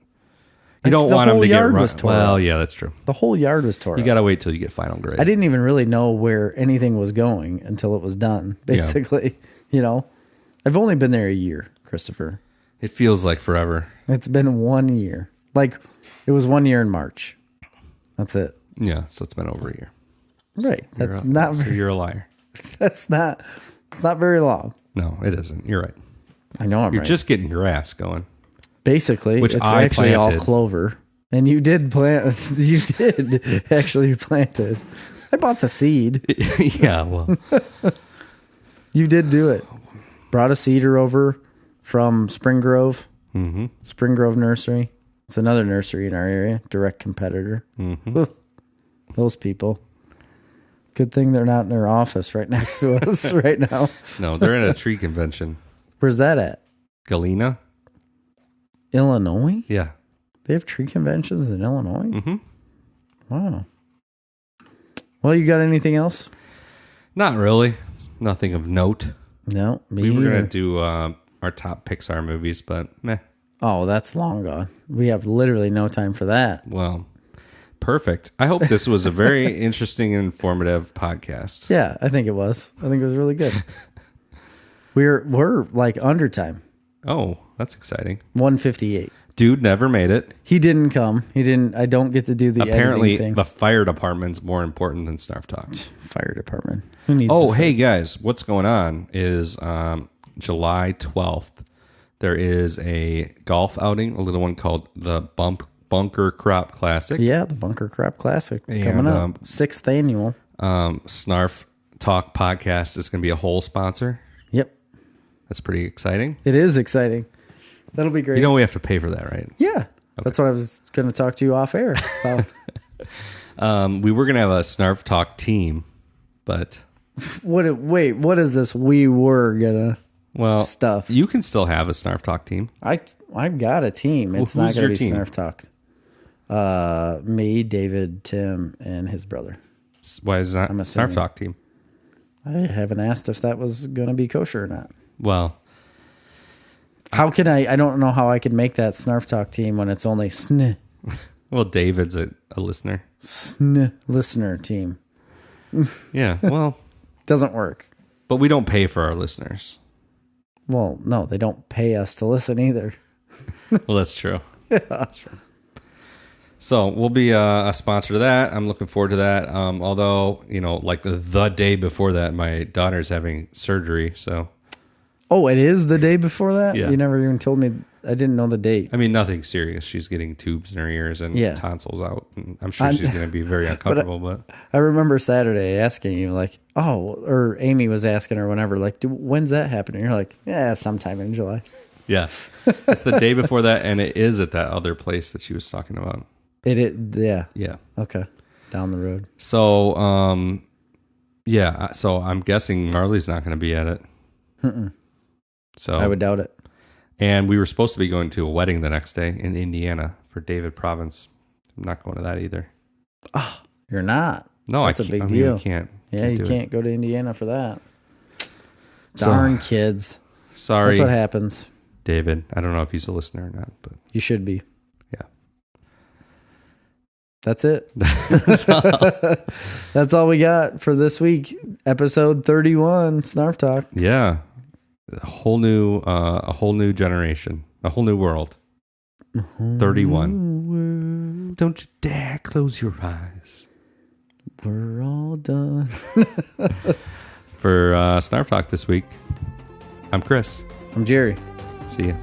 you don't want them to get run. Well, yeah, that's true. The whole yard was torn. You got to wait till you get final grade. I didn't even really know where anything was going until it was done, basically. Yeah. I've only been there a year, Christopher. It feels like forever. It's been 1 year. It was 1 year in March. That's it. Yeah, so it's been over a year. Right. You're a liar. It's not very long. No, it isn't. You're right. I know I'm right. You're just getting grass going. Basically, which it's I actually planted. all clover. And you did plant. You did actually plant it. I bought the seed. Yeah, well. You did do it. Brought a cedar over from Spring Grove. Mm-hmm. Spring Grove Nursery. It's another nursery in our area. Direct competitor. Mm-hmm. Those people. Good thing they're not in their office right next to us right now. No, they're in a tree convention. Where's that at? Galena. Illinois? Yeah. They have tree conventions in Illinois? Mm-hmm. Wow. Well, you got anything else? Not really. Nothing of note. No, we were going to do our top Pixar movies, but meh. Oh, that's long gone. We have literally no time for that. Well, perfect. I hope this was a very interesting and informative podcast. Yeah, I think it was. I think it was really good. We're under time. Oh, that's exciting. 1:58. Dude never made it. He didn't come. He didn't. I don't get to do the apparently editing thing. The fire department's more important than Snarf Talks. Fire department. Who needs? Oh, hey guys, what's going on is July 12th. There is a golf outing, a little one called the Bunker Crop Classic. Yeah, the Bunker Crop Classic coming up. 6th annual. Snarf Talk podcast is going to be a whole sponsor. Yep. That's pretty exciting. It is exciting. That'll be great. You know we have to pay for that, right? Yeah. Okay. That's what I was going to talk to you off air about. We were going to have a Snarf Talk team, but... What is this? We were going to stuff. You can still have a Snarf Talk team. I've got a team. It's not going to be Snarf Talk. Me, David, Tim, and his brother. Why is that a Snarf Talk team? I haven't asked if that was going to be kosher or not. Well... How can I don't know how I could make that Snarf Talk team when it's only sn. Well, David's a listener. Listener team. Yeah, well. Doesn't work. But we don't pay for our listeners. Well, no, they don't pay us to listen either. Well, that's true. Yeah, that's true. So we'll be a sponsor to that. I'm looking forward to that. Although, like the day before that, my daughter's having surgery. So. Oh, it is the day before that? Yeah. You never even told me. I didn't know the date. I mean, nothing serious. She's getting tubes in her ears and tonsils out. And I'm sure she's going to be very uncomfortable. But I remember Saturday asking you, like, or Amy was asking her whenever, like, when's that happening? You're like, yeah, sometime in July. Yeah. It's the day before that, and it is at that other place that she was talking about. Yeah. Yeah. Okay. Down the road. So, so I'm guessing Marley's not going to be at it. So I would doubt it. And we were supposed to be going to a wedding the next day in Indiana for David Province. I'm not going to that either. Oh, you're not? No, that's a big deal. I can't. Yeah, you can't go to Indiana for that. Darn kids. Sorry. That's what happens. David, I don't know if he's a listener or not, but you should be. Yeah. That's it. That's all we got for this week. Episode 31, Snarf Talk. Yeah. A whole new generation, a whole new world. 31. Don't you dare close your eyes. We're all done. For Snarf Talk this week, I'm Chris. I'm Jerry. See ya.